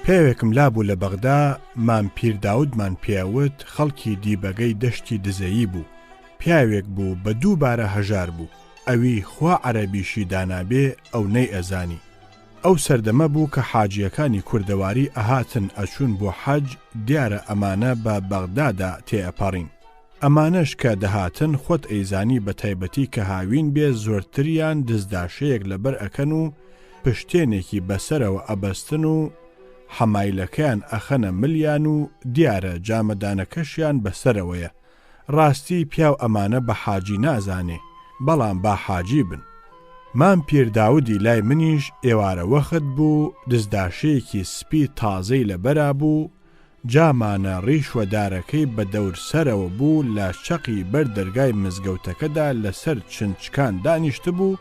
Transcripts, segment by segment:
پێوێکم لابوو لە بەغدا مام پیر داودمان پێوت خەڵکی دیبەگەی دەشتی دزەیی بوو. پیاوێک بوو بە 2 بارە هەژار بوو. ئەوی خوا عەرەبیشی دانابێ ئەو نەی ئەزانی. ئەو سەردەمە بوو کە حاجیەکانی کوردەواری ئەهاتن ئەچوون بۆ حەج، دیارە ئەمانە بە بەغدادا تێئەپەڕین. ئەمانەش کە دەهاتن خۆت ئەیزانی بە تایبەتی کە هاوین بێ زۆرتریان دزداشەیەک لەبەر ئەکەن و پشتێنێکی بەسەرەوە ئەبەستن و حەمایلەکەیان ئەخەنە ملیان و دیارە جامەدانەکەشیان بەسەرەوەیە. ڕاستی پیاو ئەمانە بە حاجی نازانێ، بەڵام با حاجی بن. مام پیر داودی لای منیش ئێوارە وەخت بوو، دزداشەیەکی سپی تازەی لەبەرا بوو، جامانە ڕیشوەدارەکەی بە دەورسەرەوە بوو، لە چەقی بەر دەرگای مزگەوتەکەدا لەسەر چنچکان دانیشت بوو،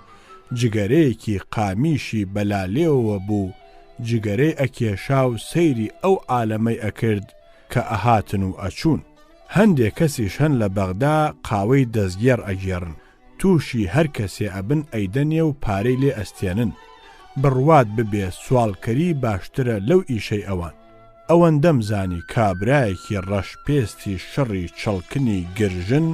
جگەرەیەکی قامیشی بەلالێەوە بوو، جگەرەی ئەکێشا و سەیری ئەو عالەمەی ئەکرد کە ئەهاتن و ئەچوون. هەندێک کەسیش هەن لە بەغدا قاوەی دەستگێڕ ئەگێڕن، تووشی هەر کەسێ ئەبن ئەیدەنێ و پارەی لێ ئەستێنن. بڕوات ببێ سوالکەری باشترە لەو ئیشەی ئەوان. ئەوەندەم زانی کابرایەکی ڕەشپێستی شەڕی چەڵکنی گرژن،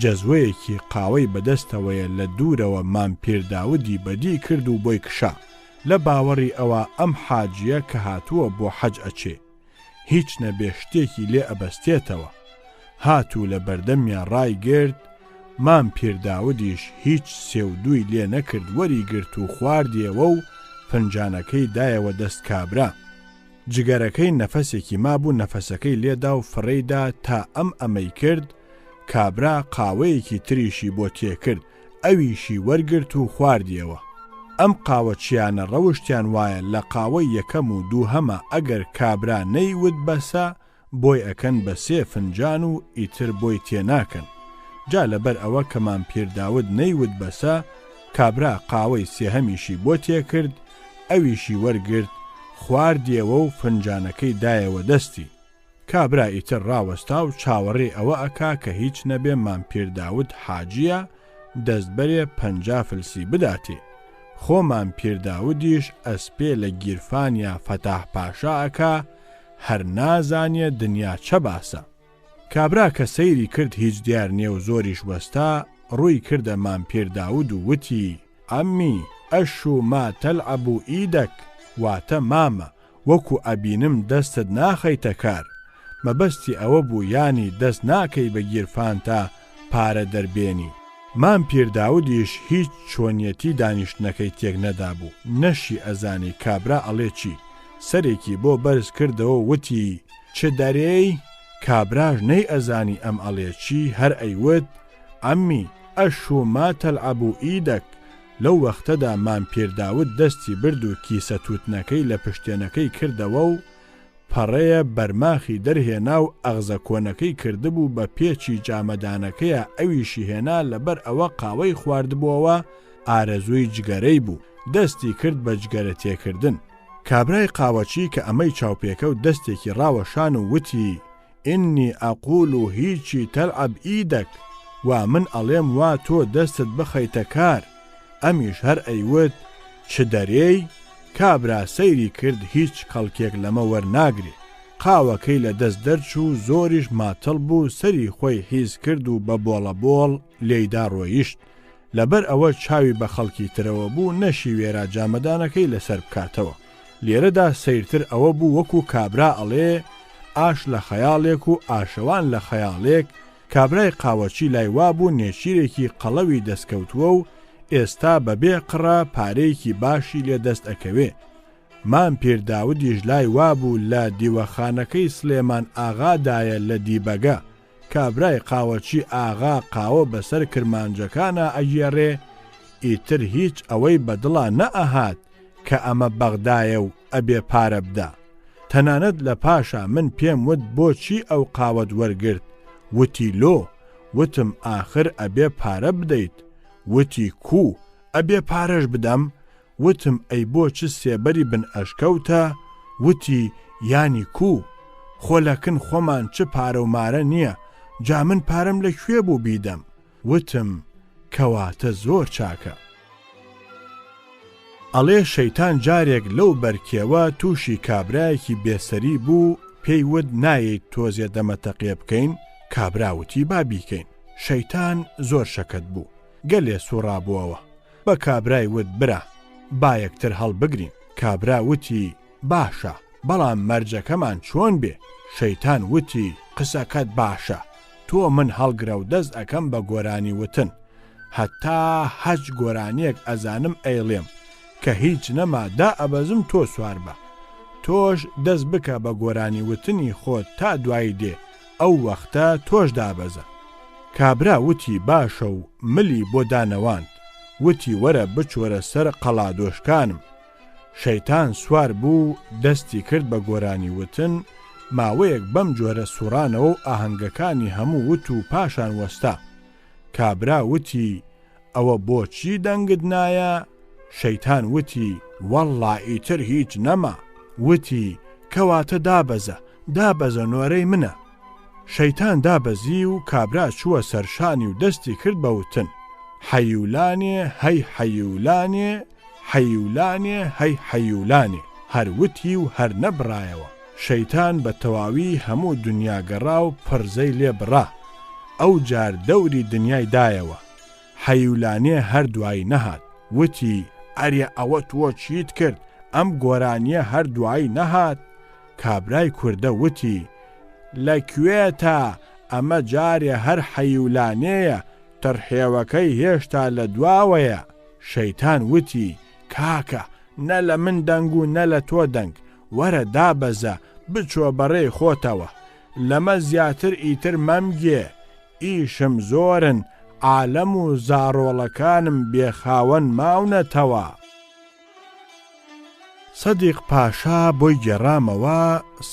جەزوەیەکی قاوەی بەدەستەوەیە لە دوورەوە مام پیر داودی بەدی کرد و بۆی کشا. لە باوەڕی ئەوە ئەم حاجیە کە هاتووە بۆ حەج ئەچێ، هیچ نەبێ شتێکی لێ ئەبەستێتەوە. هاتوو لە بەردەمیان ڕای گرت، مام پیر داودیش هیچ سێودووی لێ نەکرد، وەری گرت و خواردیەوە و فنجانەکەی دایەوە دەست کابرا. جگەرەکەی نەفەسێکی مابوو، نەفەسەکەی لێدا و فڕێیدا تا ئەمەی کرد. کابرا قاوەیەکی تریشی بۆ تێکرد، ئەویشی وەرگرت و خواردیەوە. ئەم قاوە چیانە ڕەوشتیان وایە لە قاوەی یەکەم و دووهەمە ئەگەر کابرا نەیوت بەسە، بۆی ئەکەن بە 3 فنجان و ئیتر بۆی تێناکەن. جا لەبەر ئەوە کە مام پیر داود نەیوت بەسە، کابرا قاوەی سێهەمیشی بۆ تێکرد، ئەویشی وەرگرت، خواردیەوە و فنجانەکەی دایەوە دەستی. کابرا ئیتر ڕاوەستا و چاوەڕێ ئەوە ئەکا کە هیچ نەبێ مام پیر داود حاجیە دەستبەرێ 50 فلسی بداتێ. خۆ مام پیر داودیش ئەسپێ لە گیرفانیا فەتاح پاشا ئەکا، هەر نازانیە دنیا چە باسە. کابرا کە سەیری کرد هیچ دیار نییە و زۆریش وەستا، ڕووی کردە مام پیر داود و وتی: ئەممی ئەشو ما تەلعەب و ئیدەک، واتە مامە وەکو ئەبینم دەستت ناخەیتە کار. مەبەستی ئەوە بوو یانی دەست ناکەی بە گیرفان تا پارە دەربێنی. مام پیر داودیش هیچ چۆنیەتی دانیشتنەکەی تێک نەدابوو، نەشی ئەزانی کابرا ئەڵێ چی. سەرێکی بۆ بەرز کردەوە وتی: چ دەرێی؟ کابراژ نەی ئەزانی ئەم ئەڵێ چی، هەر ئەیوت: ئەممی ئەشو ما تەلعەب و ئیدەک. لەو وەختەدا مام پیر داود دەستی برد و کیسە تووتنەکەی لە پشتێنەکەی کردەوە و پەڕەیە بەرماخی دەرهێنا و ئەغزە کۆنەکەی کردبوو بە پێچی جامەدانەکەیە، ئەویشی هێنا لەبەر ئەوە قاوەی خواردبووەوە، ئارەزووی جگەرەی بوو، دەستی کرد بە جگەرە تێکردن. کابرای قاوەچی کە ئەمەی چاوپێکە و دەستێکی ڕاوەشان و وتی: ئینی ئەقول و هیچی تەلعەب ئیدەک، وا من ئەڵێم وا تۆ دەستت بخەیتە کار. ئەمیش هەر ئەیوت: چ دەرێی؟ کابرا سەیری کرد هیچ قەڵکێک لەمە وەرناگرێ. قاوەکەی لە دەست دەرچوو، زۆریش ماتەڵ بوو، سەری خۆی هیز کرد و بە بۆڵە بۆڵ لێیدا ڕۆیشت. لەبەر ئەوە چاوی بە خەڵکی ترەوە بوو، نەشی وێرا جامەدانەکەی لەسەر بکاتەوە. لێرەدا سەیرتر ئەوە بوو وەکو کابرا ئەڵێ: ئاش لە خەیاڵێک و ئاشەوان لە خەیاڵێک. کابرای قاوەچی لای وابوو نێچیرێکی قەڵەوی دەستکەوتووە و ئێستا بەبێ قڕە پارەیەکی باشی لێ دەست ئەکەوێ. مام پیر داودیش لای وابوو لە دیوەخانەکەی سلێمان ئاغادایە لە دیبەگە. کابرای قاوەچی ئاغا قاوە بەسەر کرمانجەکانە ئەگێڕێ، ئیتر هیچ ئەوەی بەدڵا نەئەهات کە ئەمە بەغدایە و ئەبێ پارە بدا. تەنانەت لە پاشا من پێم وت بۆچی ئەو قاوەت وەرگرت؟ وتی: لۆ. وتم: ئاخر ئەبێ پارە بدەیت. وتی: کو؟ ئەبێ پارەش بدەم؟ وتم: ئەی بۆ چ سێبەری بن ئەشکەوتە؟ وتی: یانی کو؟ خۆلەکن خۆمان چ پارە و مارە نییە، جا من پارەم لەکوێ بوو بیدەم؟ وتم: کەواتە زۆر چاکە. ئەڵێ شەیتان جارێک لەو بەرکێوە تووشی کابرایەکی بێسەری بوو، پێی ود نایەیت تۆزێ دەمەتەقێ بکەین. کابراوتی با بیکەین. شەیتان زۆر شەکەت بوو، گەلێ سوڕابووەوە. بە کابرای ود برا با یەکتر هەڵبگرین. کابراوتی باشە، بەڵام مەرجەکەمان چۆن بێ؟ شەیتان وتی قسەکەت باشە، تۆ من هەڵگرە و دەست ئەەکەم بە گۆرانی وتن، هەتا هەچ گۆرانیەک ئەزانم ئەیڵێم کە هیچ نەمادا ئەبەزم تۆ سوار بە. تۆش دەست بکە بە گۆرانی وتنی خۆت تا دوایی دێ، ئەو وەختە تۆش دابەزە. کابرا وتی باشە و ملی بۆ دانەواند. وتی وەرە بچوەرە سەر قەڵادۆشکانم. شەیتان سوار بوو، دەستی کرد بە گۆرانی وتن، ماوەیەک بەم جۆرە سوڕانەوە و ئاهەنگەکانی هەموو وت و پاشان وەستا. کابرا وتی ئەوە بۆچی دەنگت نایە؟ شەیتان وتی وەڵڵا ئیتر هیچ نەما. وتی کەواتە دابەزە نۆرەی منە. شەیتان دابەزی و کابرا چووە سەرشانی و دەستی کرد بە وتن، حەیولانێ هەی حەیولانێ، حەیولانێ هەی حەیولانێ. هەر وتی و هەر نەبڕایەوە. شەیتان بە تەواوی هەموو دنیاگەڕا و پڕزەی لێ بڕا. ئەو جار دەوری دنیای دایەوە. حەیولانێ هەر دوایی نەهات. وتی ئەرێ ئەوە تۆ چیت کرد؟ ئەم گۆرانیە هەر دوایی نەهات. کابرای کوردە وتی لەکوێتە؟ ئەمە جارێ هەر حەیولانەیە، تەرحێوەکەی هێشتا لە دواوەیە. شەیتان وتی کاکە، نە لە من دەنگ و نە لە تۆ دەنگ، وەرە دابەزە بچۆ بەڕێی خۆتەوە. لەمە زیاتر ئیتر مەمگێ، ئیشم زۆرن، عالەم و زاڕۆڵەکانم بێخاوەن ماونەتەوە. سەدیق پاشا بۆی گێڕامەوە.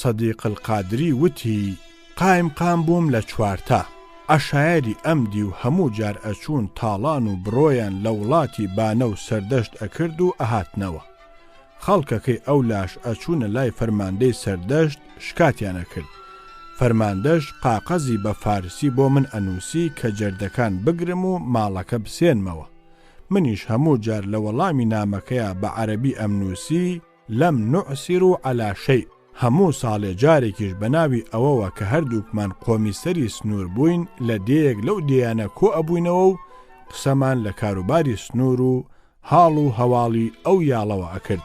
سەدیق القادری وتی قایم بووم لە چوارتا. ئەشایەری ئەمدی و هەموو جار ئەچوون تاڵان و بڕۆیان لە وڵاتی بانە و سەردەشت ئەکرد و ئەهاتنەوە. خەڵکەکەی ئەو لاش ئەچوونە لای فەرماندەی سەردەشت شکاتیانە کرد. فەرماندەش قاقەزی بە فارسی بۆ من ئەنووسی کە جەردەکان بگرم و ماڵەکە بسێنمەوە. منیش هەموو جار لە وەڵامی نامەکەیە بە عەرەبی ئەمنووسی لەم نوعسیر و عەلا شەی. هەموو ساڵێ جارێکیش بە ناوی ئەوەوە کە هەردووکمان قۆمی سەری سنوور بووین، لە دێیەک لەو دێیانە کۆ ئەبووینەوە و قسەمان لە کاروباری سنوور و هاڵ و هەواڵی ئەو یاڵەوە ئەکرد.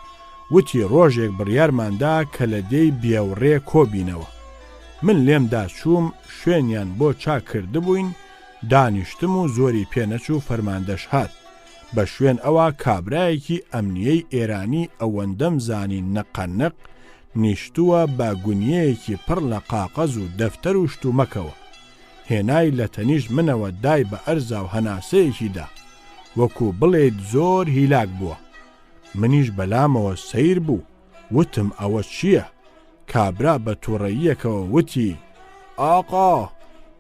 وتی ڕۆژێک بڕیارماندا کە لە دێی بێوڕێ کۆبینەوە. من لێمدا چووم، شوێنیان بۆ چاک کردبووین، دانیشتم و زۆری پێنەچوو. فەرماندەش هات. بە شوێن ئەوە کابرایەکی ئەمنیەی ئێرانی ئەوەندەم زانی نەقەنق نیشتووە بە گونیەیەکی پڕ لە قاقەز و دەفتەر و شتومەکەوە. هێنای لە تەنیشت منەوە دای بە ئەرزا و هەناسەیەکیدا، وەکو بڵێت زۆر هیلاک بووە. منیش بەلامەوە سەیر بوو. وتم ئەوە چییە؟ کابرا بە تووڕەییەکەوە وتی ئاقا،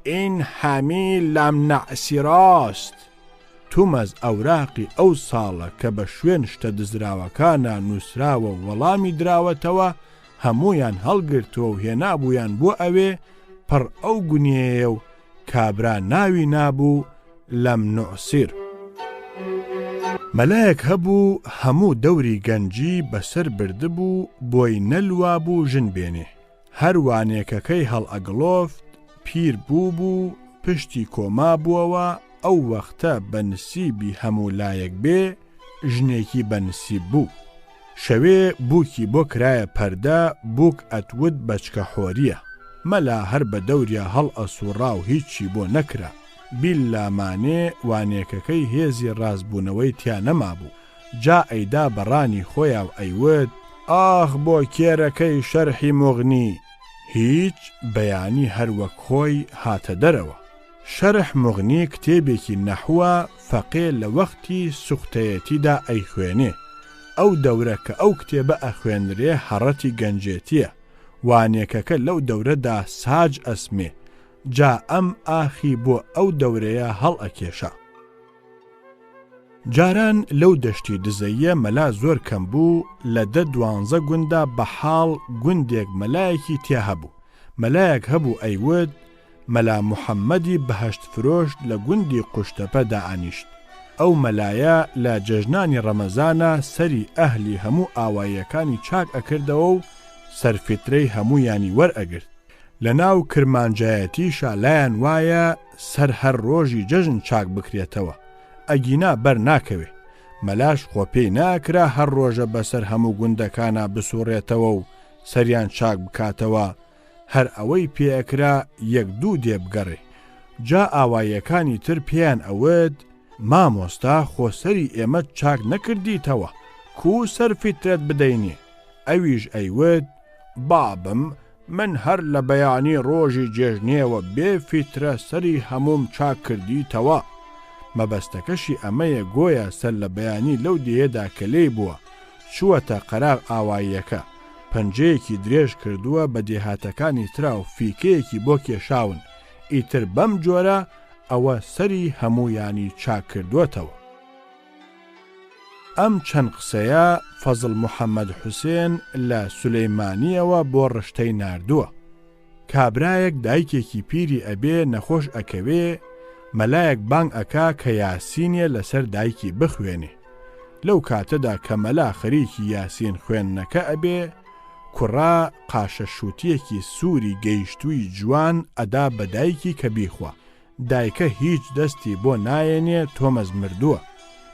ئین هەمی لەم نەعسیراست. تومەز ئەوراقی ئەو ساڵە کە بە شوێن شتە دزراوەکانە نووسراوە وەڵامی دراوەتەوە هەمویان هەڵگرتووە و هێنابوویان بۆ ئەوێ پڕ ئەو گونیەیە و کابرا ناوی نابوو لەم نوعسیر. مەلایەک هەبوو هەموو دەوری گەنجی بەسەر بردبوو، بۆی نەلوا بوو ژن بێنێ. هەر وانێکەکەی هەڵ ئەگڵۆفت، پیر بوو پشتی کۆما بووەوە. ئەو وەختە بە نسیبی هەموو لایەک بێ ژنێکی بە نسیب بوو. شەوێ بووکی بۆ کرایە پەردە، بووک ئەتود بەچکە حۆریە. مەلا هەر بە دەوریا هەڵ ئەسوڕا و هیچی بۆ نەکرا. بیللامانێ وانێکەکەی هێزی ڕازبوونەوەی تیا نەما بوو. جا ئەیدا بەڕانی خۆیا و ئەیوت ئاخ بۆ کێرەکەی شەرحی موغنی. هیچ بەیانی هەروەک خۆی هاتە دەرەوە. شەرح موغنی کتێبێکی نەحوە، فەقێ لە وەختی سوختەیەتیدا ئەیخوێنێ. ئەو دەورە کە ئەو کتێبە ئەخوێنرێ هەڕەتی گەنجێتیە. وانێکەکە لەو دەورەدا ساج ئەسمێ. جا ئەم ئاخی بۆ ئەو دەورەیە هەڵ ئەکێشە. جاران لەو دەشتی دزەیە مەلا زۆر کەم بوو. لە 10-12 گوندا بە حاڵ گوندێک مەلایەکی تیا هەبوو. مەلایەک هەبوو ئەیوت مەلا محەممەدی بەهەشت فرۆشت لە گوندی قوشتەپە دائانیشت. ئەو مەلایە لە جەژنانی ڕەمەزانە سەری ئەهلی هەموو ئاواییەکانی چاک ئەکردەوە و سەرفیترەی هەموویانی وەرئەگرت. لە ناو کرمانجایەتیشە لایەن وایە سەر هەر ڕۆژی جەژن چاک بکرێتەوە، ئەگینا بەر ناکەوێ. مەلاش خۆ پێی ناکرا هەر ڕۆژە بەسەر هەموو گوندەکانە بسوڕێتەوە و سەریان چاک بکاتەوە، هەر ئەوەی پێەکرا یەک دوو دێ بگەڕێ. جا ئاواییەکانی تر پێیان ئەوت مامۆستا خۆسەری ئێمە چاک نەکردیتەوە، کو سەرفیترەت بدەینێ. ئەویش ئەیوت بابم من هەر لە بەیانی ڕۆژی جێژنێوە بێ فیترە سەری هەموم چاک کردیتەوە. مەبەستەکەشی ئەمەیە گۆیە سەر لە بەیانی لەو دێدا کە لێی بووە چووەتە قەراغ ئاواییەکە، پەنجەیەکی درێژ کردووە بە دێهاتەکانی ترا و فیکەیەکی بۆ کێشاون، ئیتر بەم جۆرە ئەوە سەری هەموویانی چاک کردووەتەوە. ئەم چەند قسەیە فەزڵ محەممەد حوسێن لە سولەیمانیەوە بۆ ڕشتەی ناردووە. کابرایەک دایکێکی پیری ئەبێ نەخۆش ئەکەوێ، مەلایەک بانگ ئەکا کە یاسینێ لەسەر دایکی بخوێنێ. لەو کاتەدا کە مەلا خەریکی یاسین خوێندنەکە ئەبێ، کوڕا قاشە شووتیەکی سووری گەیشتووی جوان ئەدا بە دایکی کە بیخوا. دایکە هیچ دەستی بۆ نایەنێ تۆمەز مردووە.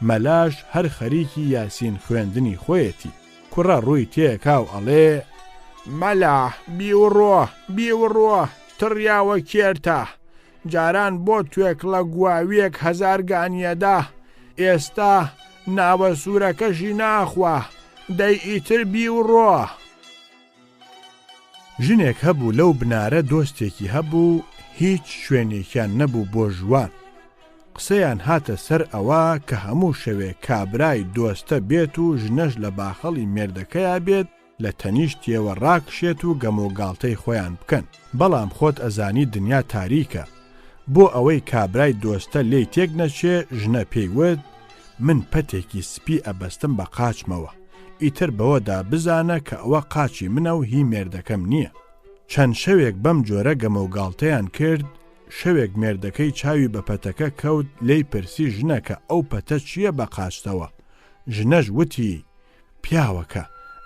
مەلاش هەر خەریکی یاسین خوێندنی خۆیەتی. کوڕە ڕووی تێکاو ئەڵێ مەلا بیوڕۆ بیوڕۆ تڕیاوە کێرتە، جاران بۆ توێک لە گواویەک هەزار گانیەدا، ئێستا ناوە سوورەکەشی ناخوا، دەی ئیتر بیوڕۆ. ژنێک هەبوو لەو بنارە دۆستێکی هەبوو، هیچ شوێنێکیان نەبوو بۆ ژوان. قسەیان هاتە سەر ئەوە کە هەموو شەوێ کابرای دۆستە بێت و ژنەش لە باخەڵی مێردەکەیە بێت، لە تەنیشتیەوە ڕاکشێت و گەمۆگاڵتەی خۆیان بکەن. بەڵام خۆت ئەزانی دنیا تاریکە. بۆ ئەوەی کابرای دۆستە لێی تێک نەچێ، ژنە پێیوت من پەتێکی سپی ئەبەستم بە قاچمەوە، ئیتر بەوەدا بزانە کە ئەوە قاچی منە و هی مێردەکەم نییە. چەند شەوێک بەم جۆرە گەمەوگاڵتەیان کرد. شەوێک مێردەکەی چاوی بە پەتەکە کەوت، لێی پرسی ژنەکە ئەو پەتە چییە بە قاچتەوە؟ ژنەش وتی پیاوەکە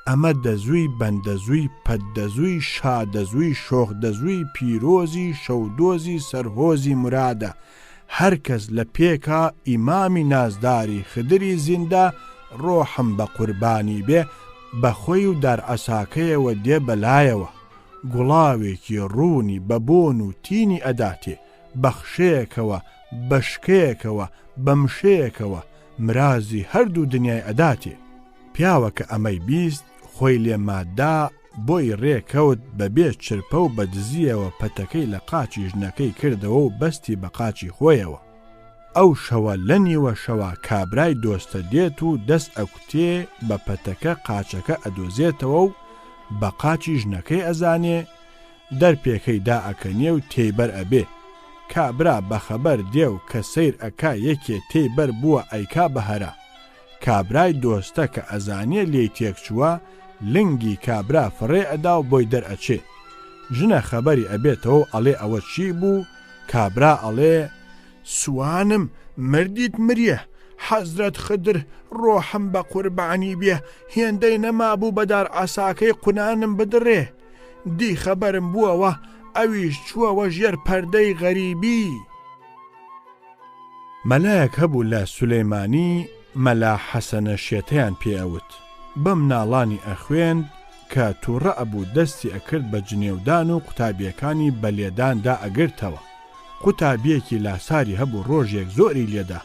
ئەمە دەزووی بەندەزووی پەتدەزووی شادەزووی شۆخدەزووی پیرۆزی شەودۆزی سەرهۆزی مرادە، هەر کەس لە پێکا ئیمامی نازداری خدری زیندە ڕۆحم بە قوربانی بێ، بەخۆی و دارعەساکەیەوە دێ بەلایەوە، گوڵاوێکی ڕوونی بەبۆن و تینی ئەداتێ، بەخشەیەکەوە بەشکەیەکەوە بەمشەیەکەوە مرازی هەردوو دنیای ئەداتێ. پیاوەکە ئەمەی بیست خۆی لێمادا، بۆی ڕێکەوت بەبێ چرپە و بەدزیەوە پەتەکەی لە قاچی ژنەکەی کردەوە و بەستی بە قاچی خۆیەوە. ئەو شەوە لە نیوە شەوە کابرای دۆستە دێت و دەست ئەکوتێ بە پەتەکە قاچەکە ئەدۆزێتەوە و بە قاچی ژنەکەی ئەزانێ، دەرپێکەی دائەکەنیە و تێیبەر ئەبێ. کابرا بەخەبەر دێ و کە سیر ئەکا یەکێ تێیبەر بووە ئەیکا بەهەرە. کابرای دۆستە کە ئەزانێ لێی تێکچووە، لنگی کابرا فڕێ ئەدا و بۆی دەرئەچێ. ژنە خەبەری ئەبێتەوە ئەڵێ ئەوە چی بوو؟ کابرا ئەڵێ سوانم مردیت مریە، حەزرەت خدر ڕۆحم بە قوربانی بێ، هێندەی نەمابوو بەدار ئاساکەی قونانم بدڕێ. دی خەبەرم بووەوە ئەویش چووەوە ژێر پەردەی غەریبی. مەلایەک هەبوو لە سولەیمانی، مەلا حەسەنە شێتەیان پێئەوت. بەم ناڵانی ئەخوێند کە تووڕە ئەبوو دەستی ئەکرد بە جنێودان و قوتابیەکانی بە لێداندا ئەگرتەوە. قوتابیەکی لاساری هەبوو ڕۆژێک زۆری لێدا.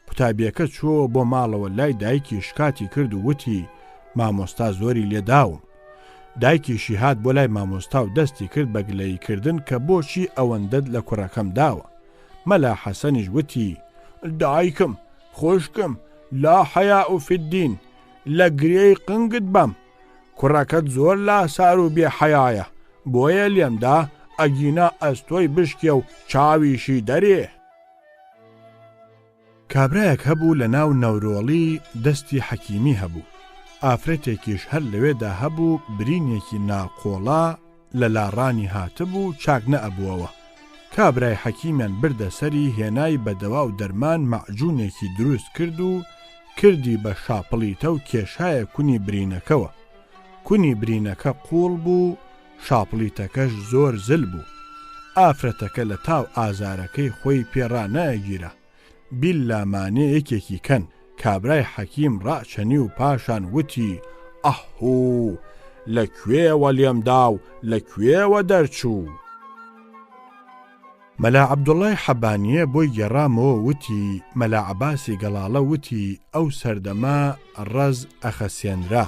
قوتابیەکە چووە بۆ ماڵەوە لای دایکی شکاتی کرد و وتی مامۆستا زۆری لێداوم. دایکیشی هات بۆ لای مامۆستا و دەستی کرد بە گلەیکردن کە بۆچی ئەوەندەت لە کوڕەکەم داوە. مەلا حەسەنیش وتی دایکم خۆشکم لا حەیا فی الدین، لە گرێی قنگت بەم، کوڕەکەت زۆر لاسار و بێ حەیایە، بۆیە لێمدا ئەگینا ئەستۆی بشکێ و چاویشی دەرێ. کابرایەک هەبوو لە ناو نەورۆڵی، دەستی حەکیمی هەبوو. ئافرەتێکیش هەر لەوێدا هەبوو، برینێکی ناقۆڵا لە لاڕانی هاتبوو چاک نەئەبووەوە. کابرای حەکیمیان بردە سەری هێنای بەدەوا و دەرمان مەعجوونێکی دروست کرد و کردی بە شاپڵیتە و کێشایە کونی برینەکەوە. کونی برینەکە قوڵ بوو، شاپڵیتەکەش زۆر زل بوو. ئافرەتەکە لە تاو ئازارەکەی خۆی پێڕا نەگیرە. بیل لامانێ یەکێکی کەن. کابرای حەکیم ڕاچەنی و پاشان وتی: ئەهوو، لەکوێوە لێمدا و لەکوێوە دەرچوو. مەلا عەبدوڵڵای حەبانیە بۆی گەڕامەوە وتی: مەلا عەباسی گەڵاڵە وتی: ئەو سەردەما ڕەز ئەخەسێنرا،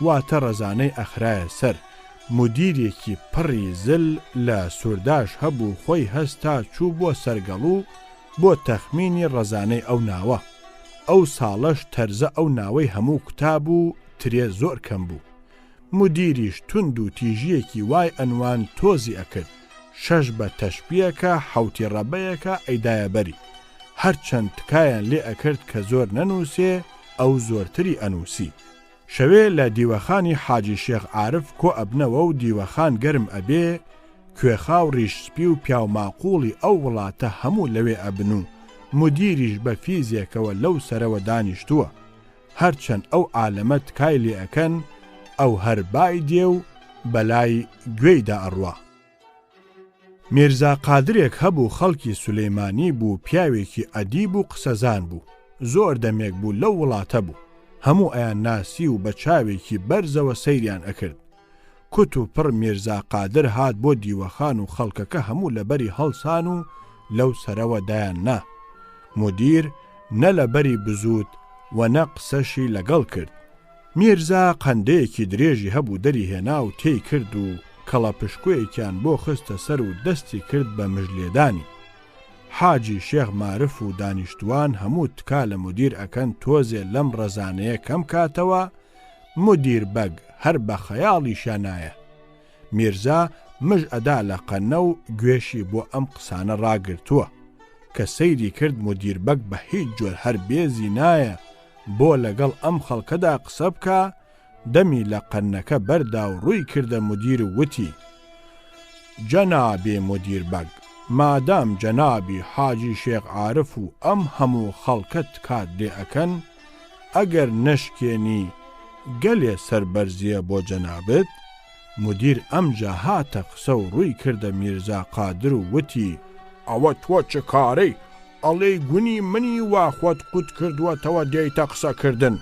واتە ڕەزانەی ئەخرایە سەر. مدیرێکی پڕی زل لە سوورداش هەبوو، خۆی هەستا چوو بۆ سەرگەڵوو بۆ تەخمینی ڕەزانەی ئەو ناوە. ئەو ساڵەش تەرزە ئەو ناوەی هەموو کتاب و ترێ زۆر کەم بوو. مدیریش تند و تیژیەکی وای ئەنوان تۆزی ئەکرد. 6 بە تەشبیەکە، 7 ڕەبەیەکە ئەیدایە بەری. هەرچەند تکایان لێ ئەکرد کە زۆر نەنووسێ، ئەو زۆرتری ئەنووسی. شەوێ لە دیوەخانی حاجی شێخ عارف کۆ ئەبنەوە و دیوەخان گەرم ئەبێ، کوێخاو ڕیشسپی و پیاوماقوڵی ئەو وڵاتە هەموو لەوێ ئەبن و مدیریش بە فیزیەکەوە لەو سەرەوە دانیشتووە. هەرچەند ئەو عالەمە تکای لێ ئەکەن، ئەو هەر بای دێ و بەلای گوێیدا ئەڕوا. میرزا قادرێک هەبوو، خەڵکی سولەیمانی بوو، پیاوێکی ئەدیب و قسەزان بوو. زۆر دەمێک بوو لەو وڵاتە بوو. هەموو ئەیان ناسی و بە چاوێکی بەرزەوە سەیریان ئەکرد. کوت و پڕ میرزا قادر هات بۆ دیوەخان و خەڵکەکە هەموو لەبەری هەڵسان و لەو سەرەوە دایان نا. مدیر نە لەبەری بزوت و نە قسەشی لەگەڵ کرد. میرزا قەندەیەکی درێژی هەبوو دەری هێنا و تێی کرد و کەڵە پشکوێکیان بۆ خستە سەر و دەستی کرد بە مژلێدانی. حاجی شێخ مارف و دانیشتوان هەموو تکا لە مدیر ئەکەن تۆزێ لەم ڕەزانەیە کەم کاتەوە. مدیر بەگ هەر بە خەیاڵی شانایە. میرزا مژ ئەدا لە قەنە و گوێشی بۆ ئەم قسانە ڕاگرتووە کە سەیری کرد مدیر بەگ بە هیچ جۆر هەر بێزی نایە بۆ لەگەڵ ئەم خەڵکەدا قسە بکە. دەمی لە قەنەکە بەردا و ڕووی کردە مدیر و وتی: جەنابێ مدیر بەگ، مادام جەنابی حاجی شێخ عارف و ئەم هەموو خەڵکەت کات لێ ئەکەن، ئەگەر نەشکێنی گەلێ سەربەرزیە بۆ جەنابەت. مدیر ئەمجا هاتە قسە و ڕووی کردە میرزا قادر و وتی: ئەوە تۆ چ کارەی؟ ئەڵێ گونی منی وا خۆت قوت کردووەتەوە دێیتە قسەکردن.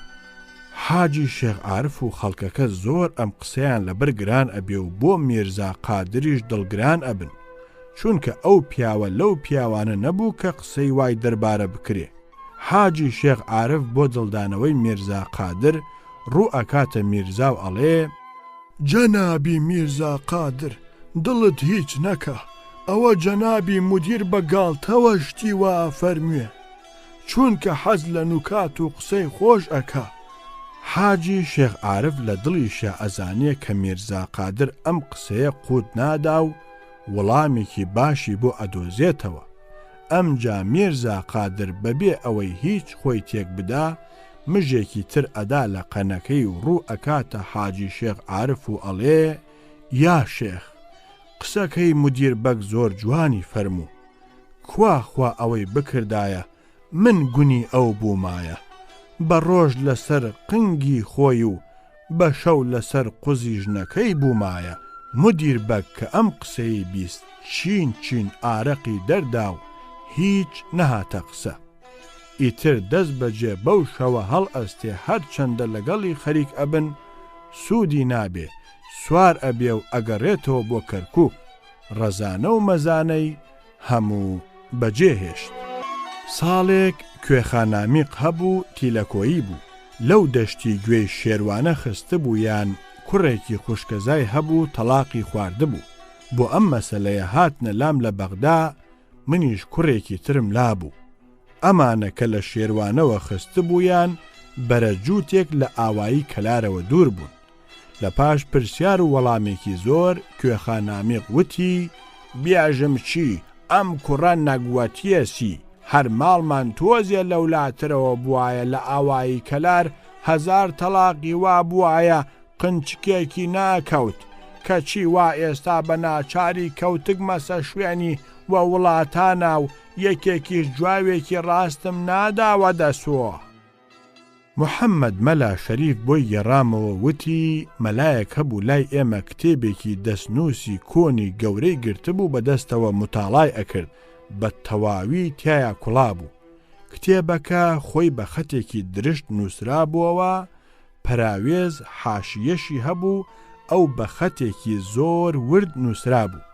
حاجی شێخ عارف و خەڵکەکە زۆر ئەم قسەیان لەبەر گران ئەبێ و بۆ میرزا قادریش دڵگران ئەبن، چونکە ئەو پیاوە لەو پیاوانە نەبوو کە قسەی وای دەربارە بکرێ. حاجی شێخ عارف بۆ دڵدانەوەی میرزا قادر ڕوو ئەکاتە میرزا و ئەڵێ: جەنابی میرزا قادر، دڵت هیچ نەکە، ئەوە جەنابی مدیر بەگاڵتەوە شتی وا فەرموێ، چونکە حەز لە نوکات و قسەی خۆش ئەکا. حاجی شێخ عارف لە دڵیشە ئەزانێ کە میرزا قادر ئەم قسەیە قوت نادا و وەڵامێکی باشی بۆ ئەدۆزێتەوە. ئەمجا میرزا قادر بەبێ ئەوەی هیچ خۆی تێک بدا، مژێکی تر ئەدا لە قەنەکەی و ڕوو ئەکاتە حاجی شێخ عارف و ئەڵێ: یا شێخ، قسەکەی مدیر بەگ زۆر جوانی فەرموو، خوا ئەوەی بکردایە من گونی ئەو بوومایە، بە ڕۆژ لەسەر قنگی خۆی و بە شەو لەسەر قوزی ژنەکەی بوومایە. مدیر بەگ کە ئەم قسەی بیست، چین ئارەقی دەردا و هیچ نەهاتە قسە. ئیتر دەست بەجێ بەو شەوە هەڵ ئەستێ هەر چەندە لەگەڵی خەریک ئەبن سوودی نابێ، سوار ئەبێ و ئەگەڕێتەوە بۆ کەرکووک. ڕەزانە و مەزانەی هەموو بەجێ هێشت. ساڵێک کوێخانامیق هەبوو، تیلەکۆیی بوو. لەو دەشتی گوێی شێروانە خستە بوو یان کوڕێکی خوشکەزای هەبوو تەلاقی خواردە بوو. بۆ ئەم مەسەلەیە هاتنە لام لە بەغدا، منیش کوڕێکی ترم لابوو. ئەمانە کە لە شێروانەوە خستە بوویان بەرەجووتێک لە ئاوایی کەلارەوە دوور بوون. لە پاش پرسیار و وەڵامێکی زۆر کوێخانامیق وتی: بیاژم چی؟ ئەم کوڕە نەگوەتیەسی، هەر ماڵمان تۆزیە لەولاترەوە بوایە لە ئاوایی کەلار 1000 تەلاقی وا بوایە قنچکێکی ناکەوت، کەچی وا ئێستا بە ناچاری کەوتگمەسە شوێنی وە وڵاتانە و یەکێکیش جواوێکی ڕاستم ناداوە دەسووە. محەممەد مەلا شەریف بۆی گەڕامەوە وتی مەلایەک هەبوو لای ئێمە کتێبێکی دەستنووسی کۆنی گەورەی گرتبوو بەدەستەوە متاڵای ئەکرد بە تەواوی تایە کوڵا بوو. کتێبەکە خۆی بە خەتێکی درشت نووسرا بووەوە، پەراوێز حاشیەشی هەبوو، ئەو بە خەتێکی زۆر ورد نووسرا بوو.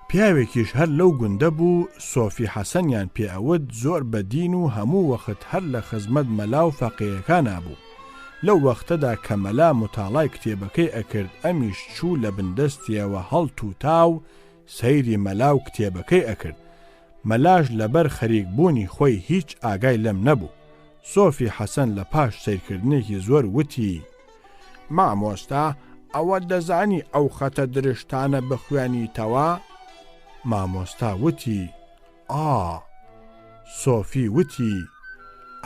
پیاوێکیش هەر لەو گوندە بوو، سۆفی حەسەنیان پێئەوت زۆر بەدین و هەموو وەخت هەر لە خزمەت مەلا و فەقیهەکانە بوو. لەو وەختەدا کە مەلا متاڵای کتێبەکەی ئەکرد، ئەمیش چوو لە بندەستیەوە هەڵتوتا و سەیری مەلا و کتێبەکەی ئەکرد. مەلاش لەبەر خەریک بوونی خۆی هیچ ئاگای لەم نەبوو. سۆفی حەسەن لە پاش سیرکردنێکی زۆر وتی: مامۆستا، ئەوە دەزانی ئەو خەتە درشتانە بخوێنیتەوە؟ مامۆستا وتی: ئا. سۆفی وتی: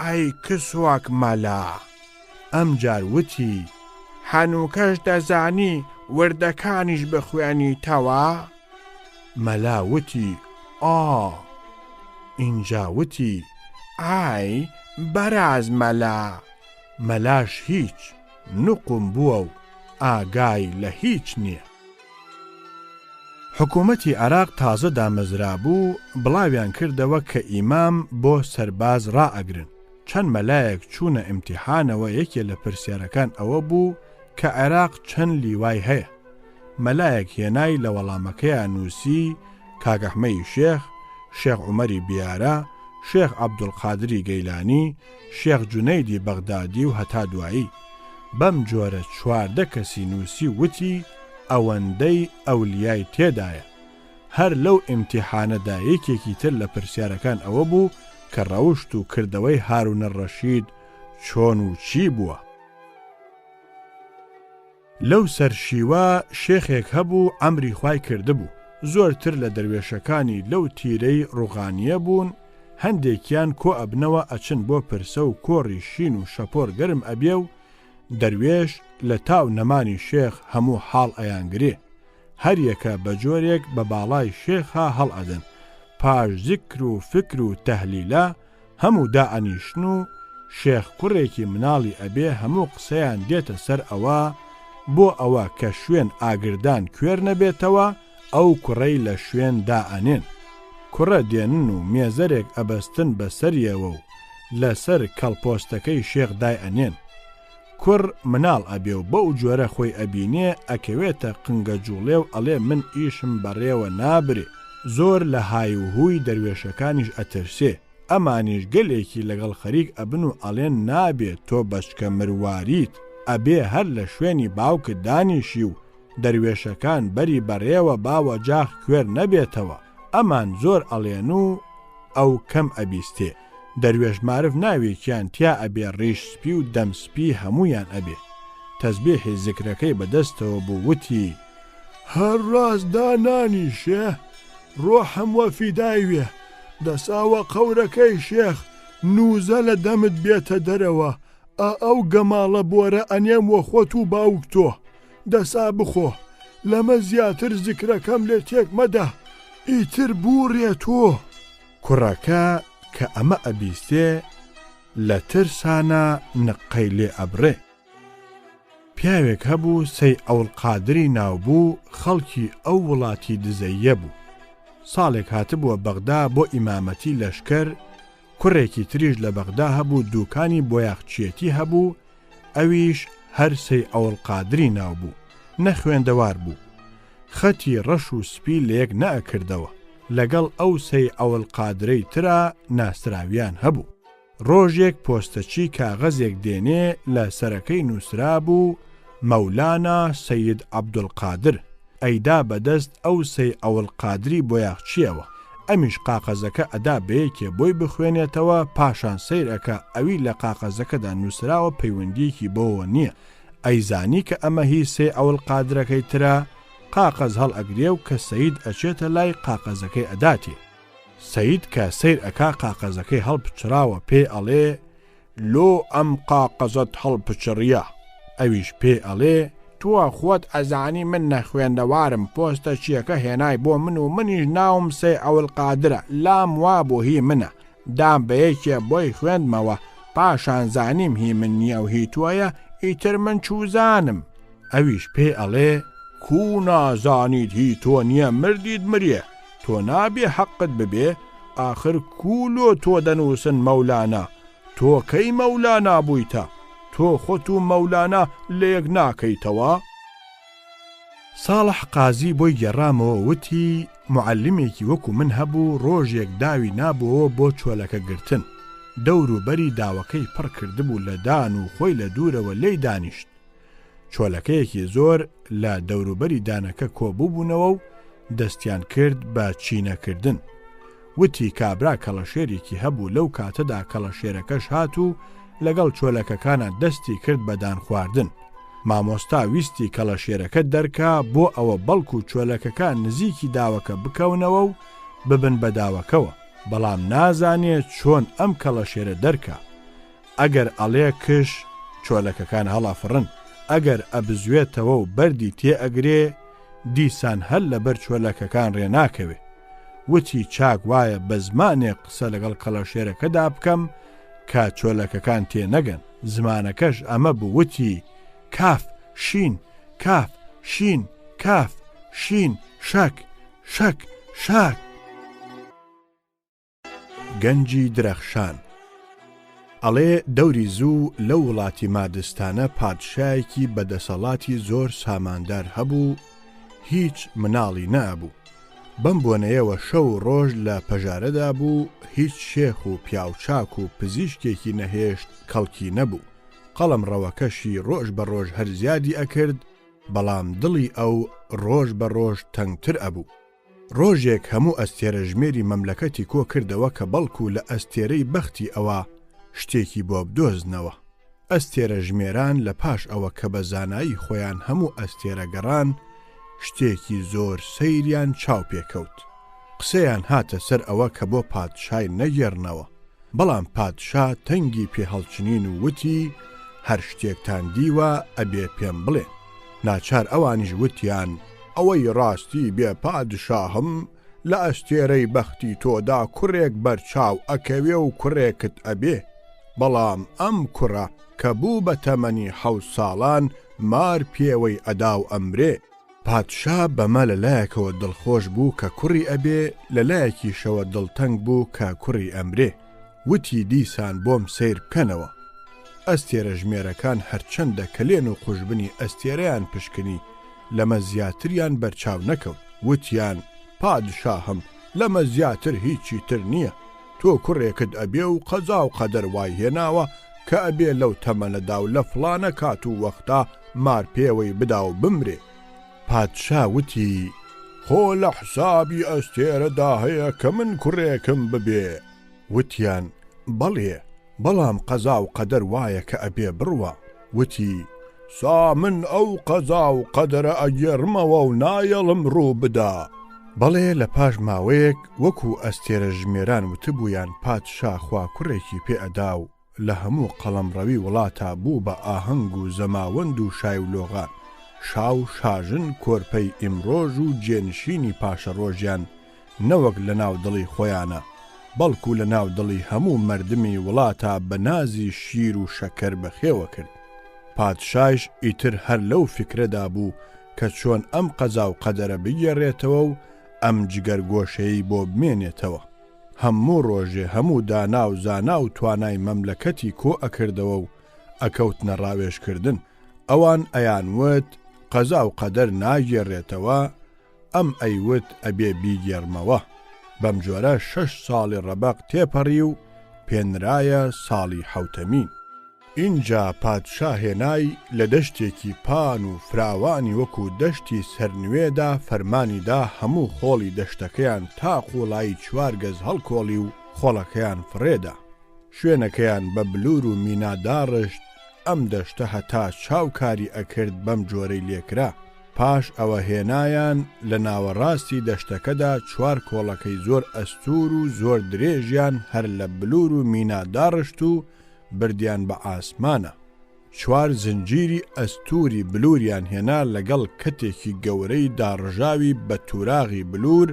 ئای کسوەک مەلا. ئەمجار وتی: هەنووکەش دەزانی وردەکانیش بخوێنیتەوە؟ مەلا وتی: ئا. ئینجا وتی: ئای بەراز مەلا. مەلاش هیچ نوقم بووە و ئاگای لە هیچ نییە. حکوومەتی عێراق تازە دامەزرا بوو، بڵاویان کردەوە کە ئیمام بۆ سەرباز ڕائەگرن. چەند مەلایەک چوونە ئیمتیحانەوە. یەکێ لە پرسیارەکان ئەوە بوو کە عێراق چەند لیوای هەیە. مەلایەک هێنای لە وەڵامەکەیان نووسی: کاگەحمەی شێخ، شێخ عومەری بیارە، شێخ عەبدولقادری گەیلانی، شێخ جونەیدی بەغدادی و هەتا دوایی. بەم جۆرە 14 کەسی نووسی وتی ئەوەندەی ئەولیای تێدایە. هەر لەو ئیمتیحانەدا یەکێکی تر لە پرسیارەکان ئەوە بوو کە ڕەوشت و کردەوەی هارونە ڕەشید چۆن و چی بووە. لەو سەرشیوە شێخێک هەبوو ئەمری خوای کردبوو. زۆرتر لە دەروێشەکانی لەو تیرەی ڕوغانیە بوون. هەندێکیان کۆ ئەبنەوە ئەچن بۆ پرسە و کۆڕی شین و شەپۆر گەرم ئەبێ و دەروێش لە تاو نەمانی شێخ هەموو حاڵ ئەیانگرێ. هەر یەکە بە جۆرێک بە باڵای شێخا هەڵ ئەدەن. پاش زیکر و فکر و تەهلیلە هەموو دائەنیشن و شێخ کوڕێکی مناڵی ئەبێ هەموو قسەیان دێتە سەر ئەوە بۆ ئەوە کە شوێن ئاگردان کوێر نەبێتەوە، ئەو کوڕەی لە شوێن دائەنێن. کوڕە دێنن و مێزەرێک ئەبەستن بەسەریەوە و لەسەر کەڵپۆستەکەی شێخ دایئەنێن. کوڕ مناڵ ئەبێ و بەو جۆرە خۆی ئەبینێ، ئەکەوێتە قنگە جوڵێ و ئەڵێ من ئیشم بەڕێوە نابرێ. زۆر لە های و هووی دەروێشەکانیش ئەترسێ. ئەمانیش گەلێکی لەگەڵ خەریک ئەبن و ئەڵێن نابێت تۆ بەشکە مرواریت، ئەبێ هەر لە شوێنی باوکت دانیشی و دەروێشەکان بەری بەڕێوە باوە جاخ کوێر نەبێتەوە. ئەمان زۆر ئەڵێن و ئەو کەم ئەبیستێ. دەروێش معرف ناوێکیان تیا ئەبێ ڕیشسپی و دەمسپی هەمویان ئەبێ. تەسبیحی زیکرەکەی بەدەستەوە بوو وتی: هەر ڕاستدا نانیشێ، ڕۆحم وە فیداوێ، دەساوە قەورەکەی شێخ نووزە لە دەمت بێتە دەرەوە، ئەو گەماڵە بۆرە ئەنێم وە خۆت و باوک تۆ، دەسا بخۆ، لەمە زیاتر زیکرەکەم لێ تێک مەدە، ئیتر بووڕێ تۆ. کوڕەکە کە ئەمە ئەبیستێ لە ترسانە نقەی لێ ئەبڕێ. پیاوێک هەبوو سەی ئەوڵقادری ناوبوو، خەڵکی ئەو وڵاتی دزەیە بوو. ساڵێک هاتبووە بەغدا بۆ ئیمامەتی لەشکەر. کوڕێکی تریش لە بەغدا هەبوو، دووکانی بۆیاخچێتی هەبوو. ئەویش هەر سەی ئەوڵقادری ناوبوو، نەخوێندەوار بوو. خەتی ڕەش و سپی لەیەک نەئەکردەوە. لەگەڵ ئەو سەی ئەوڵقادرەی ترا ناسراویان هەبوو. ڕۆژێک پۆستەچی کاغەزێک دێنێ لە سەرەکەی نووسرا بوو: مەولانا سەید عەبدولقادر. ئەیدا بەدەست ئەو سەی ئەوڵقادری بۆیاخچیەوە. ئەمیش قاقەزەکە ئەدا بەیەکێ بۆی بخوێنێتەوە، پاشان سەیرەکە ئەوی لە قاقەزەکەدا نووسراوە پەیوەندیەکی بۆوە نییە. ئەیزانی کە ئەمە هی سەی ئەوڵقادرەکەی ترا. قاقەز هەڵ ئەگرێ و کە سەید ئەچێتە لای قاقەزەکەی ئەداتێ. سەید کە سەیر ئەکا قاقەزەکەی هەڵپچراوە، پێ ئەڵێ: لۆ ئەم قاقەزەت هەڵپچڕیە. ئەویش پێ ئەڵێ: تووە خۆت ئەزانی من نەخوێندەوارم پۆستە چیەکە هێنای بۆ من و منیش ناوم سێ ئەوڵقادرە لام وا بۆ هی منە دام بە یەکێ بۆی خوێندمەوە پاشان زانیم هی من نییە و هی تۆیە ئیتر من چوزانم ئەویش پێ ئەڵێ کو نازانیت هی تۆ نییە مردیت مریە تۆ نابێ حەقت ببێ ئاخر کولۆ تۆ دەنووسن مەولانا تۆ کەی مەولانا بوویتە تۆ خۆت و مەولانا لێک ناکەیتەوە ساڵح قازی بۆی گەڕامەوە وتی معلمێکی وەکو من هەبوو ڕۆژێک داوی نابووەوە بۆ چۆلەکە گرتن دەور و بەری داوەکەی پڕ کردبوو لە دان و خۆی لە دوورەوە لێی دانیشت چۆلەکەیەکی زۆر لە دەوروبەری دانەکە کۆبوو بوونەوە و دەستیان کرد بە چینەکردن وتی کابرا کەڵەشێرێکی هەبوو لەو کاتەدا کەڵەشێرەکەش هات و لەگەڵ چۆلەکەکانە دەستی کرد بە دان خواردن مامۆستا ویستی کەڵەشێرەکە دەرکا بۆ ئەوە بەڵکو چۆلەکەکان نزیکی داوەکە بکەونەوە و ببن بە داوەکەوە بەڵام نازانێت چۆن ئەم کەڵەشێرە دەرکا ئەگەر ئەڵێ کش چۆلەکەکان هەڵافڕن ئەگەر ئەبزوێتەوە و بەردی تێئەگرێ دیسان هەل لەبەر چۆلەکەکان ڕێناکەوێ وتی چاک وایە بە زمانێک قسە لەگەڵ کەڵەشێرەکەدا بکەم کە چۆلەکەکان تێنەگەن زمانەکەش ئەمە بوو وتی کاف شین کاف شین کاف شین شەک شەک شاک گەنجی درەخشان ئەڵێ دەوری زوو لە وڵاتی مادستانە پادشایەکی بەدەسەڵاتی زۆر ساماندار هەبوو هیچ مناڵی نەبوو بەم بۆنەیەوە شەو ڕۆژ لە پەژارەدا بوو هیچ شێخ و پیاوچاک و پزیشکێکی نەهێشت کەڵکی نەبوو قەڵەم ڕەوەکەشی ڕۆژ بە ڕۆژ هەر زیادی ئەکرد بەڵام دڵی ئەو ڕۆژ بە ڕۆژ تەنگتر ئەبوو ڕۆژێک هەموو ئەستێرە ژمێری مەملەکەتی کۆ کردەوە کە بەڵکو لە ئەستێرەی بەختی ئەوە شتێکی بۆ بدۆزنەوە ئەستێرە ژمێران لە پاش ئەوە کە بە زانایی خۆیان هەموو ئەستێرە گەڕان شتێکی زۆر سەیریان چاو پێکەوت قسەیان هاتە سەر ئەوە کە بۆ پادشای نەگێڕنەوە بەڵام پادشا تەنگی پێ هەڵچنین و وتی هەر شتێکتان دیوە ئەبێ پێم بڵێ ناچار ئەوانیش وتیان ئەوەی ڕاستی بێ پادشاهم لە ئەستێرەی بەختی تۆدا کوڕێک بەرچاو ئەکەوێ و کوڕێکت ئەبێ بەڵام ئەم کوڕە کە بوو بە تەمەنی 7 ساڵان مار پێوەی ئەدا و ئەمرێ پادشا بەمە لەلایەکەوە دڵخۆش بوو کە کوڕی ئەبێ لەلایەکیشەوە دڵتەنگ بوو کە کوڕی ئەمرێ وتی دیسان بۆم سیر بکەنەوە ئەستێرە ژمێرەکان هەرچەندە کلێن و قوژبنی ئەستێرەیان پشکنی لەمە زیاتریان بەرچاو نەکەوت وتیان پادشاهم لەمە زیاتر هیچی تر نییە تۆ کوڕێکت ئەبێ و قەزا و قەدەر وای هێناوە کە ئەبێ لەو تەمەنەدا و لە فڵانە کات و وەختا مار پێوەی بدا و بمرێ پادشا وتی خۆ لە حسابی ئەستێرەدا هەیە کە من کوڕێکم ببێ وتیان بەڵێ بەڵام قەزا و قەدەر وایە کە ئەبێ بڕوە وتی سا من ئەو قەزا و قەدەرە ئەگێڕمەوە و نایەڵم ڕوو بدا بەڵێ لە پاش ماوەیەک وەکو ئەستێرە ژمێران وتبوویان پادشا خوا کوڕێکی پێ ئەدا و لە هەموو قەڵەمڕەوی وڵاتە بوو بە ئاهەنگ و زەماوەند و شای و لۆغان شاو شاژن کۆرپەی ئیمڕۆژ و جێنشینی پاشە ڕۆژیان نەوەک لە ناو دڵی خۆیانە بەڵکو لە ناو دڵی هەموو مردمی وڵاتە بە نازی شیر و شەکەر بەخێوە کرد پادشایش ئیتر هەر لەو فکرەدا بوو کە چۆن ئەم قەزا و قەدەرە بگێڕێتەوە و ئەم جگەرگۆشەی بۆ بمێنێتەوە هەموو ڕۆژێ هەموو دانا و زانا و توانای مەملەکەتی کۆ ئەکردەوە و ئەکەوتنە ڕاوێژکردن ئەوان ئەیانوت قەزا و قەدەر ناگێڕێتەوە ئەم ئەیوت ئەبێ بیگێڕمەوە بەم جۆرە 6 ساڵی ڕەبەق تێپەڕی و پێنرایە ساڵی حوتەمین اینجا پادشا هێنای لە دەشتێکی پان و فراوانی وەکو دەشتی سەرنوێدا فەرمانیدا هەموو خۆڵی دەشتەکەیان تا قوڵایی 4 گەز هەڵکۆڵی و خۆڵەکەیان فڕێدا شوێنەکەیان بە بلور و مینا داڕشت ئەم دەشتە هەتا چاوکاری ئەکرد بەم جۆرەی لێکرا پاش ئەوە هێنایان لە ناوەڕاستی دەشتەکەدا 4 کۆڵەکەی زۆر ئەستور و زۆر درێژیان هەر لە بلور و مینا داڕشت و بردیان بە ئاسمانە چوار زنجیری ئەستوری بلووریان هێنا لەگەڵ کەتێکی گەورەی داڕژاوی بە تووراغی بلور،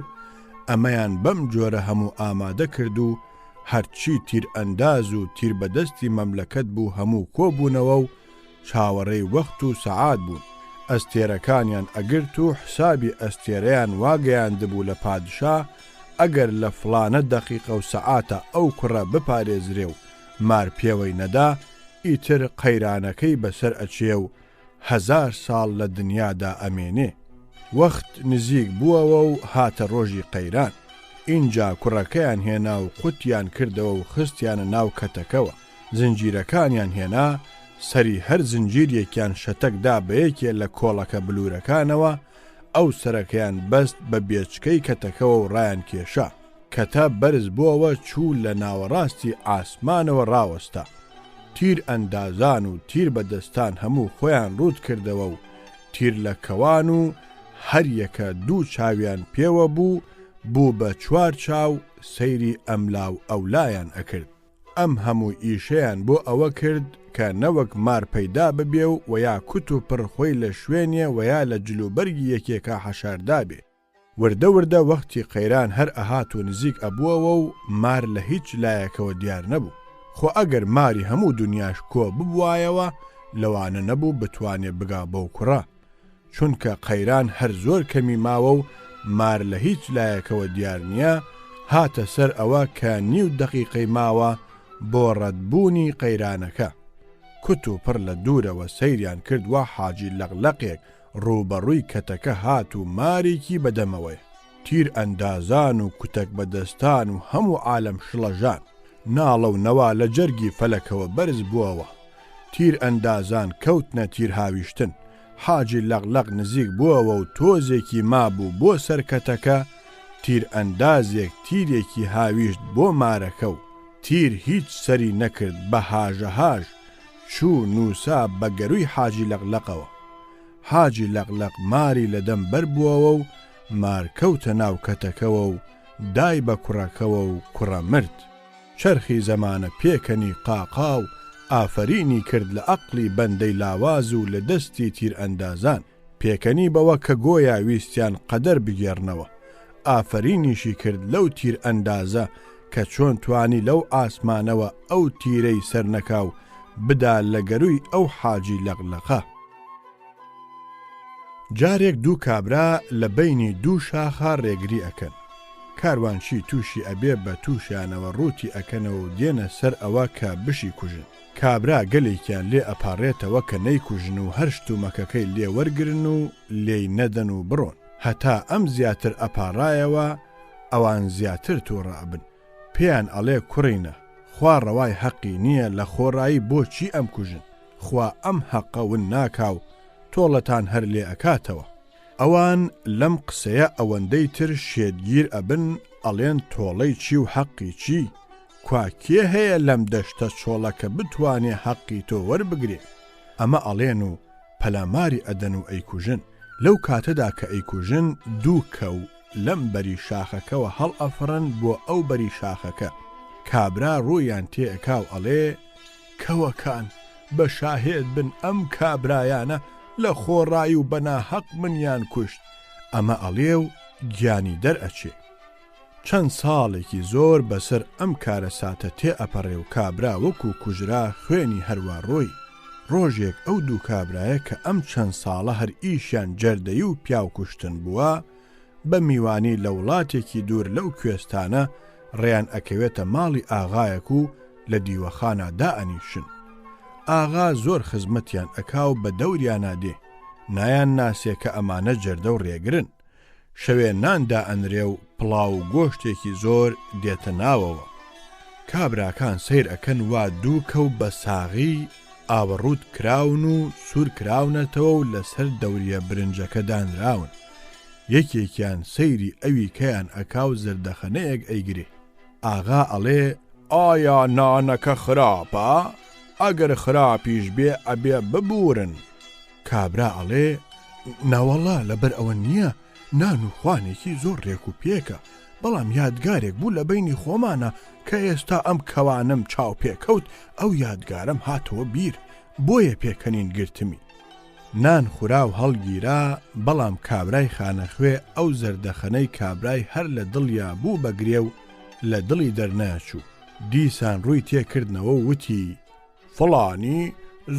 ئەمەیان بەم جۆرە هەموو ئامادە کرد و هەرچی تیر ئەنداز و تیر بەدەستی مەملەکەت بوو هەموو کۆبوونەوە و چاوەڕێی وەخت و سەعات بوون. ئەستێرەکانیان ئەگرت و حسابی ئەستێرەیان واگەیاندبوو لە پادشا ئەگەر لە فڵانە دەقیقە و سەعاتە ئەو کوڕە بپارێزرێ و مار پێوەی نەدا، ئیتر قەیرانەکەی بەسەر ئەچێ و 1000 ساڵ لە دنیادا ئەمێنێ. وەخت نزیک بووەوە و هاتە ڕۆژی قەیران. اینجا کوڕەکەیان هێنا و قوتیان کردەوە و خستیانە ناو کەتەکەوە. زنجیرەکانیان هێنا، سەری هەر زنجیرێکیان شەتەکدا بەیەکێ لە کۆڵەکە بلوورەکانەوە، ئەو سەرەکەیان بەست بە بێچکەی کەتەکەوە و ڕایان کێشا. کەتە بەرز بووەوە چوو لە ناوەڕاستی ئاسمانەوە ڕاوەستا. تیر ئەندازان و تیر بەدەستان هەموو خۆیان ڕوود کردەوە و تیر لە کەوان و هەر یەکە دوو چاویان پێوە بوو بە 4 چاو سەیری ئەملاو ئەولایان ئەکرد. ئەم هەموو ئیشەیان بۆ ئەوە کرد کە نەوەک مار پەیدا ببێ و یا کوت و پڕخۆی لە شوێنێ ویا لە جلوبەرگی یەکێکە حەشاردا بێ. وردە وردە وەختی قەیران هەر ئەهات و نزیک ئەبووەوە و مار لە هیچ لایەکەوە دیار نەبوو. خۆ ئەگەر ماری هەموو دنیاش کۆ ببوایەوە لەوانە نەبوو بتوانێ بگا بەو کوڕە، چونکە قەیران هەر زۆر کەمی ماوە و مار لە هیچ لایەکەوە دیار نییە. هاتە سەر ئەوە کە نیو دەقیقەی ماوە بۆ ڕەتبوونی قەیرانەکە. کوت و پڕ لە دوورەوە سەیریان کردووە حاجی لەقلەقێک ڕووبەڕووی کەتەکە هات و مارێکی بەدەمەوەی. تیر ئەندازان و کوتەک بەدەستان و هەموو عالەم شڵەژان. ناڵە و نەوا لە جەرگی فەلەکەوە بەرز بووەوە. تیر ئەندازان کەوتنە تیر هاویشتن. حاجی لەقلەق نزیک بووەوە و تۆزێکی مابوو بۆ سەرکەتەکە. تیر ئەندازێک تیرێکی هاویشت بۆ مارەکە و تیر هیچ سەری نەکرد بە هاژەهاژ چوو نووسا بە گەروی حاجی لەقلەقەوە. حاجی لەقلەق ماری لەدەم بەر بووەوە و مارکەوتە ناو کەتەکەوە و دای بە کوڕەکەوە و کوڕە مرد. چرخی زەمانە پێکەنی قاقا و ئافرینی کرد لە عەقلی بەندەی لاواز و لە دەستی تیر ئەندازان. پێکەنی بەوە کە گۆیا ویستیان قەدەر بگێڕنەوە. ئافرینیشی کرد لەو تیر ئەندازە کە چۆن توانی لەو ئاسمانەوە ئەو تیرەی سەرنەکاو بدا لە گەروی ئەو حاجی لەقلەقە. جارێک دوو کابرا لە بەینی دوو شاخە ڕێگری ئەکەن. کاروانشی تووشی ئەبێ بە تووشیانەوە ڕووتی ئەکەنەوە و دێنە سەر ئەوە کە بشی کوژن. کابرا گەلێکیان لێ ئەپارڕێتەوە کە نەیکوژن و هەر شتومەکەکەی لێ وەرگرن و لێی نەدەن و بڕۆن. هەتا ئەم زیاتر ئەپاڕایەوە ئەوان زیاتر تۆڕە ئەبن. پێیان ئەڵێ کوڕینە، خوا ڕەوای حەقی نییە لە خۆڕایی بۆچی ئەم کوژن؟ خوا ئەم حەقە ون ناکاو تۆڵەتان هەر لێ ئەکاتەوە. ئەوان لەم قسەیە ئەوەندەی تر شێدگیر ئەبن ئەڵێن تۆڵەی چی و حەقی چی؟ کوا کێ هەیە لەم دەشتە چۆڵەکە بتوانێ حەقی تۆ وەربگرێ؟ ئەمە ئەڵێن و پەلاماری ئەدەن و ئەیکوژن. لەو کاتەدا کە ئەیکوژن دوو کەو لەم بەری شاخەکەەوە هەڵ ئەفڕن بۆ ئەو بەری شاخەکە. کابرا ڕوویان تێئەکاو ئەڵێ کەوەکان بە شاهێد بن ئەم کابرایانە لە خۆڕایی و بەناحەق منیان کوشت. ئەمە ئەڵێ و گیانی دەرئەچێ. چەند ساڵێکی زۆر بەسەر ئەم کارە ساتە تێئەپەڕێ و کابرا وەکو کوژرا خوێنی هەروە ڕۆی. ڕۆژێک ئەو دوو کابرایە کە ئەم چەند ساڵە هەر ئیشیان جەردەی و پیاو کوشتن بووە، بە میوانی لە وڵاتێکی دوور لەو کوێستانە ڕێیان ئەکەوێتە ماڵی ئاغایەک و لە دیوەخانە دائەنیشن. ئاغا زۆر خزمەتیان ئەکاو بە دەوریانە دێ. نایان ناسێ کە ئەمانە جەردە و ڕێگرن. شەوێ ناندا ئەنرێ و پڵاو و گۆشتێکی زۆر دێتە ناوەوە. کابراکان سیر ئەکەن وا دوو کەو بە ساغی ئاوەڕوت کراون و سوور کراونەتەوە و لەسەر دەوریە برنجەکە دانراون. یەکێکیان سەیری ئەوی کەیان ئەکاو زەردەخەنەیەک ئەیگرێ. ئاغا ئەڵێ ئایا نانەکە خراپە؟ ئەگەر خراپیش بێ ئەبێ ببورن. کابرا ئەڵێ ناوەڵا لەبەر ئەوە نییە، نان و خوانێکی زۆر ڕێک و پێکە، بەڵام یادگارێک بوو لە بەینی خۆمانە کە ئێستا ئەم کەوانم چاو پێکەوت ئەو یادگارم هاتەوە بیر. بۆیە پێکەنین گرتمی. نان خورا و هەڵگیرا، بەڵام کابرای خانەخوێ ئەو زەردەخەنەی کابرای هەر لە دڵیا بوو بەگرێ و لە دڵی دەرناچوو. دیسان ڕووی تێکردنەوە و وتی: فڵانی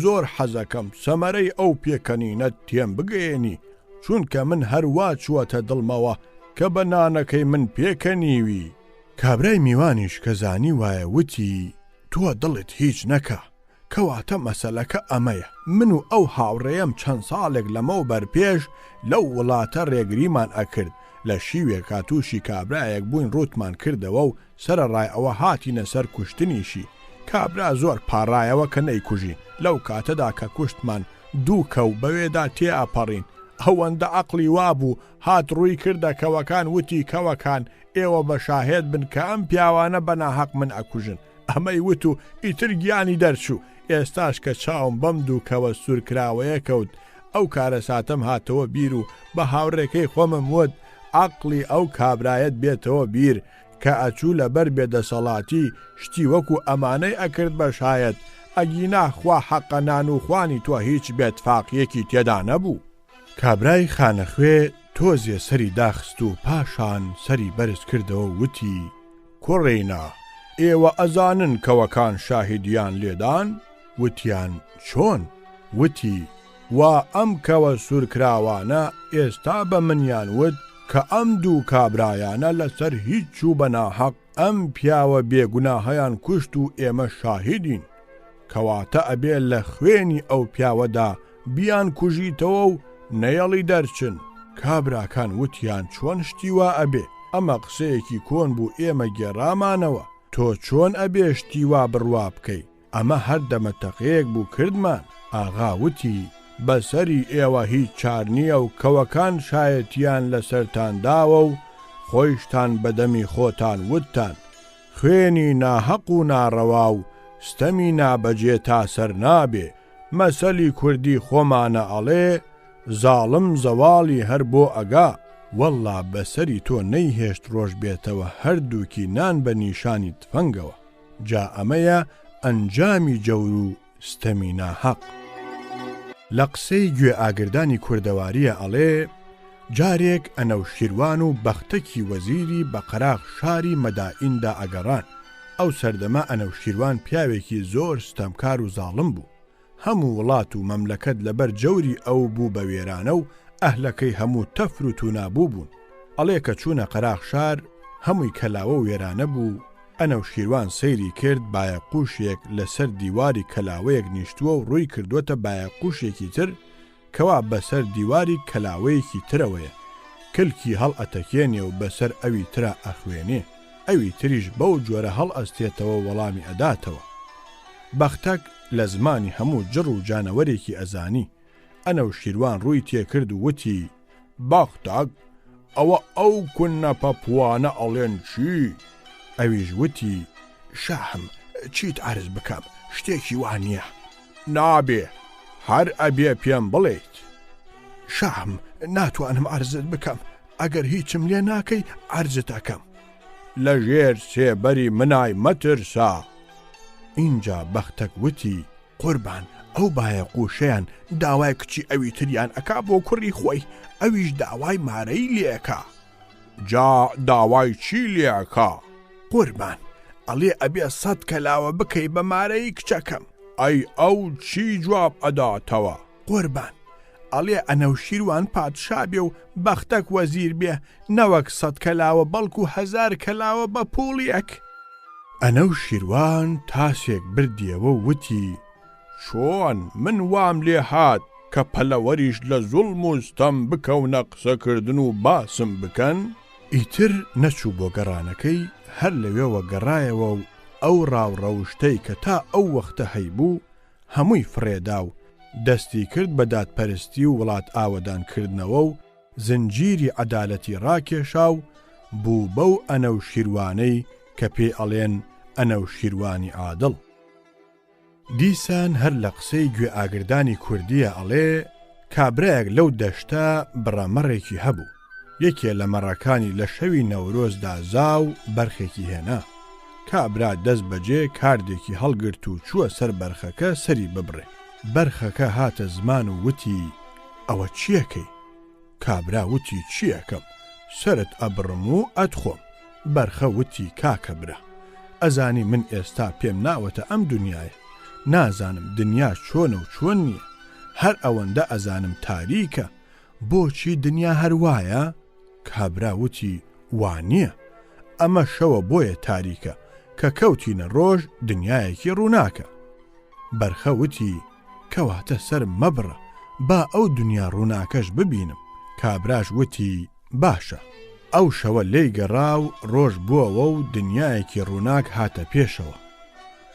زۆر حەزەکەم سەمەرەی ئەو پێکەنینەت تێم بگەێنی، چونکە من هەروە چووەتە دڵمەوە کە بە نانەکەی من پێکەنیوی. کابرای میوانیش کە زانی وایە وتی: تۆ دڵت هیچ نەکە، کەواتە مەسەلەکە ئەمەیە، من و ئەو هاوڕێیەم چەند ساڵێک لەمەوبەر پێش لەو وڵاتە ڕێگریمان ئەکرد، لە شیوێکا تووشی کابرایەک بووین ڕوتمان کردەوە و سەرڕای ئەوە هاتینە سەر کوشتنیشی. کابرا زۆر پاڕایەوە کە نەیکوژی، لەو کاتەدا کە کوشتمان دوو کەو بەوێدا تێئەپەڕین. ئەوەندە عەقڵی وابوو هات ڕووی کردە کەوەکان، وتی: کەوەکان ئێوە بە شاهێد بن کە ئەم پیاوانە بەناحەق من ئەکوژن. ئەمەی وت و ئیتر گیانی دەرچوو. ئێستاش کە چاوم بەم دوو کەوە سوورکراوەیە کەوت، ئەو کارە ساتەم هاتەوە بیر و بە هاوڕێکەی خۆمم وت عەقڵی ئەو کابرایەت بێتەوە بیر کە ئەچوو لەبەر بێدەسەڵاتی شتی وەکو ئەمانەی ئەکرد بە شایەت، ئەگینا خوا حەقە نان و خوانی تۆ هیچ بێتفاقیەکی تێدا نەبوو. کابرای خانەخوێ تۆزێ سەری داخست و پاشان سەری بەرز کردەوە وتی: کوڕێنا، ئێوە ئەزانن کەوەکان شاهیدیان لێدان؟ وتیان: چۆن؟ وتی: وا ئەم کەوە سوورکراوانە ئێستا بە منیان وت کە ئەم دوو کابرایانە لەسەر هیچ چوو بەناحەق ئەم پیاوە بێگوناهەیان کوشت و ئێمە شاهیدین، کەواتە ئەبێ لە خوێنی ئەو پیاوەدا بیان کوژیتەوە و نەیەڵی دەرچن. کابراکان وتیان: چۆن شتیوا ئەبێ؟ ئەمە قسەیەکی کۆن بوو، ئێمە گێڕامانەوە، تۆ چۆن ئەبێ شتیوا بڕوا بکەی؟ ئەمە هەر دەمەتەقەیەک بوو کردمان. ئاغا وتی: بەسەری ئێوە هیچ چار نییە و کەوەکان شایەتیان لەسەرتان داوە و خۆیشتان بەدەمی خۆتان وتتان خوێنی ناحەق و ناڕەوا و ستەمی نابەجێ تا سەر نابێ. مەسەلی کوردی خۆمانە ئەڵێ زاڵم زەواڵی هەر بۆ ئەگا. وەڵڵا بەسەری تۆ نەیهێشت ڕۆژ بێتەوە هەردووکی نان بە نیشانی تفەنگەوە. جا ئەمەیە ئەنجامی جەور و ستەمی ناحەق. لە قسەی گوێ ئاگردانی کوردەواریە ئەڵێ جارێک ئەنەوشیروان و بەختەکی وەزیری بە قەراغ شاری مەدائیندا ئەگەڕان. ئەو سەردەما ئەنەوشیروان پیاوێکی زۆر ستەمکار و زاڵم بوو. هەموو وڵات و مەملەکەت لەبەر جەوری ئەو بوو بە وێرانە و ئەهلەکەی هەموو تەفر و تونابوو بوون. ئەڵێ کە چوونە قەراغ شار هەمووی کەلاوە و وێرانە بوو. ئەنەوشیروان سەیری کرد بایەقوشێک لەسەر دیواری کەلاوەیەک نیشتووە و ڕووی کردووەتە بایەقوشێکی تر کەوا بەسەر دیواری کەلاوەیەکی ترەوەیە. کلکی هەڵ ئەتەکێنێ و بەسەر ئەوی ترە ئەخوێنێ، ئەوی تریش بەو جۆرە هەڵ ئەستێتەوە وەڵامی ئەداتەوە. بەختەک لە زمانی هەموو جڕ و جانەوەرێکی ئەزانی. ئەنەوشیروان ڕووی تێکرد و وتی: بەختەک ئەوە ئەو کونە پەپوانە ئەڵێن چی؟ ئەویش وتی: شاهم چیت عەرز بکەم، شتێکی وانییە. نابێ، هەر ئەبێ پێم بڵێیت. شاهم ناتوانم عەرزت بکەم، ئەگەر هیچم لێ ناکەی عەرزت ئەکەم. لە ژێر سێبەری منای مەترسا. اینجا بەختەک وتی: قوربان ئەو بایەقوشەیان داوای کچی ئەوی تریان ئەکا بۆ کوڕی خۆی، ئەویش داوای مارەی لێکا. جا داوای چی لێکا؟ قوربان ئەڵێ ئەبێ 100 کەلاوە بکەی بە مارەی کچەکەم. ئەی ئەو چی جواب ئەداتەوە؟ قوربان ئەڵێ ئەنەوشیروان پادشا بێ و بەختەک وەزیر بێ، نەوەک 100 کەلاوە بەڵکو 1000 کەلاوە بە پوڵیەک. ئەنەوشیروان تاسێک بردیەوە و وتی: چۆن من وام لێ هات کە پەلەوەریش لە زوڵم و ستەم بکەونە قسەکردن و باسم بکەن؟ ئیتر نەچوو بۆ گەڕانەکەی، هەر لەوێوە گەڕایەوە و ئەو ڕاوڕەوشتەی کە تا ئەو وەختە هەیبوو هەمووی فڕێدا و دەستی کرد بە دادپەرستی و وڵات ئاوەدانکردنەوە و زنجیری عەدالەتی ڕاکێشا و بوو بەو ئەنەوشیروانەی کە پێی ئەڵێن ئەنەوشیروانی عادڵ. دیسان هەر لە قسەی گوێ ئاگردانی کوردیە ئەڵێ کابرایەک لەو دەشتە بڕەمەڕێکی هەبوو. یەکێ لە مەڕەکانی لە شەوی نەورۆزدا زاو بەرخێکی هێنا. کابرا دەست بەجێ کاردێکی هەڵگرت و چووە سەر بەرخەکە سەری ببڕێ. بەرخەکە هاتە زمان و وتی ئەوە چیەکەی؟ کابرا وتی چیەکەم؟ سرت ئەبڕم و ئەتخۆم. بەرخە وتی کاکە برا، ئەزانی من ئێستا پێم ناوەتە ئەم دنیاە، نازانم دنیا چۆنە و چۆن نییە، هەر ئەوەندە ئەزانم تاریکە، بۆچی دنیا هەروایە؟ کابرا وتی وانییە، ئەمە شەوە بۆیە تاریکە کە کەوتینە ڕۆژ دنیایەکی ڕووناکە. بەرخە وتی کەواتە سرم مەبڕە، با ئەو دنیا ڕووناکەش ببینم. کابراش وتی باشە. ئەو شەوە لێی گەڕا و ڕۆژ بووەوە و دنیایەکی ڕووناک هاتە پێشەوە.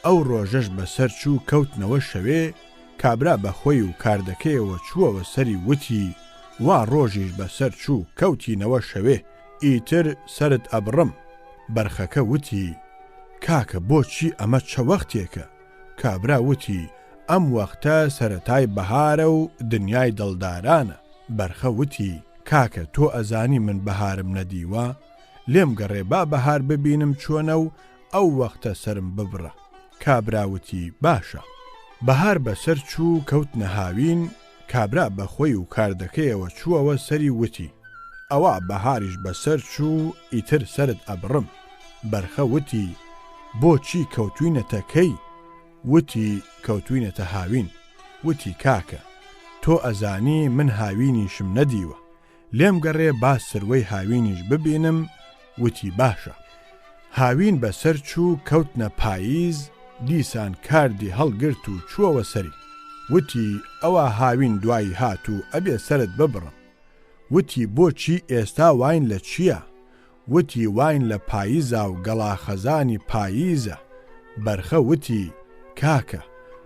ئەو ڕۆژەش بەسەر چوو کەوتنەوە شەوێ. کابرا بەخۆی و کاردەکەیەوە چووەوە سەری وتی وا ڕۆژیش بەسەر چوو کەوتینەوە شەوێ، ئیتر سرت ئەبڕم. بەرخەکە وتی کاکە بۆچی ئەمە چە وەختێکە؟ کابرا وتی ئەم وەختە سەرەتای بەهارە و دنیای دڵدارانە. بەرخە وتی کاکە تۆ ئەزانی من بەهارم نەدیوە، لێم گەڕێ با بەهار ببینم چۆنە و ئەو وەختە سرم ببڕە. کابرا وتی باشە. بەهار بەسەر چوو کەوتنە هاوین. کابرا بەخۆی و کاردەکەیەوە چووەوە سەری وتی ئەوە بەهاریش بەسەر چوو، ئیتر سرت ئەبڕم. بەرخە وتی بۆچی کەوتوینەتە کەی؟ وتی کەوتوینەتە هاوین. وتی کاکە تۆ ئەزانی من هاوینیشم نەدیوە، لێم گەڕێ با سروەی هاوینیش ببینم. وتی باشە. هاوین بەسەر چوو کەوتنە پاییز. دیسان کاردی هەڵگرت و چووەوە سەری. وتی ئەوە هاوین دوایی هات و ئەبێ سرت ببڕم. وتی بۆچی ئێستا واین لە چییە؟ وتی واین لە پاییزا و گەڵا خەزانی پاییزە. بەرخە وتی کاکە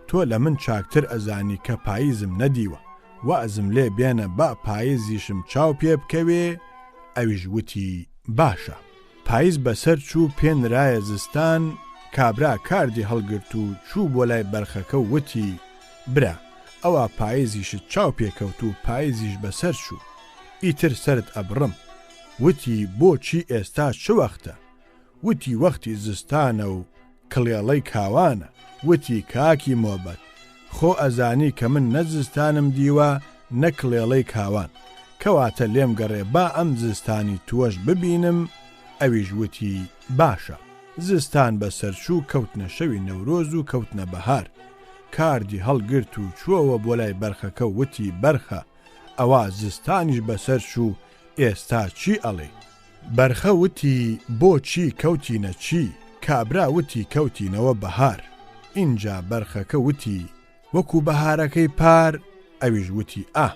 تۆ لە من چاکتر ئەزانی کە پاییزم نەدیوە، وەزم لێ بێنە با پاییزیشم چاو پێ بکەوێ. ئەویش وتی باشە. پاییز بەسەر چوو پێنرایە زستان. کابرا کاردی هەڵگرت و چوو بۆ لای بەرخەکە و وتی برا ئەوە پاییزیشت چاو پێکەوت و پاییزیش بەسەر چوو، ئیتر سرت ئەبڕم. وتی بۆچی ئێستا چ وەختە؟ وتی وەختی زستانە و کڵێڵەی کاوانە. وتی کاکی مۆبەت خۆ ئەزانی کە من نەزستانم دیوە نەکڵێڵەی کاوان، کەواتە لێم گەڕێ با ئەم زستانی توەش ببینم. ئەویش وتی باشە. زستان بەسەر چوو کەوتنە شەوی نەورۆز و کەوتنە بەهار. کاردی هەڵگرت و چووەوە بۆ لای بەرخەکە وتی بەرخە ئەوە زستانیش بەسەر چوو، ئێستا چی ئەڵێ؟ بەرخە وتی بۆچی کەوتینە چی؟ کابرا وتی کەوتینەوە بەهار. اینجا بەرخەکە وتی وەکو بەهارەکەی پار. ئەویش وتی ئا.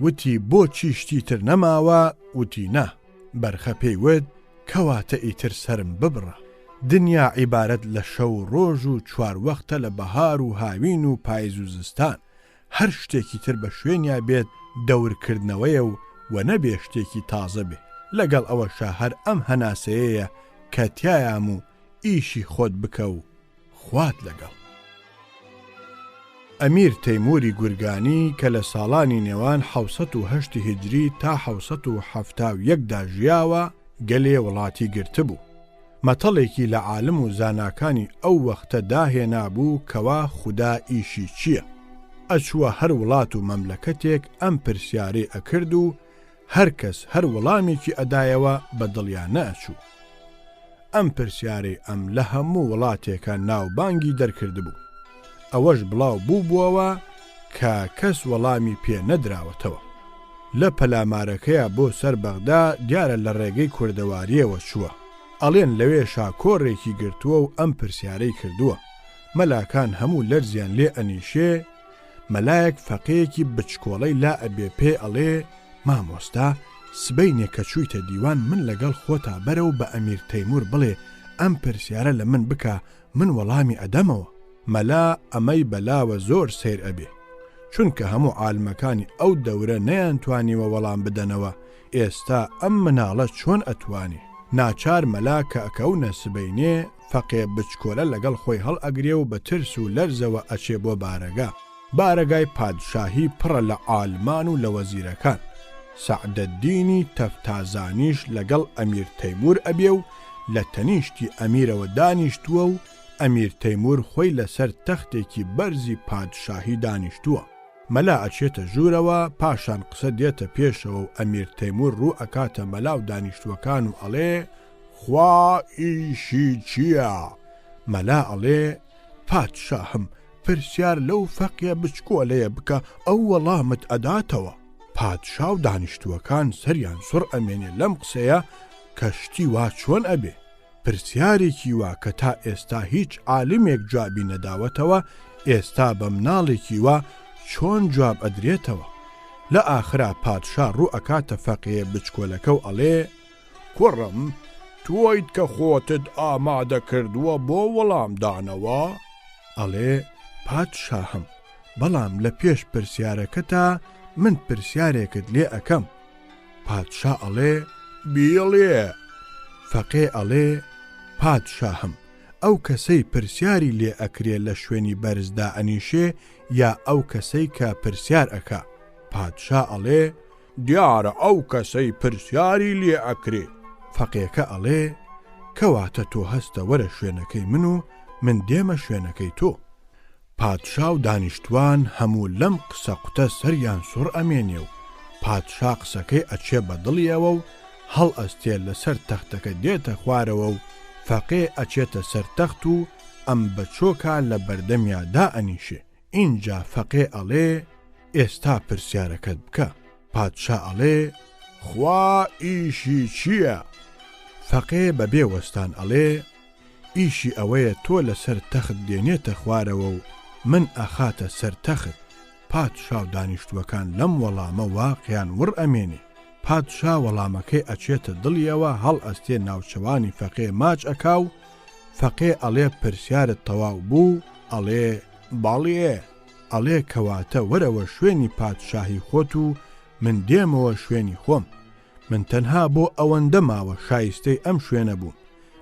وتی بۆچی شتی تر نەماوە؟ وتی نا. بەرخە پێی وت کەواتە ئیتر سرم ببڕە. دنیا عیبارەت لە شەو ڕۆژ و چوار وەختە لە بەهار و هاوین و پاییز و زستان. هەر شتێکی تر بە شوێنیا بێت دەورکردنەوەیە و نەبێ شتێکی تازە بێ. لەگەڵ ئەوەشە هەر ئەم هەناسەیەیە کە تایام و ئیشی خۆت بکە و خوات لەگەڵ. ئەمیر تەیموری گورگانی کە لە ساڵانی نێوان 708 هیجری تا 771 ژیاوە گەلێ وڵاتی گرتبوو. مەتەڵێکی لە عالم و زاناکانی ئەو وەختە داهێنا بوو کەوا خودا ئیشی چییە. ئەچووە هەر وڵات و مەملەکەتێک ئەم پرسیارەی ئەکرد و هەر کەس هەر وەڵامێکی ئەدایەوە بە دڵیان نەئەچوو. ئەم پرسیارەی ئەم لە هەموو وڵاتێکە ناوبانگی دەرکرد بوو. ئەوەش بڵاو بووبووەوە کە کەس وەڵامی پێ نەدراوەتەوە. لە پەلامارەکەیە بۆ سەر بەغدا دیارە لە ڕێگەی کوردەواریەوە چووە. ئەڵێن لەوێ شاکۆڕێکی گرتووە و ئەم پرسیارەی کردووە. مەلاکان هەموو لەرزیان لێ ئەنیشێ. مەلایەک فەقەیەکی بچکۆڵەی لا ئەبێ پێ ئەڵێ مامۆستا سبەینێ کە چوویتە دیوان من لەگەڵ خۆتا بەرە و بە ئەمیر تەیمور بڵێ ئەم پرسیارە لە من بکە من وەڵامی ئەدەمەوە. مەلا ئەمەی بەلاوە زۆر سیر ئەبێ، چونکە هەموو عالمەکانی ئەو دەورە نەیانتوانیوە وەڵام بدەنەوە. ئێستا ئەم مناڵە چۆن ئەتوانی؟ ناچار مەلا کە ئەکەونە سبەینێ فەقێ بچکۆلە لەگەڵ خۆی هەڵ ئەگرێ و بە ترس و لەرزەوە ئەچێ بۆ بارەگا. بارەگای پادشاهی پڕە لە عالمان و لە وەزیرەکان. سەعدەددینی تەفتازانیش لەگەڵ ئەمیر تەیمور ئەبێ و لە تەنیشتی ئەمیرەوە دانیشتووە و ئەمیر تەیموور خۆی لەسەر تەختێکی بەرزی پادشاهی دانیشتووە. مەلا ئەچێتە ژوورەوە، پاشان قسە دێتە پێشەوە و ئەمیر تەیموور ڕوو ئەکاتە مەلا و دانیشتوەکان و ئەڵێ خوا ئیشی چییە؟ مەلا ئەڵێ پادشاهم پرسیار لەو فەقیە بچکۆلەیە بکە ئەو وەڵامت ئەداتەوە. پادشا و دانیشتوەکان سەریان سوڕ ئەمێنێ لەم قسەیە کەشتی وا چۆن ئەبێ. پرسیارێکی وا کە تا ئێستا هیچ عالمێک جوابی نەداوەتەوە ئێستا بە مناڵێکی وا چۆن جواب ئەدرێتەوە. لە ئاخرا پادشا ڕوو ئەکاتە فەقیە بچکۆلەکە و ئەڵێ کوڕم تۆیت کە خۆتت ئامادە کردووە بۆ وەڵامدانەوە؟ ئەڵێ پادشاهم بەڵام لە پێش پرسیارەکەتا من پرسیارێکت لێ ئەەکەم. پادشا ئەڵێ بیڵێ. فەقێ ئەڵێ پادشاهم ئەو کەسەی پرسیاری لێ ئەکرێ لە شوێنی بەرزدا ئەنیشێ یا ئەو کەسەی کە پرسیار ئەکا؟ پادشا ئەڵێ دیارە ئەو کەسەی پرسیاری لێ ئەکرێ. فەقێکە ئەڵێ کەواتە تۆ هەستە وەرە شوێنەکەی من و من دێمە شوێنەکەی تۆ. پادشا و دانیشتوان هەموو لەم قسە قوتە سەریان سوڕ ئەمێنێ و پادشا قسەکەی ئەچێ بە دڵیەوە و هەڵ ئەستێ لەسەر تەختەکە دێتە خوارەوە و فەقێ ئەچێتە سەر تەخت و ئەم بەچۆکە لە بەردەمیادا ئەنیشێ. ئینجا فەقێ ئەڵێ ئێستا پرسیارەکەت بکە. پادشا ئەڵێ خوا ئیشی چییە؟ فەقێ بەبێ وەستان ئەڵێ ئیشی ئەوەیە تۆ لەسەر تەخت دێنێتە خوارەوە و من ئەخاتە سەر تەخت. پادشا و دانیشتوەکان لەم وەڵامە واقیان وڕ ئەمێنێ. پادشا وەڵامەکەی ئەچێتە دڵیەوە هەڵ ئەستێ ناوچەوانی فەقێ ماچ ئەکا و فەقێ ئەڵێ پرسیارت تەواو بوو؟ ئەڵێ باڵێ. ئەڵێ کەواتە وەرەوە شوێنی پادشاهی خۆت و من دێمەوە شوێنی خۆم. من تەنها بۆ ئەوەندە ماوە شایستەی ئەم شوێنە بووم،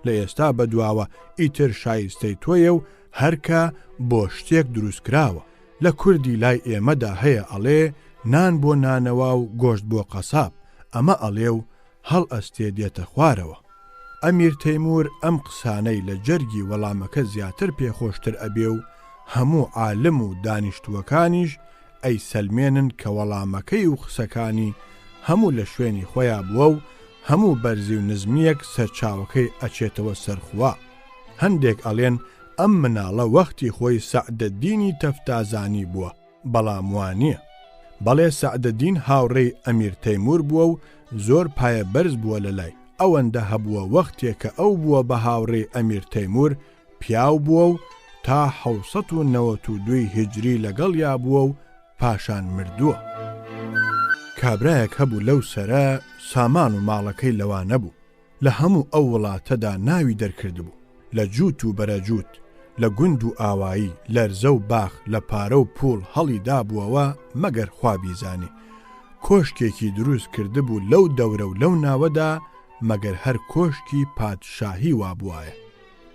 لە ئێستا بەدواوە ئیتر شایستەی تۆیە و هەرکە بۆ شتێک دروست کراوە. لە کوردی لای ئێمەدا هەیە ئەڵێ نان بۆ نانەوا و گۆشت بۆ قەساب. ئەمە ئەڵێ و هەڵ ئەستێ دێتە خوارەوە. ئەمیر تەیموور ئەم قسانەی لە جەرگی وەڵامەکە زیاتر پێخۆشتر ئەبێ و هەموو عالم و دانیشتوەکانیش ئەی سەلمێنن کە وەڵامەکەی و قسەکانی هەموو لە شوێنی خۆیان بووە و هەموو بەرزی و نزمیەک سەرچاوەکەی ئەچێتەوە سەرخوا. هەندێک ئەڵێن ئەم مناڵە وەختی خۆی سەعدەدینی تەفتازانی بووە، بەڵام وانە. بەڵێ سەعدەدین هاوڕێی ئەمیر تەیموور بووە و زۆر پایە بەرز بووە لە لای. ئەوەندە هەبووە وەختێک کە ئەو بووە بە هاوڕێی ئەمیر تەیموور پیاو بووە و تا 1992 هیجری لەگەڵ یا بووە و پاشان مردووە. کابرایەک هەبوو لەو سەرە سامان و ماڵەکەی لەوان نەبوو. لە هەموو ئەو وڵاتەدا ناوی دەرکردبوو، لە جووت و بەرەجووت، لە گوند و ئاوایی، لەرزە و باخ، لە پارە و پوڵ هەڵی دابووەوە مەگەر خوا بیزانێ. کۆشکێکی دروست کردبوو لەو دەورە و لەو ناوەدا مەگەر هەر کۆشکی پادشاهی وابوایە.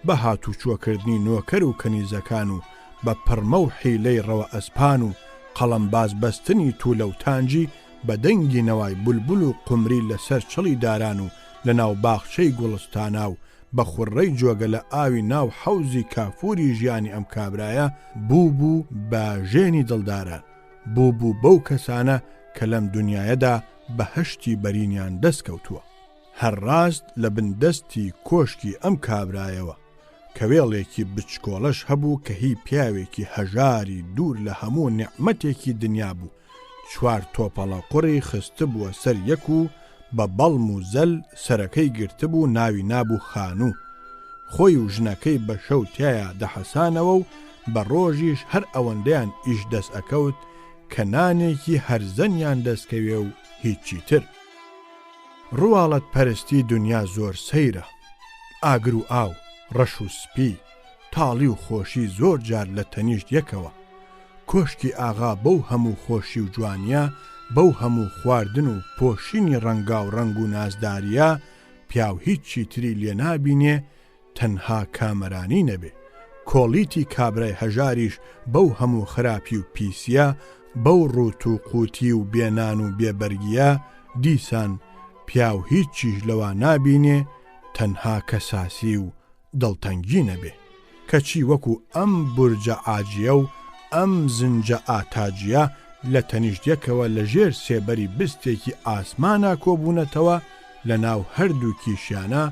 بە هاتوچۆکردنی نۆکەر و کەنیزەکان و بە پڕمە و حیلەی ڕەوە ئەسپان و قەڵەمباز بەستنی توولە و تانجی بە دەنگی نەوای بولبول و قمری لەسەر چڵی داران و لە ناو باخچەی گوڵستانە و بە خوڕەی جۆگە لە ئاوی ناو حەوزی کافوری ژیانی ئەم کابرایە بوو باژێنی دڵداران، بوو بەو کەسانە کە لەم دنیایەدا بەهەشتی بەرینیان دەستکەوتووە. هەر ڕاست لە بندەستی کۆشکی ئەم کابرایەوە کەوێڵێکی بچکۆڵەش هەبوو کە هی پیاوێکی هەژاری دوور لە هەموو نعمەتێکی دنیا بوو. 4 تۆپەڵە قوڕی خستە بووە سەر یەک و بە بەڵم و زەل سەرەکەی گرتبوو ناوی نابوو خانوو. خۆی و ژنەکەی بە شەو تایە دەحەسانەوە و بە ڕۆژیش هەر ئەوەندەیان ئیش دەست ئەکەوت کە نانێکی هەرزەنیان دەستکەوێ و هیچی تر. ڕواڵەت پەرستی دنیا زۆر سەیرە، ئاگر و ئاو، ڕەش و سپی، تاڵی و خۆشی زۆر جار لە تەنیشت یەکەوە. کۆشکی ئاغا بەو هەموو خۆشی و جوانیە، بەو هەموو خواردن و پۆشینی ڕەنگا و ڕەنگ و نازداریە پیاو هیچی تری لێ نابینێ تەنها کامەرانی نەبێ. کۆڵیتی کابرای هەژاریش بەو هەموو خراپی و پیسیە، بەو ڕوت و قوتی و بێنان و بێبەرگیە دیسان پیاو هیچیش لەوە نابینێ تەنها کەساسی و دڵتەنگی نەبێ. کەچی وەکو ئەم بورجە ئاجیە و ئەم زنجە ئاتاجیە لە تەنیشتێکەوە لە ژێر سێبەری بستێکی ئاسمانە کۆبوونەتەوە لە ناو هەردوو کیشیانە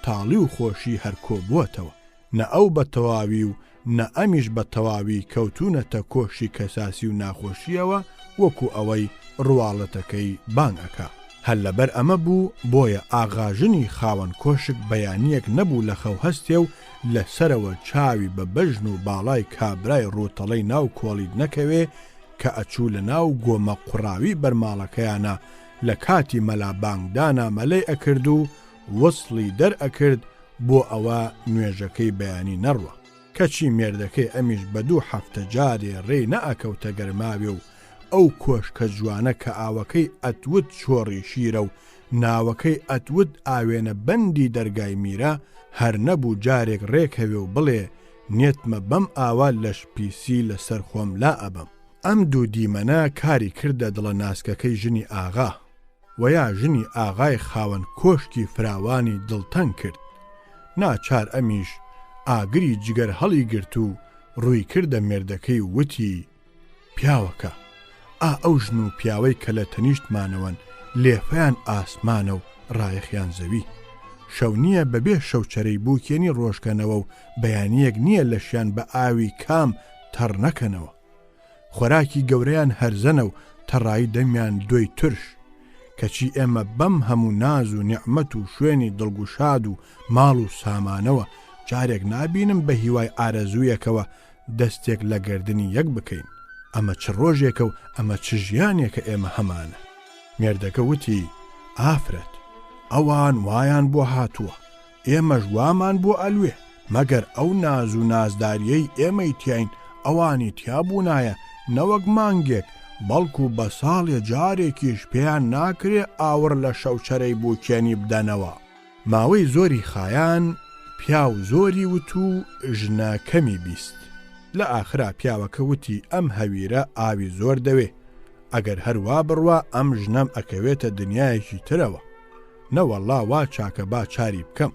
تاڵی و خۆشی هەرکۆبووەتەوە نە ئەو بە تەواوی و نە ئەمیش بە تەواوی کەوتونەتە کۆشی کەساسی و ناخۆشیەوە وەکو ئەوەی ڕواڵەتەکەی بانگ ئەکا. هەر لەبەر ئەمە بوو بۆیە ئاغاژنی خاوەن کۆشک بەیانیەک نەبوو لە خەو هەستێ و لەسەرەوە چاوی بە بەژن و باڵای کابرای ڕۆتەڵەی ناو کۆڵید نەکەوێ کە ئەچوو لە ناو گۆمە قوڕاوی بەرماڵەکەیانە لە کاتی مەلا بانگدانا مەلەی ئەکرد و وەسڵی دەرئەکرد بۆ ئەوە نوێژەکەی بەیانی نەڕوە. کەچی مێردەکەی ئەمیش بە 2 هەفتە جارێ ڕێی نەئەکەوتە گەرماوێ و ئەو کۆشکە جوانە کە ئاوەکەی ئەتوت چۆڕی شیرە و ناوەکەی ئەتوت ئاوێنە بەندی دەرگای میرە هەر نەبوو جارێک ڕێکەوێ و بڵێ نێتمە بەم ئاوا لەش پیسی لەسەر خۆم لا ئەبم. ئەم دوو دیمەنە کاری کردە دڵە ناسکەکەی ژنی ئاغا و یا ژنی ئاغای خاوەن کۆشکی فراوانی دڵتەنگ کرد. ناچار ئەمیش ئاگری جگەر هەڵی گرت و ڕووی کردە مێردەکەی وتی پیاوەکە ئەو ژن و پیاوەی کە لە تەنیشتمانەوەن لێفەیان ئاسمانە و ڕایەخیان زەوی شەو نییە بەبێ شەوچەرەی بووکێنی ڕۆژکەنەوە و بەیانیەک نییە لەشیان بە ئاوی کام تەڕ نەکەنەوە خۆراکی گەورەیان هەرزەنە و تەڕایی دەمیان دۆی ترش کەچی ئێمە بەم هەموو ناز و نیعمەت و شوێنی دڵگوشاد و ماڵ و سامانەوە جارێک نابینم بە هیوای ئارەزوویەکەوە دەستێک لە گردنی یەک بکەین. ئەمە چ ڕۆژێکە و ئەمە چ ژیانێکە ئێمە هەمانە. مێردەکە وتی ئافرەت ئەوان وایان بۆ هاتووە ئێمەش وامان بۆ ئەلوێ مەگەر ئەو ناز و نازداریەی ئێمەی تیاین ئەوانی تیابوونایە نەوەک مانگێک بەڵکو بە ساڵێ جارێکیش پێیان ناکرێ ئاور لە شەوچەرەی بووکێنی بدەنەوە. ماوەی زۆری خایان پیاو زۆری وت و ژنە کەمی بیست. لە ئاخرا پیاوەکە وتی ئەم هەویرە ئاوی زۆر دەوێ ئەگەر هەروە بڕوە ئەم ژنەم ئەکەوێتە دنیایەکی ترەوە نەوەڵڵا وا چاکە با چاری بکەم.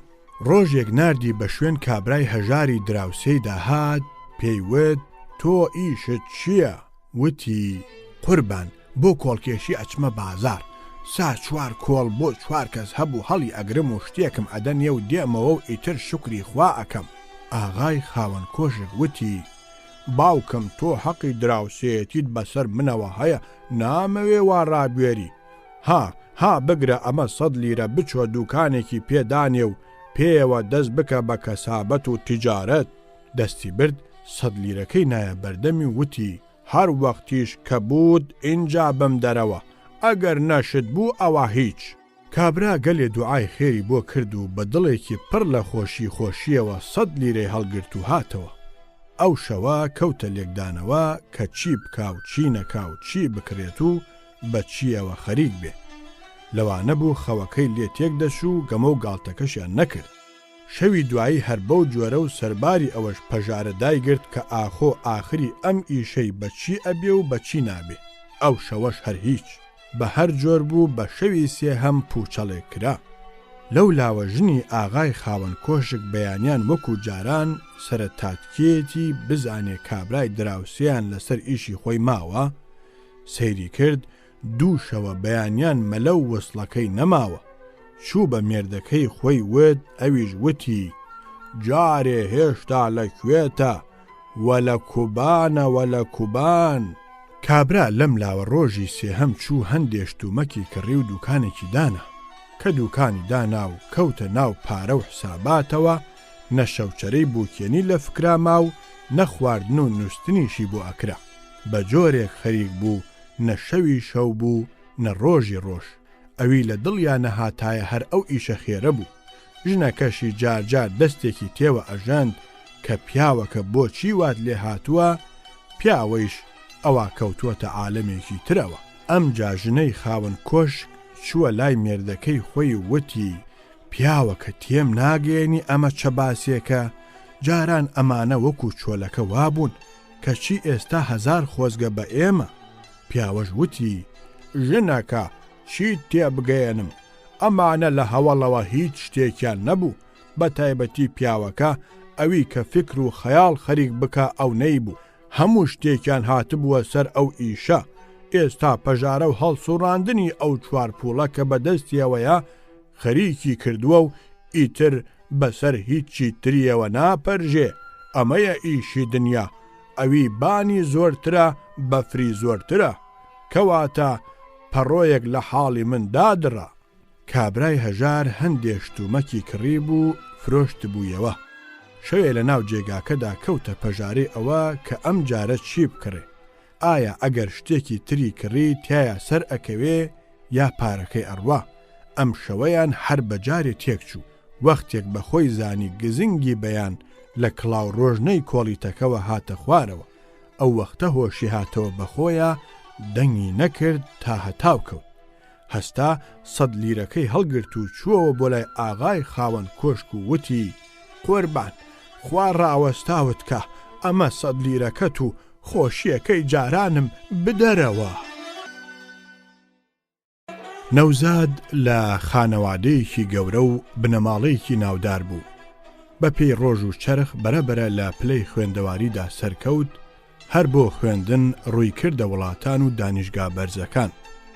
ڕۆژێک ناردی بە شوێن کابرای هەژاری دراوسەی داهات پێیوت تۆ ئیشت چییە؟ وتی قوربان بۆ کۆڵکێشی ئەچمە بازار 4 کۆڵ بۆ 4 کەس هەبوو هەڵی ئەگرم و شتێکم ئەدەنیە و دێمەوە و ئیتر شکری خوا ئەکەم. ئاغای خاوەن کۆشک وتی باوکم تۆ حەقی دراوسێتیت بەسەر منەوە هەیە نامەوێ وا ڕابێری ها بگرە ئەمە 100 لیرە بچۆ دوکانێکی پێدانێ و پێوە دەست بکە بە کەسابەت و تیجارەت. دەستی برد 100 لیرەکەی نایە بەردەمی وتی هەر وەختیش کە بوود اینجا بم دەرەوە ئەگەر نەشت بوو ئەوە هیچ. کابرا گەلێ دوعای خێری بۆ کرد و بە دڵێکی پڕ لە خۆشیەوە 100 لیرەی هەڵگرت و هاتەوە. ئەو شەوە کەوتە لێکدانەوە کە چی بکاو چی نەکاو چی بکرێت و بە چیەوە خەریک بێ. لەوانە بوو خەوەکەی لێ تێک دەشوو گەمە و گاڵتەکەشیان نەکرد. شەوی دوایی هەر بەو جۆرە و سەرباری ئەوەش پەژارە دایگرت کە ئاخۆ ئاخری ئەم ئیشەی بەچی ئەبێ و بەچی نابێ. ئەو شەوەش هەر هیچ بە هەر جۆر بوو بە شەوی سێهەم پوچەڵێک کرا. لەو لاوە ژنی ئاغای خاوەن کۆشک بەیانیان وەکو جاران سەرەتاتکێتی بزانێ کابرای دراوسیان لەسەر ئیشی خۆی ماوە سەیری کرد 2 شەوە بەیانیان مەلە و وەسڵەکەی نەماوە. چوو بە مێردەکەی خۆی وت ئەویش وتی جارێ هێشتا لەکوێتە وەلە کوبانە وەلە کوبان. کابرا لەم لاوە ڕۆژی سێهەم چوو هەندێک شتومەکی کڕی و دوکانێکی دانا کە دوکانی دانا و کەوتە ناو پارە و حساباتەوە نە شەوچەرەی بووکێنی لە فکراما و نەخواردن و نووستنیشی بۆ ئەکرا. بە جۆرێک خەریک بوو نە شەوی شەو بوو نە ڕۆژی ڕۆژ ئەوی لە دڵیان نەهاتایە هەر ئەو ئیشە خێرە بوو. ژنەکەشی جارجار دەستێکی تێوە ئەژەند کە پیاوەکە بۆچی وات لێ هاتووە پیاوەیش ئەوە کەوتووەتە عالەمێکی ترەوە. ئەم جاژنەی خاوەن کۆشک چووە لای مێردەکەی خۆی وتی پیاوەکە تێم ناگەێنی ئەمە چە باسێکە جاران ئەمانە وەکو چۆلەکە وابوون کەچی ئێستا 1000 خۆزگە بە ئێمە. پیاوەش وتی ژنەکە چیت تێ بگەێنم ئەمانە لە هەوڵەوە هیچ شتێکیان نەبوو بە تایبەتی پیاوەکە ئەوی کە فکر و خەیاڵ خەریک بکە ئەو نەیبوو هەموو شتێکیان هاتبووە سەر ئەو ئیشە ئێستا پەژارە و هەڵسوڕاندنی ئەو چوار پوڵە کە بەدەستیەوەیە خەریکی کردووە و ئیتر بەسەر هیچی تریەوە ناپەرژێ ئەمەیە ئیشی دنیا ئەوی بانی زۆرترە بەفری زۆرترە کەواتە پەڕۆیەک لە حاڵی من دادڕە کابرای هەژار هەندێک شتومەکی کڕی بوو فرۆشت بوویەوە شەوێ لە ناو جێگاکەدا کەوتە پەژارەی ئەوە کە ئەم جارە چی بکڕێ ئایا ئەگەر شتێکی تری کڕی تایە سەر ئەکەوێ یا پارەکەی ئەڕوا ئەم شەوەیان هەر بەجارێ تێکچوو وەختێک بەخۆی زانی گزنگی بەیان لە کڵاو ڕۆژنەی کۆڵیتەکەوە هاتە خوارەوە ئەو وەختە هۆشی هاتەوە بەخۆیە دەنگی نەکرد تا هەتاو کەوت هەستا 100 لیرەکەی هەڵگرت و چووەوە بۆ لای ئاغای خاوەن کۆشک و وتی قوربان خوا ڕاوەستاوت کە ئەمە 100 لیرەکەت و خۆشیەکەی جارانم بدەرەوە نەوزاد لە خانەوادەیەکی گەورە و بنەماڵەیەکی ناودار بوو بە پێی ڕۆژ و چەرخ بەرەبەرە لە پلەی خوێندەواریدا سەرکەوت هەر بۆ خوێندن ڕووی کردە وڵاتان و دانیشگا بەرزەکان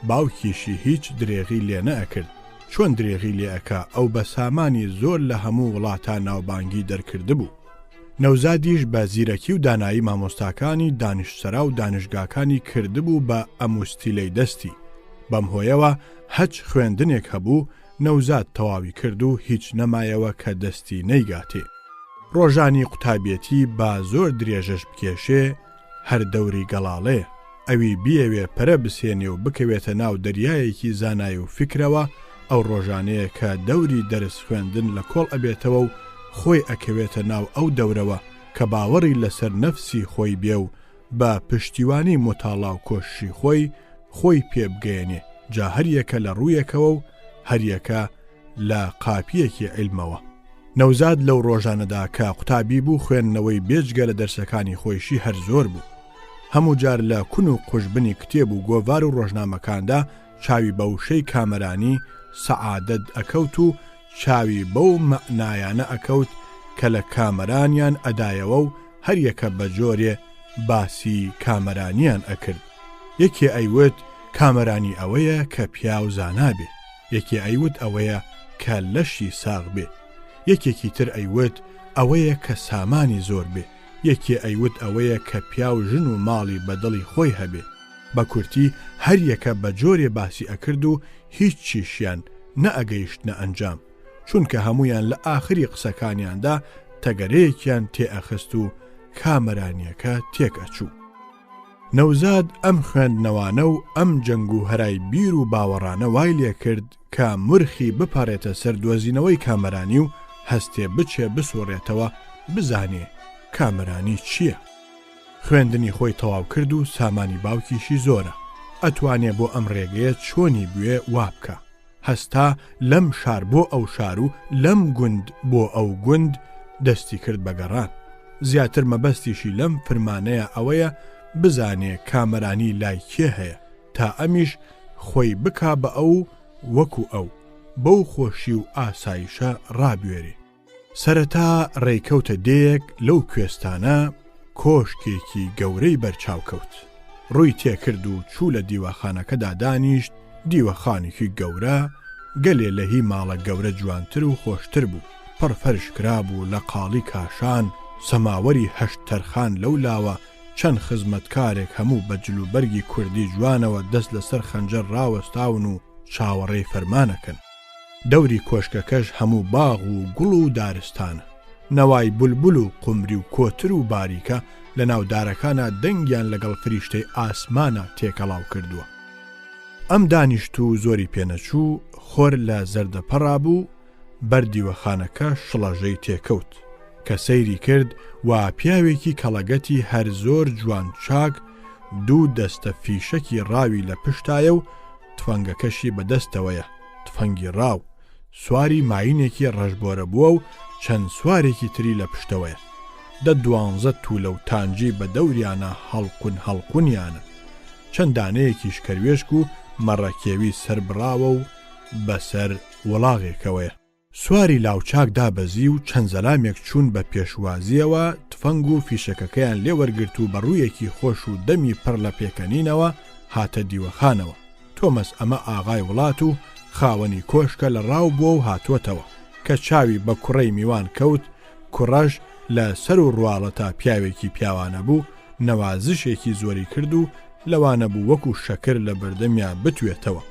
باوکیشی هیچ درێغی لێ نەئەکرد چۆن درێغی لێ ئەکا ئەو بە سامانی زۆر لە هەموو وڵاتان ناوبانگی دەرکرده بوو نەوزادیش بە زیرەکی و دانایی مامۆستاکانی دانیشتسەرا و دانیشگاکانی کردبوو بە ئەموستیلەی دەستی بەم هۆیەوە هەچ خوێندنێک هەبوو نەوزاد تەواوی کرد و هیچ نەمایەوە کە دەستی نەیگاتێ ڕۆژانی قوتابیەتی با زۆر درێژەش بکێشێ هەر دەوری گەڵاڵێ ئەوی بیەوێ پەرە بسێنێ و بکەوێتە ناو دەریایەکی زانای و فکرەوە ئەو ڕۆژانەیە کە دەوری دەرس خوێندن لە کۆڵ ئەبێتەوە و خۆی ئەکەوێتە ناو ئەو دەورەوە کە باوەڕی لەسەر نەفسی خۆی بێ و بە پشتیوانی مۆتاڵا و کۆشی خۆی پێبگەێنێ جا هەریەکە لە ڕوویەکەوە و هەریەکە لە قاپیەکی عیلمەوە نەوزاد لەو ڕۆژانەدا کە قوتابی بوو خوێندنەوەی بێجگە لە دەرسەکانی خۆیشی هەر زۆر بوو هەموو جار لە کون و قوشبنی کتێب و گۆڤار و ڕۆژنامەکاندا چاوی بە وشەی کامەرانی سەعادەت ئەکەوت و چاوی بەو مەعنایانە ئەکەوت کە لە کامەرانیان ئەدایەوە و هەریەکە بە جۆرێ باسی کامەرانیان ئەکرد یەکێ ئەیوت کامەرانی ئەوەیە کە پیاو زانابێ یەکێ ئەیوت ئەوەیە کە لەشی ساغ بێ یەکێکی تر ئەیوت ئەوەیە کە سامانی زۆر بێ یەکێ ئەیوت ئەوەیە کە پیاو ژن و ماڵی بەدڵی خۆی هەبێ بە کورتی هەریەکە بە جۆرێ باسی ئەکرد و هیچ چیشیان نەئەگەیشتنە ئەنجام چونکە هەمویان لە ئاخری قسەکانیاندا تەگەرەیەکیان تێئەخست و کامەرانیەکە تێک ئەچوو نەوزاد ئەم خوێندنەوانە و ئەم جەنگ و هەرای بیر و باوەڕانە وای لێ کرد کە مورخی بپارێتە سەر دۆزینەوەی کامەرانی و هەستێ بچێ بسوڕێتەوە بزانێ کامەرانی چییە خوێندنی خۆی تەواو کرد و سامانی باوکیشی زۆرە ئەتوانێ بۆ ئەم ڕێگەیە چۆنی بوێ وا بکە هەستا لەم شار بۆ ئەو شار و لەم گوند بۆ ئەو گوند دەستی کرد بەگەڕان زیاتر مەبەستیشی لەم فرمانەیە ئەوەیە بزانێ کامەرانی لای کێ هەیە تا ئەمیش خۆی بکا بە ئەو وەکو ئەو بەو خۆشی و ئاسایشە ڕابوێرێ سەرەتا ڕێکەوتە دێک لەو کوێستانە کۆشکێکی گەورەی بەرچاو کەوت ڕووی تێکرد و چوو لە دیوەخانەکەدا دانیشت دیوەخانێکی گەورە گەلێ لە هی ماڵە گەورە جوانتر و خۆشتر بوو پڕفەرش کرابوو لە قاڵی کاشان سەماوەری هەشت تەرخان لەولاوە چەند خزمەتکارێک هەموو بە جلوبەرگی کوردی جوانەوە دەست لەسەر خەنجەر ڕاوەستاون و چاوەڕێی فەرمانەکەن دەوری کۆشکەکەش هەموو باغ و گوڵ و دارستانە نەوای بولبول و قمری و کۆتر و باریکە لە ناو دارەکانە دەنگیان لەگەڵ فریشتەی ئاسمانە تێکەڵاو کردووە ئەم دانیشت و زۆری پێنەچوو خۆر لە زەردەپەڕا بوو بەردیوەخانەکە شڵەژەی تێکەوت کە سەیری کرد و پیاوێکی کەڵەگەتی هەر زۆر جوان چاک دوو دەستە فیشەکی ڕاوی لە پشتایە و تفەنگەکەشی بەدەستەوەیە تفەنگی ڕاو سواری ماینێکی ڕەشبۆرە بووە و چەند سوارێکی تری لە پشتەوەیە 12 توولە و تانجی بە دەوریانە هەڵقونیانە چەند دانەیەکی شکەروێشک و مەڕەکێوی سەربراوە و بەسەر وڵاغێکەوەیە سواری لاوچاک دابەزی و چەند زەلامێک چوون بە پێشوازیەوە تفەنگ و فیشەکەکەیان لێوەرگرت و بەڕوویەکی خۆش و دەمی پڕ لە پێکەنینەوە هاتە دیوەخانەوە. تۆمەس ئەمە ئاغای وڵات و خاوەنی کۆشکە لە ڕاو بووە و هاتووەتەوە کە چاوی بە کوڕەی میوان کەوت. کوڕەش لە سەر و ڕواڵە تا پیاوێکی پیاوانە بوو نەوازشێکی زۆری کرد و لەوانە بوو وەکو شەکر لە بەردەمیان بتوێتەوە.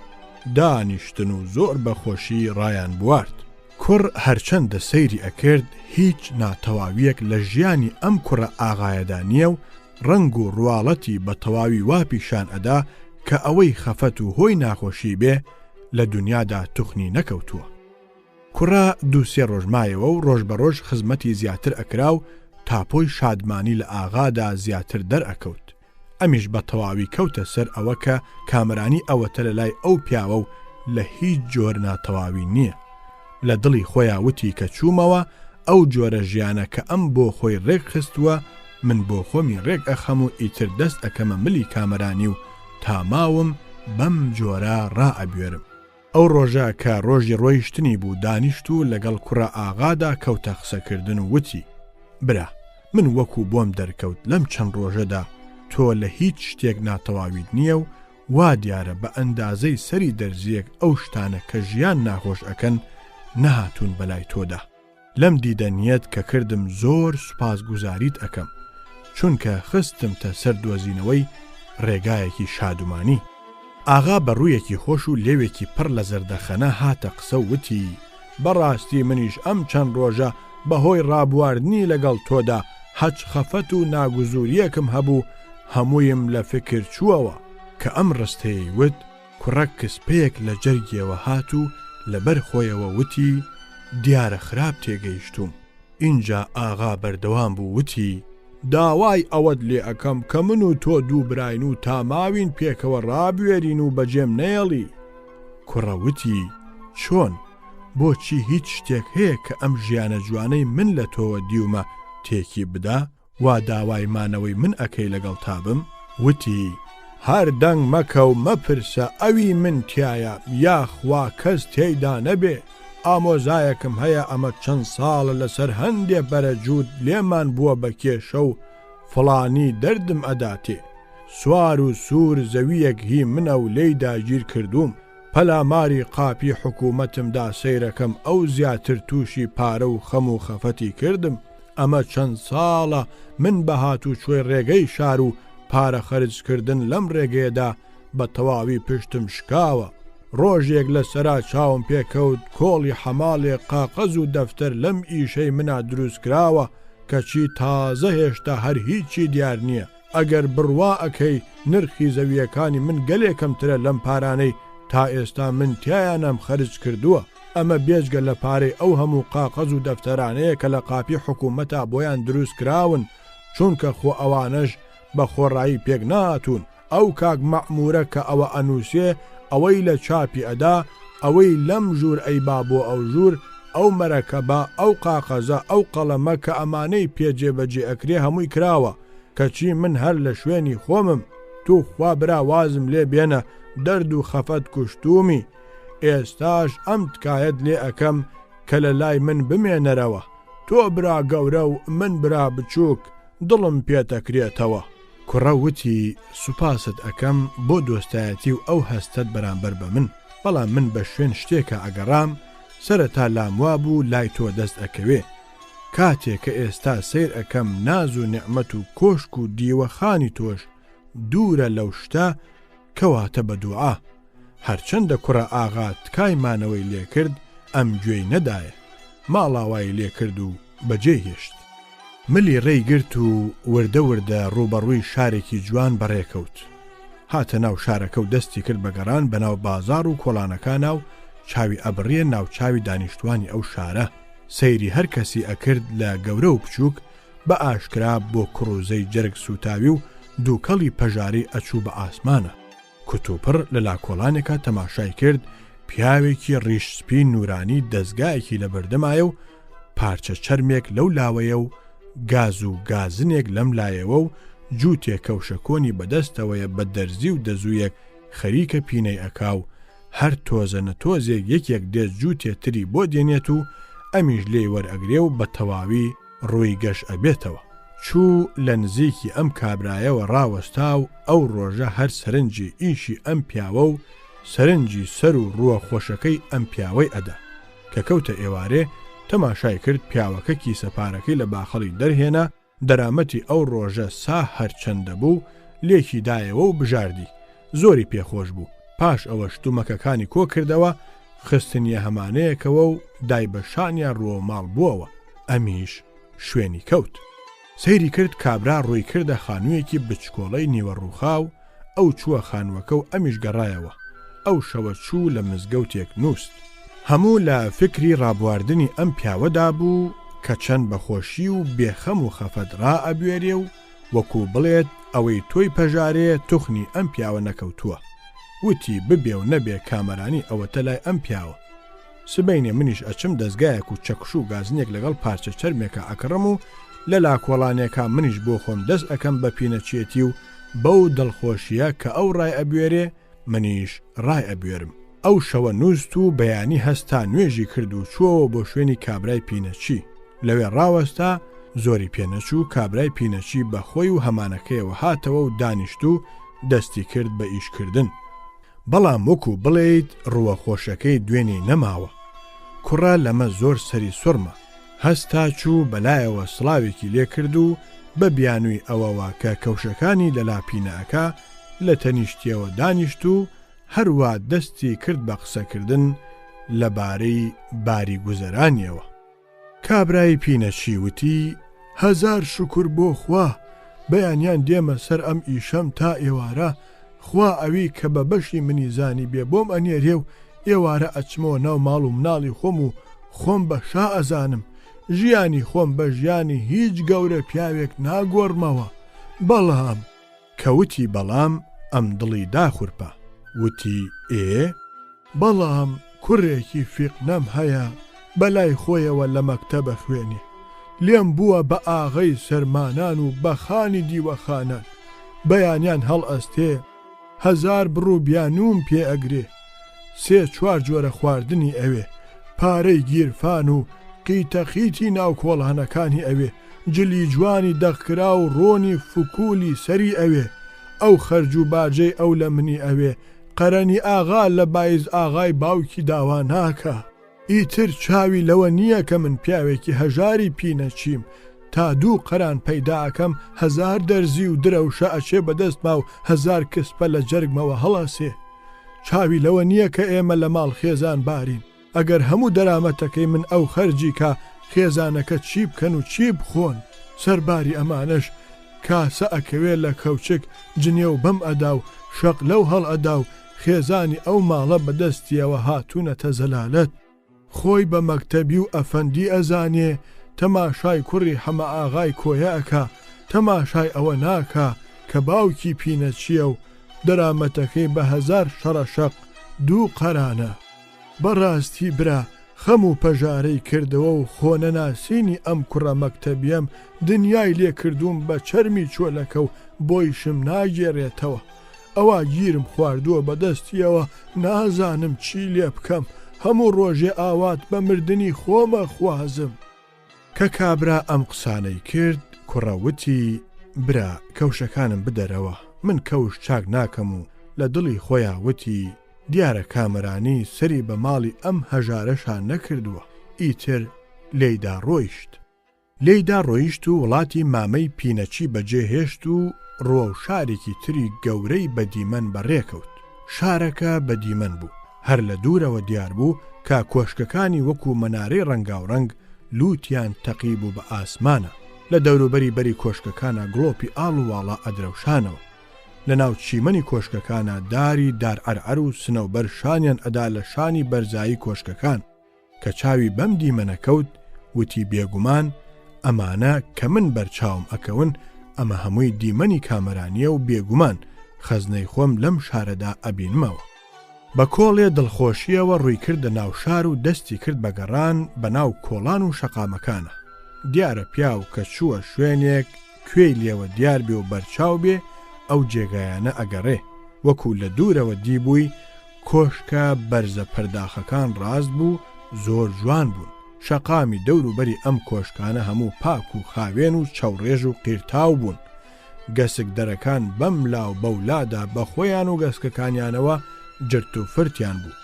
دانیشتن و زۆر بەخۆشی ڕایان بوارد. کوڕ هەرچەندە سەیری ئەکرد هیچ ناتەواویەک لە ژیانی ئەم کوڕە ئاغایەدا نییە و ڕنگ و ڕواڵەتی بە تەواوی واپیشان ئەدا کە ئەوەی خەفەت و هۆی ناخۆشی بێ لە دنیادا توخنی نەکەوتووە. کوڕە دووسێ ڕۆژمایەوە و ڕۆژ بە ڕۆژ خزمەتی زیاتر ئەکرا و تاپۆی شادمانی لە ئاغادا زیاتر دەرئەکەوت. ئەمیش بە تەواوی کەوتە سەر ئەوە کە کامرانی ئەوەتە لە لای ئەو پیاوە و لە هیچ جۆر ناتەواوی نییە. لە دڵی خۆیان وتی کە چوومەوە ئەو جۆرە ژیانە کە ئەم بۆ خۆی ڕێک خستووە من بۆ خۆمی ڕێک ئەخەم و ئیتر دەست ئەکەمە ملی کامرانی و تاماوم بەم جۆرە ڕائەبوێرم. ئەو ڕۆژە کە ڕۆژی ڕۆیشتنی بوو دانیشت و لەگەڵ کوڕە ئاغادا کەوتە قسەکردن و وتی برا من وەکو بۆم دەرکەوت لەم چەند ڕۆژەدا تۆ لە هیچ شتێک ناتەواویت نییە و وا دیارە بە ئەندازەی سەری دەرزیەک ئەو شتانە کە ژیان ناخۆش ئەکەن نەهاتوون بەلای تۆدا. لەم دیدەنیەت کە کردم زۆر سوپاسگوزاریت ئەکەم چونکە خستمتە سەر دۆزینەوەی ڕێگایەکی شادومانی. ئاغا بەڕوویەکی خۆش و لێوێکی پڕ لە زەردەخەنە هاتە قسە و وتی بەڕاستی منیش ئەم چەند ڕۆژە بەهۆی ڕابواردنی لەگەڵ تۆدا هەچ خەفەت و ناگوزوریەکم هەبوو هەموویم لە فکر چووەوە کە ئەم ڕستەیەی وت. کوڕە کسپەیەک لە جەرگیەوە هات و لەبەر خۆیەوە وتی دیارە خراپ تێگەیشتوم. اینجا ئاغا بەردەوام بوو وتی داوای ئەوەت لێ ئەەکەم کە من و تۆ دوو براین و تاماوین پێکەوە ڕابوێرین و بەجێم نێڵی. کوڕە وتی چۆن بۆچی هیچ شتێک هەیە کە ئەم ژیانە جوانەی من لە تۆوە دیومە تێکی بدا وا داوای مانەوەی من ئەکەی لەگەڵ تابم؟ وتی هەر دەنگ مەکە و مەپرسە ئەوی من تایە یاخوا کەس تێیدا نەبێ. ئامۆزایەکم هەیە ئەمە چەند ساڵە لەسەر هەندێ بەرەجوود لێمان بووە بە کێشە و فڵانی دەردم ئەداتێ. سوار و سوور زەویەک هی منە و لێی داگیر کردووم. پەلاماری قاپی حکوومەتمدا سەیرەکەم ئەو زیاتر تووشی پارە و خەم و خەفەتی کردم. ئەمە چەند ساڵە من بەهات و چۆی ڕێگەی شار و پارە خەرجکردن لەم ڕێگەیەدا بە تەواوی پشتم شکاوە. ڕۆژێک لە سەرا چاوم پێکەوت کۆڵی حەماڵێ قاقەز و دەفتەر لەم ئیشەی منە دروست کراوە کەچی تازە هێشتا هەر هیچی دیار نییە. ئەگەر بڕوا ئەکەی نرخی زەویەکانی من گەلێکم ترە لەم پارانەی تا ئێستا من تایانم خەرج کردووە. ئەمە بێجگە لە پارەی ئەو هەموو قاقەز و دەفتەرانەیە کە لە قاپی حکوومەتە بۆیان دروست کراون چونکە خۆ ئەوانەش بە خۆڕایی پێک ناتون. ئەو کاک مەعمورە کە ئەوە ئەنووسێ ئەوەی لە چاپی ئەدا ئەوەی لەم ژوور ئەیبا بۆ ئەو ژوور ئەو مەرەکەبە ئەو قاقەزە ئەو قەڵەمە کە ئەمانەی پێجێبەجێ ئەکرێ هەمووی کراوە کەچی من هەر لە شوێنی خۆمم تو خوا برا وازم لێ بێنە دەرد و خەفەت کوشتومی. ئێستاش ئەم تکایەت لێ ئەەکەم کە لە لای من بمێنەرەوە. تۆ برا گەورە و من برا بچووک دڵم پێتەکرێتەوە. کوڕە وتی سوپاست ئەەکەم بۆ دۆستایەتی و ئەو هەستت بەرامبەر بە من بەڵام من بە شوێن شتێکە ئەگەڕام سەرەتا لاموا بوو لای تۆ دەست ئەکەوێ. کاتێک کە ئێستا سیر ئەەکەم ناز و نعمەت و کۆشک و دیوەخانی تۆش دوورە لەو شتە کەواتە بە دوعا. هەرچەندە کوڕە ئاغا تکایمانەوەی لێ کرد ئەم گوێی نەدایە ماڵاوای لێ کرد و بەجێ هێشت. ملی ڕێیگرت و وردە وردە ڕوبەڕووی شارێکی جوان بەڕێکەوت. هاتە ناو شارەکە و دەستی کرد بەگەڕان بەناو بازار و کۆڵانەکانە و چاوی ئەبڕیە ناو چاوی دانیشتوانی ئەو شارە. سەیری هەر کەسی ئەکرد لە گەورە و بچووک بە ئاشکرا بۆ کڕوزەی جەرگ سوتاوی و دووکەڵی پەژاری ئەچوو بە ئاسمانە. کتوپڕ لە لاکۆڵانێکە تەماشای کرد پیاوێکی ڕیشسپی نورانی دەستگایەکی لە بەردەمایە و پارچە چەرمێک لەو لاوەیە و گاز و گازنێک لەم لایەوە و جووتێک کەوشەکۆنی بەدەستەوەیە بە دەرزی و دەزوویەک خەریکە پینەی ئەکاو هەر تۆزە نەتۆزێک یەکێک دێت جووتێتری بۆ دێنێت و ئەمیش لێی وەرئەگرێ و بە تەواوی ڕووی گەش ئەبێتەوە. چوو لە نزیکی ئەم کابرایەوە ڕاوەستا و ئەو ڕۆژە هەر سەرنجی ئیشی ئەم پیاوە و سەرنجی سەر و ڕووە خۆشەکەی ئەم پیاوەی ئەدا کە کەوتە ئێوارێ تەماشای کرد پیاوەکە کیسەپارەکەی لە باخەڵی دەرهێنا دەرامەتی ئەو ڕۆژە سا هەرچەندە بوو لێکی دایەوە و بژاردی زۆری پێخۆش بوو. پاش ئەوە شتومەکەکانی کۆ کردەوە خستنیە هەمانەیەکەوە و دای بەشانیان ڕووە ماڵ بووەوە. ئەمیش شوێنی کەوت. سەیری کرد کابرا ڕووی کردە خانوویەکی بچکۆڵەی نیوەڕووخاو ئەو چووە خانووەکە و ئەمیش گەڕایەوە. ئەو شەوە چوو لە مزگەوتێک نووست. هەموو لە فکری ڕابواردنی ئەم پیاوەدا بوو کە چەند بەخۆشی و بێخەم و خەفەت ڕائەبوێرێ و وەکو بڵێت ئەوەی تۆی پەژارەیە توخنی ئەم پیاوە نەکەوتووە. وتی ببێ و نەبێ کامەرانی ئەوەتە لای ئەم پیاوە. سبەینێ منیش ئەچم دەستگایەک و چەکش و گازنێک لەگەڵ پارچە چەرمێکە ئەکڕم و لە لاکۆڵانێکە منیش بۆ خۆم دەست ئەەکەم بە پینەچێتی و بەو دڵخۆشیە کە ئەو ڕای ئەبوێرێ منیش ڕای ئەبوێرم. ئەو شەوە نووست و بەیانی هەستا نوێژی کرد و چووەوە بۆ شوێنی کابرای پینەچی. لەوێ ڕاوەستا زۆری پێنەچوو کابرای پینەچی بە خۆی و هەمانەکەیەوە هاتەوە و دانیشت و دەستی کرد بە ئیشکردن. بەڵام وەکو بڵێیت ڕووە خۆشەکەی دوێنێ نەماوە. کوڕە لەمە زۆر سەری سوڕمە. هەستا چوو بەلایەوە سڵاوێکی لێ کرد و بە بیانووی ئەوەوە کە کەوشەکانی لە لاپینەکە لە تەنیشتیەوە دانیشت و هەروە دەستی کرد بە قسەکردن لەبارەی باری گوزەرانیەوە. کابرای پینەچی وتی هەزار شکر بۆ خوا بەیانیان دێمە سەر ئەم ئیشەم تا ئێوارە خوا ئەوی کە بە بەشی منی زانی بێ بۆم ئەنێرێ و ئێوارە ئەچمەوە ناو ماڵ و مناڵی خۆم و خۆم بە شا ئەزانم ژیانی خۆم بە ژیانی هیچ گەورە پیاوێک ناگۆڕمەوە. بەڵام کەوتی بەڵام ئەم دڵی داخورپە وتی بەڵام کوڕێکی فیقنەم هەیە بەلای خۆیەوە لە مەکتەبە خوێنێ لێم بووە بە ئاغای سەرمانان و بە خانی دیوەخانان بەیانیان هەڵ ئەستێ هەزار بڕوو بیانوم پێ ئەگرێ 3-4 جۆرە خواردنی ئەوێ پارەی گیرفان و قیتەقیتی ناو کۆڵانەکانی ئەوێ جلی جوانی دەخکرا و ڕۆنی فکولی سەری ئەوێ ئەو خەرج و باجەی ئەو لە منی ئەوێ قەرەنی ئاغا لە بایز ئاغای باوکی داوا ناکە ئیتر چاوی لەوە نییە کە من پیاوێکی هەژاری پینەچیم تا 2 قەران پەیداکەم 1000 دەرزی و درەوشە ئەچێ بەدەستما و 1000 کسپە لە جەرگمەوە هەڵەسێ چاوی لەوە نییە کە ئێمە لە ماڵ خێزان بارین ئەگەر هەموو دەرامەتەکەی من ئەو خەرجی کا خێزانەکە چی بکەن و چی بخۆن سەرباری ئەمانش کاسە ئەکەوێت لە کەوچک جنێ و بەم ئەدا و شەق لەو هەڵ ئەدا و خێزانی ئەو ماڵە بەدەستیەوە هاتوونەتە زەلالەت خۆی بە مەکتەبی و ئەفەندی ئەزانێ تەماشای کوڕی هەمە ئاغای کۆیەکە تەماشای ئەوە ناکە کە باوکی پینەچیە و دەرامەتەکەی بە 1000 شەڕەشەق 2 قەرانە بەڕاستی برا خەم و پەژارەی کردەوە و خۆنەناسینی ئەم کوڕە مەکتەبیەم دنیای لێ کردوم بە چەرمی چۆلەکە و بۆیشم ناگێڕێتەوە ئەوە گیرم خواردووە بەدەستیەوە نازانم چی لێ بکەم هەموو ڕۆژێ ئاوات بە مردنی خۆمە خوازم کە کابرا ئەم قسانەی کرد کوڕەوتی برا کەوشەکانم بدەرەوە من کەوش چاک ناکەم و لە دڵی خۆیان وتی دیارە کامەرانی سەری بە ماڵی ئەم هەژارەشان نەکردووە ئیتر لێیدا ڕۆیشت و وڵاتی مامەی پینەچی بەجێهێشت و ڕۆ و شارێکی تری گەورەی بەدیمەن بەڕێکەوت شارەکە بەدیمەن بوو هەر لە دوورەوە دیار بوو کە کۆشکەکانی وەکو مەنارەی ڕەنگاوڕەنگ لووتیان تەقیب و بە ئاسمانە لە دەوروبەری بەری کۆشکەکانە گڵۆپی ئاڵ و واڵە ئەدرەوشانەوە لە ناو چیمەنی کۆشکەکانە داری دار ئەرعەر و سنەوبەر شانیان ئەدا لە شانی بەرزایی کۆشکەکان کە چاوی بەم دیمەنەکەوت وتی بێگومان ئەمانە کە من بەرچاوم ئەکەون ئەمە هەمووی دیمەنی کامەرانیە و بێگومان خەزنەی خۆم لەم شارەدا ئەبینمەوە بە کۆڵێ دڵخۆشیەوە ڕووی کردە ناو شار و دەستی کرد بە گەڕان بە ناو کۆڵان و شەقامەکانە دیارە پیاو کە چووە شوێنێک کوێی لێوە دیار بێ و بەرچاو بێ ئەو جێگایانە ئەگەڕێ وەکو لە دوورەوە دیبووی کۆشکە بەرزە پەرداخەکان ڕاست بوو زۆر جوان بوون. شەقامی دەوروبەری ئەم کۆشکانە هەموو پاک و خاوێن و چاوڕێژ و قیرتاو بوون. گەسک دەرەکان بەم لاو بەولادا بە خۆیان و گەسکەکانیانەوە جرت و فرتیان بوو.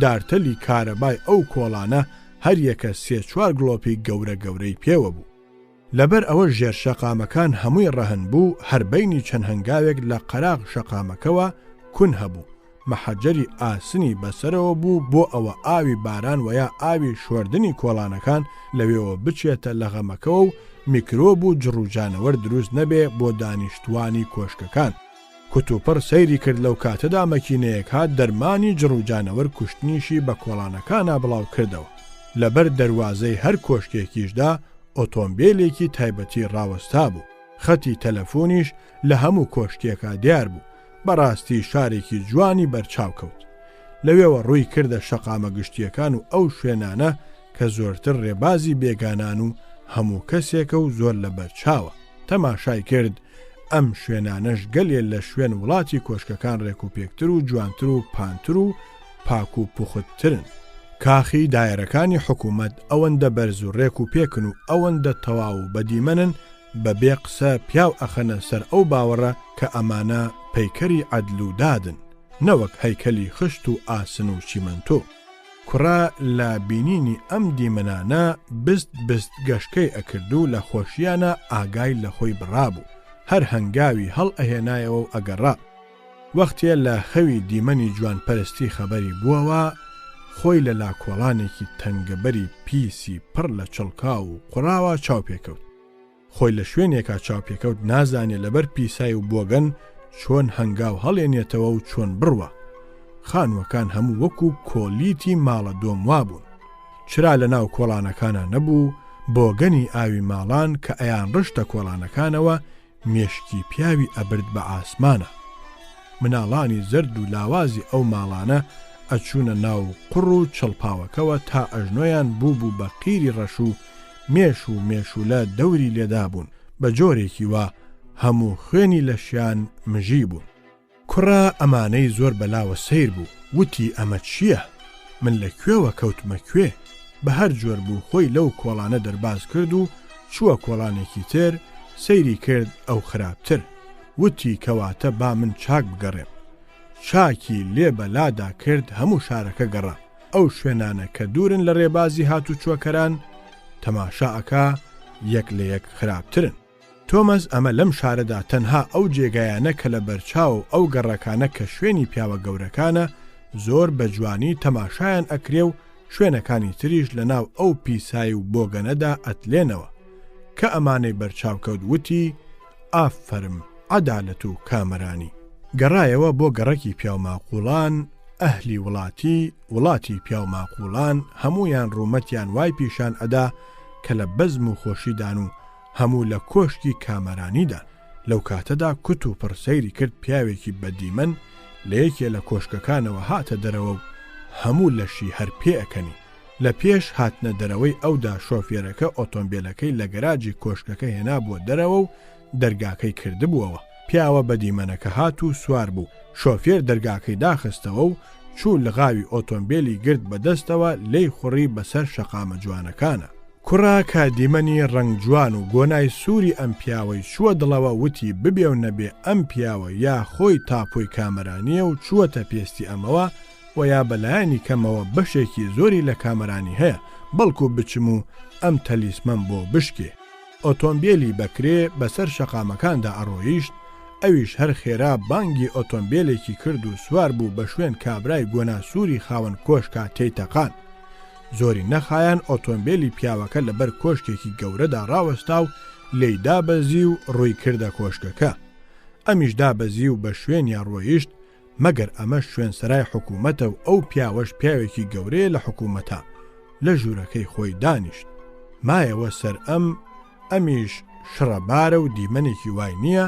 دارتەلی کارەبای ئەو کۆڵانە هەر یەکە 3-4 گڵۆپی گەورە گەورەی پێوە بوو. لەبەر ئەوە ژێر شەقامەکان هەمووی ڕەهن بوو، هەربەینی چەند هەنگاوێک لە قەراغ شەقامەکەوە کون هەبوو. مەحەجەری ئاسنی بەسەرەوە بوو بۆ ئەوە ئاوی باران و یا ئاوی شوێردنی کۆڵانەکان لەوێەوە بچێتە لە غەمەکەەوە و میکرۆب و جڕوجانەوەر دروست نەبێ بۆ دانیشتوانی کۆشکەکان. کتوپڕ سەیری کرد لەو کاتەدا مەکینەیەک هات دەرمانی جڕوجانەوەر کوشتنیشی بە کۆڵانەکانە بڵاو کردەوە. لەبەر دەواازەی هەر کۆشکێکیشدا ئۆتۆمبیلێکی تایبەتی ڕاوەستا بوو. خەتی تەلەفۆنیش لە هەموو کۆشکێکە دیار بوو. بەڕاستی شارێکی جوانی بەرچاو کەوت. لەوێوە ڕووی کردە شەقامە گشتیەکان و ئەو شوێنانە کە زۆرتر ڕێبازی بێگانان و هەموو کەسێکە و زۆر لە بەرچاوە. تەماشای کرد ئەم شوێنانەش گەلێ لە شوێن وڵاتی کۆشکەکان ڕێک و پێکتر و جوانتر و پانتر و پاک و پوختترن. کاخی دایرەکانی حکوومەت ئەوەندە بەرز و ڕێک و پێکن و ئەوەندە تەواو و بەدیمەنن بەبێ قسە پیاو ئەخەنە سەر ئەو باوەڕە کە ئەمانە پەیکەری عەدل و دادن، نەوەک هەیکەلی خشت و ئاسن و چیمەنتۆ. کوڕا لە بینینی ئەم دیمەنانە بست گەشکەی ئەکرد و لە خۆشیانە ئاگای لە خۆی بڕابوو. هەر هەنگاوی هەڵ ئەهێنایەوە و ئەگەڕا. وەختێ لە خەوی دیمەنی جوانپەرستی خەبەری بووەوە، خۆی لە لاکۆڵانێکی تەنگەبەری پیسی پڕ لە چڵکا و قوڕاوە چاوپێکەوت. خۆی لە شوێنێکا چاوپێکەوت نازانێ لەبەر پیسای و بۆگەن چۆن هەنگاو هەڵێنێتەوە و چۆن بڕوە. خانووەکان هەموو وەکو کۆلیتی ماڵە دۆم وابوون. چرا لە ناو کۆڵانەکانە نەبوو، بۆگەنی ئاوی ماڵان کە ئەیان ڕشتە کۆڵانەکانەوە مێشکی پیاوی ئەبرد بە ئاسمانە. مناڵانی زرد و لاوازی ئەو ماڵانە ئەچوونە ناو قڕ و چڵپاوەکەوە تا ئەژنۆیان بوو بە قیری ڕەش و مێشولە دەوری لێدا بوون. بە جۆرێکی وا هەموو خوێنی لەشیان مژی بوون. کوڕا ئەمانەی زۆر بەلاوە سیر بوو. وتی ئەمە چییە؟ من لەکوێوە کەوتمە کوێ؟ بە هەر جۆر بوو خۆی لەو کۆڵانە دەرباز کرد و چووە کۆڵانێکی تر سەیری کرد ئەو خراپتر. وتی کەواتە با من چاک بگەڕێم. چاکی لێ بەلادا کرد هەموو شارەکە گەڕا. ئەو شوێنانە کە دوورن لە ڕێبازی هاتو چووەکەران تەماشاکە یەک لە یەک خراپترن. تۆمەس ئەمە لەم شارەدا تەنها ئەو جێگایانە کە لە بەرچاو ئەو گەڕەکانە کە شوێنی پیاوە گەورەکانە زۆر بە جوانی تەماشایان ئەکرێ و شوێنەکانی تریش لە ناو ئەو پیسای و بۆگەنەدا ئەتلێنەوە کە ئەمانەی بەرچاو کەوت. وتی ئافەرم عەدالەت و کامەرانی. گەڕایەوە بۆ گەڕەکی پیاوماقوڵان. ئەهلی وڵاتی پیاوماقوڵان هەمویان ڕوومەتیان وای پیشان ئەدا کە لە بەزم و خۆشیدان و هەموو لە کۆشکی کامەرانیدان. لەو کاتەدا کت و پڕسەیری کرد پیاوێکی بەدیمەن لە یەکێ لە کۆشکەکانەوە هاتە دەرەوە و هەموو لەشی هەر پێ ئەکەنی. لە پێش هاتنە دەرەوەی ئەودا شۆفێرەکە ئۆتۆمبیلەکەی لە گەراجی کۆشکەکە هێنا بۆ دەرەوە و دەرگاکەی کردبووەوە. پیاوە بەدیمەنەکە هات و سوار بوو. شۆفێر دەرگاکەی داخستەوە و چوو لەغاوی ئۆتۆمبیلی گرت بەدەستەوە لێی خوڕی بەسەر شەقامە جوانەکانە. کوڕا کە دیمەنی ڕەنگ جوان و گۆنای سووری ئەم پیاوەی چووە دڵەوە. وتی ببێ و نەبێ ئەم پیاوە یا خۆی تاپۆی کامەرانیە و چووەتە پێستی ئەمەوە و یا بەلایانی کەمەوە بەشێکی زۆری لە کامەرانی هەیە، بەڵکو بچم و ئەم تەلیسمەم بۆ بشکێ. ئۆتۆمبیلی بەکرێ بەسەر شەقامەکاندا ئەڕۆیشت. ئەویش هەر خێرا بانگی ئۆتۆمبیلێکی کرد و سوار بوو بە شوێن کابرای گۆناسووری خاوەن کۆشکا تێیتەقان. زۆری نەخایان ئۆتۆمبیلی پیاوەکە لەبەر کۆشکێکی گەورەدا ڕاوەستا و لێی دابەزی و ڕووی کردە کۆشکەکە. ئەمیش دابەزی و بە شوێنیان ڕۆیشت، مەگەر ئەمە شوێن سەرای حکوومەتە و ئەو پیاوەش پیاوێکی گەورەیە لە حکوومەتە. لە ژوورەکەی خۆی دانیشت. مایەوە سەر ئەمیش شڕەبارە و دیمەنێکی وای نییە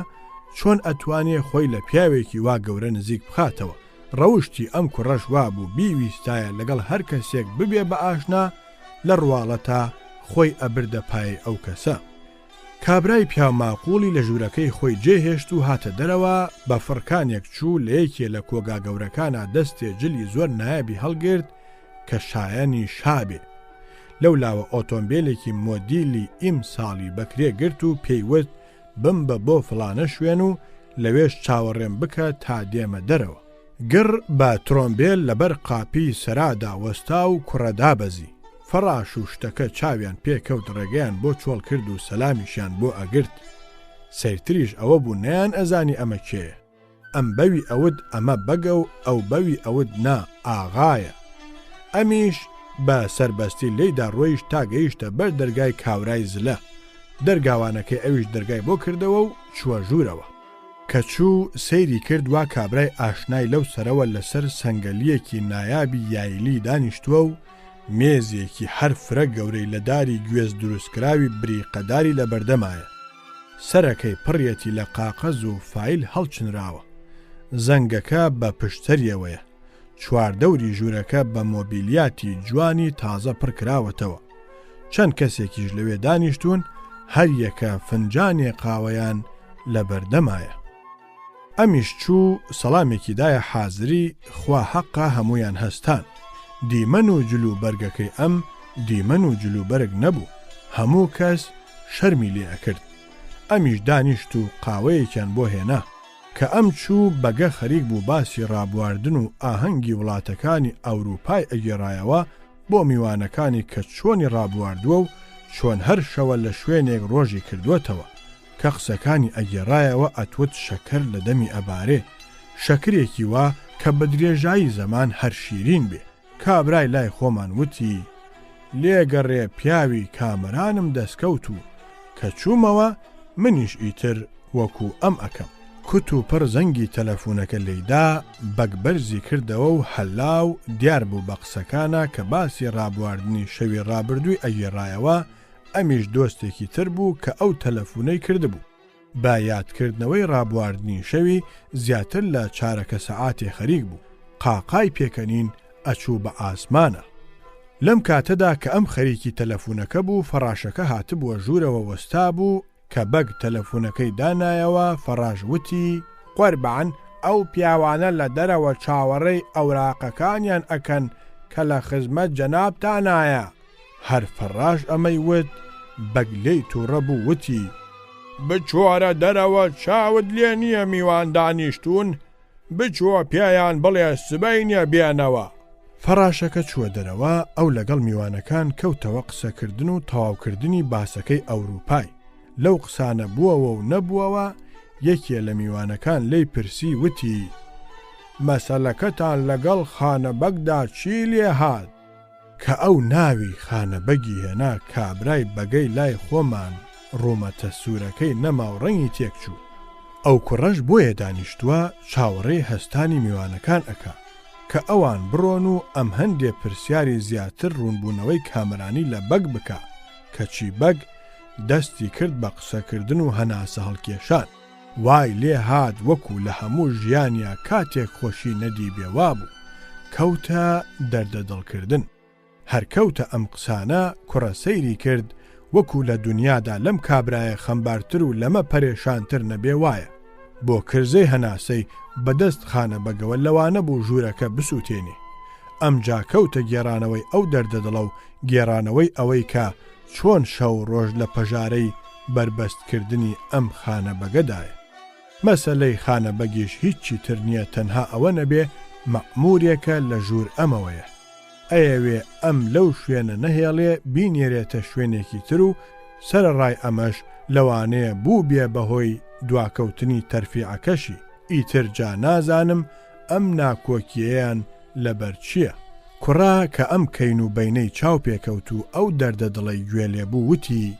چۆن ئەتوانێ خۆی لە پیاوێکی وا گەورە نزیک بخاتەوە. ڕەوشتی ئەم کوڕەش وابوو بیویستایە لەگەڵ هەر کەسێک ببێ بە ئاشنا لە ڕواڵەتا خۆی ئەبردە پای ئەو کەسە. کابرای پیاماقوڵی لە ژوورەکەی خۆی جێهێشت و هاتە دەرەوە بە فڕکانێک چوو لە یەکێ لە کۆگا گەورەکانە دەستێ جلی زۆر نایابی هەڵگرت کە شایەنی شابێ. لەولاوە ئۆتۆمبیلێکی مۆدیلی ئیم ساڵی بەکرێ گرت و پێیوت بمبە بۆ فڵانە شوێن و لەوێش چاوەڕێم بکە تا دێمە دەرەوە. گر بە ترۆمبیل لەبەر قاپی سەرادا وەستا و کوڕەدا بەزی. فەڕاش و شتەکە چاویان پێکەوت ڕێگەیان بۆ چۆڵ کرد و سەلامیشیان بۆ ئەگرت. سەیرتریش ئەوە بوو نەیان ئەزانی ئەمە کێیە. ئەم بەوی ئەود ئەمە بەگە و ئەو بەوی ئەود نا ئاغایە. ئەمیش بە سەربەستی لێیدا ڕۆیش تا گەیشتە بەر دەرگای کاورای زلە. دەرگاوانەکەی ئەویش دەرگای بۆ کردەوە و چووە ژوورەوە. کە چوو سەیری کرد وا کابرای ئاشنای لەو سەرەوە لەسەر سەنگەلیەکی نایابی یایلی دانیشتووە و مێزێکی هەر فرە گەورەی لە داری گوێز دروستکراوی بریقەداری لە بەردەمایە. سەرەکەی پڕیەتی لە قاقەز و فایل هەڵچنراوە. زەنگەکە بە پشتەریەوەیە. چواردەوری ژوورەکە بە مۆبیلیاتی جوانی تازە پڕکراوەتەوە. چەند کەسێکیش لەوێ دانیشتون هەر یەکە فنجانێ قاوەیان لە بەردەمایە. ئەمیش چوو سەڵامێکی دایە حازری خوا حەقا هەمویان هەستان. دیمەن و جلو بەرگەکەی ئەم دیمەن و جلو بەرگ نەبوو. هەموو کەس شەرمی لێ ئەکرد. ئەمیش دانیشت و قاوەیەکیان بۆ هێنا کە ئەم چوو بەگە خەریک بوو باسی ڕابواردن و ئاهەنگی وڵاتەکانی ئەوروپای ئەگێڕایەوە بۆ میوانەکانی کە چۆنی ڕابواردووە و چۆن هەر شەوە لە شوێنێک ڕۆژی کردوێتەوە کە قسەکانی ئەگێڕایەوە ئەتوت شەکر لە دەمی ئەبارێ. شەکرێکی وا کە بە درێژایی زەمان هەر شیرین بێ. کابرای لای خۆمان وتی لێگەڕێ پیاوی کامەرانم دەستکەوت و کە چوومەوە منیش ئیتر وەکو ئەم ئەکەم. کوت و پڕ زەنگی تەلەفۆنەکە لێیدا بەگبەرزی کردەوە و هەلاو دیار بوو بە قسەکانە کە باسی ڕابواردنی شەوی ڕابردووی ئەگێڕایەوە. ئەمیش دۆستێکی تر بوو کە ئەو تەلەفۆنەی کردبوو. با یادکردنەوەی ڕابواردنی شەوی زیاتر لە چارەکە سەعاتێ خەریک بوو. قاقای پێکەنین ئەچوو بە ئاسمانە. لەم کاتەدا کە ئەم خەریکی تەلەفۆنەکە بوو فەڕاشەکە هاتبووە ژوورەوە وەستا بوو کە بەگ تەلەفۆنەکەی دانایەوە. فەڕاش وتی قوربان ئەو پیاوانە لە دەرەوە چاوەڕێی ئەوراقەکانیان ئەکەن کە لە خزمەت جەنابتانایە. هەر فەڕاش ئەمەی وت بەگ لێی تووڕە بوو وتی بچوارە دەرەوە چاوت لێ نییە میوان دانیشتون بچووە پیایان بڵێ سبەی نییە بێنەوە. فەڕاشەکە چووە دەرەوە ئەو لەگەڵ میوانەکان کەوتەوە قسەکردن و تەواوکردنی باسەکەی ئەوروپای. لەو قسانە بووەوە و نەبووەوە یەکێ لە میوانەکان لی پرسی وتی مەسەلەکەتان لەگەڵ خانەبەگدا چی لێ هات؟ کە ئەو ناوی خانەبەگی هێنا کابرای بەگەی لای خۆمان ڕوومەتە سوورەکەی نەما و ڕەنگی تێکچوو. ئەو کوڕەش بۆیە دانیشتووە چاوەڕێی هەستانی میوانەکان ئەکا کە ئەوان بڕۆن و ئەم هەندێ پرسیاری زیاتر ڕوونبوونەوەی کامرانی لە بەگ بکە کەچی بەگ دەستی کرد بە قسەکردن و هەناسە هەڵکێشان. وای لێ هات وەکو لە هەموو ژیانیا کاتێک خۆشی نەدی بێوا بوو. کەوتە دەردە دڵکردن. هەر کەوتە ئەم قسانە کوڕە سەیری کرد وەکو لە دنیادا لەم کابرایە خەمبارتر و لەمە پەرێشانتر نەبێ وایە. بۆ کرزەی هەناسەی بەدەست خانە بەگەوە لەوانە بوو ژوورەکە بسووتێنێ. ئەم جا کەوتە گێڕانەوەی ئەو دەردەدڵە و گێڕانەوەی ئەوەی کە چۆن شەو ڕۆژ لە پەژارەی بربەستکردنی ئەم خانە بەگەدایە. مەسەلەی خانە بەگیش هیچی تر نییە تەنها ئەوە نەبێ مەعموریەکە لە ژوور ئەمەوەیە. ئەیەوێ ئەم لەو شوێنە نەهێڵێ بینێرێتە شوێنێکی تر و سەرڕای ئەمەش لەوانەیە بوو بێ بەهۆی دواکەوتنی تەرفیعەکەشی. ئیتر جا نازانم ئەم ناکۆکیەیان لەبەر چییە. کوڕا کە ئەم کەین و بەینەی چاو پێکەوت و ئەو دەردە دڵی گوێ لێبوو وتی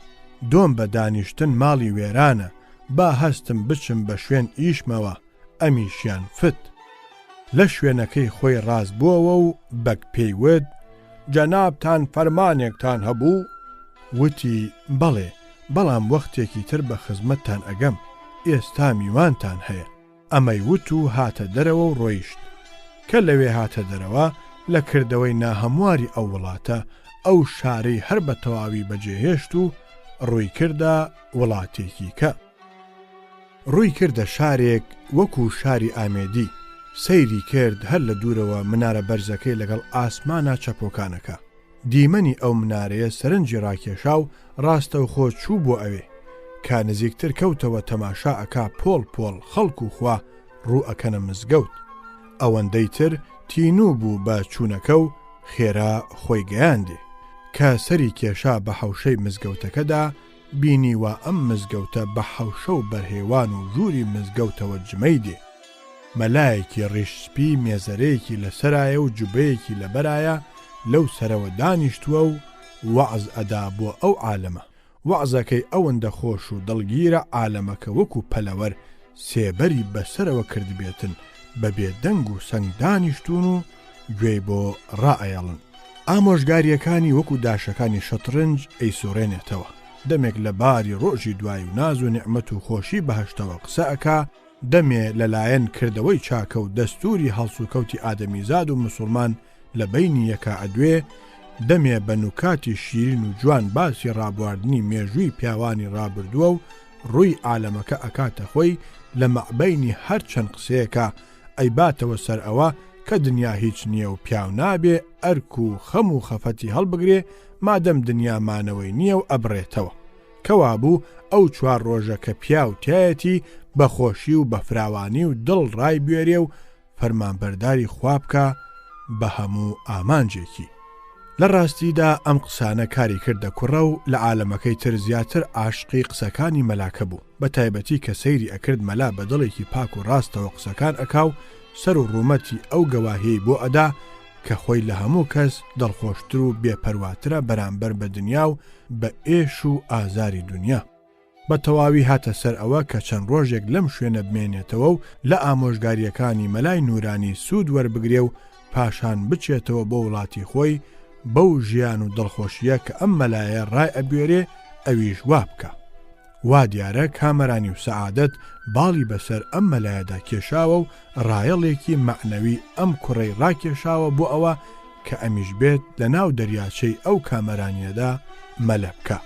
دۆم بە دانیشتن ماڵی وێرانە با هەستم بچم بە شوێن ئیشمەوە. ئەمیشیان فت لە شوێنەکەی خۆی ڕاست بووەوە و بەگ پێیوت جەنابتان فەرمانێکتان هەبوو؟ وتی بەڵێ بەڵام وەختێکی تر بە خزمەتتان ئەگەم ئێستا میوانتان هەیە. ئەمەی وت و هاتە دەرەوە و ڕۆیشت. کە لەوێ هاتە دەرەوە لە کردەوەی ناهەمواری ئەو وڵاتە ئەو شارەی هەر بە تەواوی بەجێهێشت و ڕووی کردە وڵاتێکی کە ڕووی کردە شارێک وەکو شاری ئامێدی سەیری کرد هەر لە دوورەوە منارە بەرزەکەی لەگەڵ ئاسمانە چەپۆکانەکە دیمەنی ئەو منارەیە سەرنجی ڕاکێشا و ڕاستە و خۆ چوو بۆ ئەوێ کا نزیکتر کەوتەوە تەماشا ئەکا پۆڵ پۆڵ خەڵک و خوا ڕوو ئەکەنە مزگەوت ئەوەندەی تر تینوو بوو بە چوونەکە و خێرا خۆی گەیاندێ کە سەری کێشا بە حەوشەی مزگەوتەکەدا بینی وا ئەم مزگەوتە بە حەوشە و بەرهێوان و ژووری مزگەوتەوە جمەی دێ مەلایەکی ڕیشسپی مێزەرەیەکی لەسەرایە و جوبەیەکی لەبەرایە لەو سەرەوە دانیشتووە و وەعز ئەدا بۆ ئەو عالەمە وەعزەکەی ئەوەندە خۆش و دڵگیرە عالەمەکە وەکو پەلەوەر سێبەری بەسەرەوە کردبێتن بەبێ دەنگ و سەنگ دانیشتون و گوێی بۆ ڕائەیەڵن ئامۆژگاریەکانی وەکو داشەکانی شەترنج ئەیسوڕێنێتەوە دەمێک لە باری ڕۆژی دوای و ناز و نعمەت و خۆشی بەهەشتەوە قسە ئەکا دەمێ لەلایەن کردەوەی چاکە و دەستوری هەڵس و کەوتی ئادەمیزاد و مسلمان لە بەینی یەکا ئەدوێ دەمێ بە نوکاتی شیرین و جوان باسی ڕابواردنی مێژووی پیاوانی ڕابردووە و ڕووی عالەمەکە ئەکاتە خۆی لە مەعبەینی هەر چەند قسەیەکە ئەیباتەوە سەر ئەوە کە دنیا هیچ نییە و پیاو نابێ ئەرک و خەم و خەفەتی هەڵبگرێ مادەم دنیا مانەوەی نییە و ئەبڕێتەوە کەوا بوو ئەو چوار ڕۆژە کە پیاو تایەتی بەخۆشی و بەفراوانی و دڵ ڕای بێرێ و فەرمانبەرداری خوا بکە بە هەموو ئامانجێکی لە ڕاستیدا ئەم قسانە کاری کردە کوڕە و لە عالەمەکەی تر زیاتر عاشقی قسەکانی مەلاکە بوو بە تایبەتی کە سەیری ئەکرد مەلا بە دڵێکی پاک و ڕاستەوە قسەکان ئەکاو سەر و ڕوومەتی ئەو گەواهەیە بۆ ئەدا کە خۆی لە هەموو کەس دڵخۆشتر و بێپەرواترە بەرامبەر بە دنیا و بە ئێش و ئازاری دنیا بە تەواوی هاتە سەر ئەوە کە چەند ڕۆژێک لەم شوێنە بمێنێتەوە و لە ئامۆژگاریەکانی مەلای نورانی سوود وەربگرێ و پاشان بچێتەوە بۆ وڵاتی خۆی بەو ژیان و دڵخۆشیە کە ئەم مەلایە ڕای ئەبوێرێ ئەویش وا بکە وا دیارە کامەرانی و سەعادەت باڵی بەسەر ئەم مەلایەدا کێشاوە و ڕایەڵێکی مەعنەوی ئەم کوڕەی ڕاکێشاوە بۆ ئەوە کە ئەمیش بێت لە ناو دەریاچەی ئەو کامەرانیەدا مەلە بکە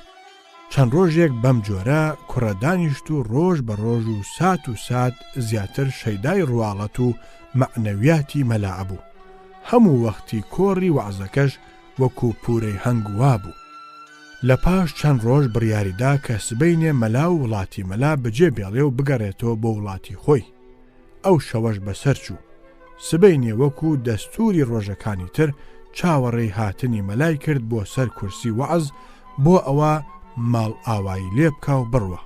چەند ڕۆژێک بەم جۆرە کوڕە دانیشت و ڕۆژ بە ڕۆژ و سات زیاتر شەیدای ڕواڵەت و مەعنەویاتی مەلا ئەبوو هەموو وەختی کۆڕی وەعزەکەش وەکو پورەی هەنگوا بوو لە پاش چەند ڕۆژ بڕیاریدا کە سبەینێ مەلا و وڵاتی مەلا بەجێ بێڵێ و بگەڕێتەوە بۆ وڵاتی خۆی ئەو شەوەش بەسەر چوو سبەینێ وەکو دەستوری ڕۆژەکانی تر چاوەڕێی هاتنی مەلای کرد بۆ سەر کورسی وەعز بۆ ئەوە ماڵ ئاوایی لێ بکە و بڕوە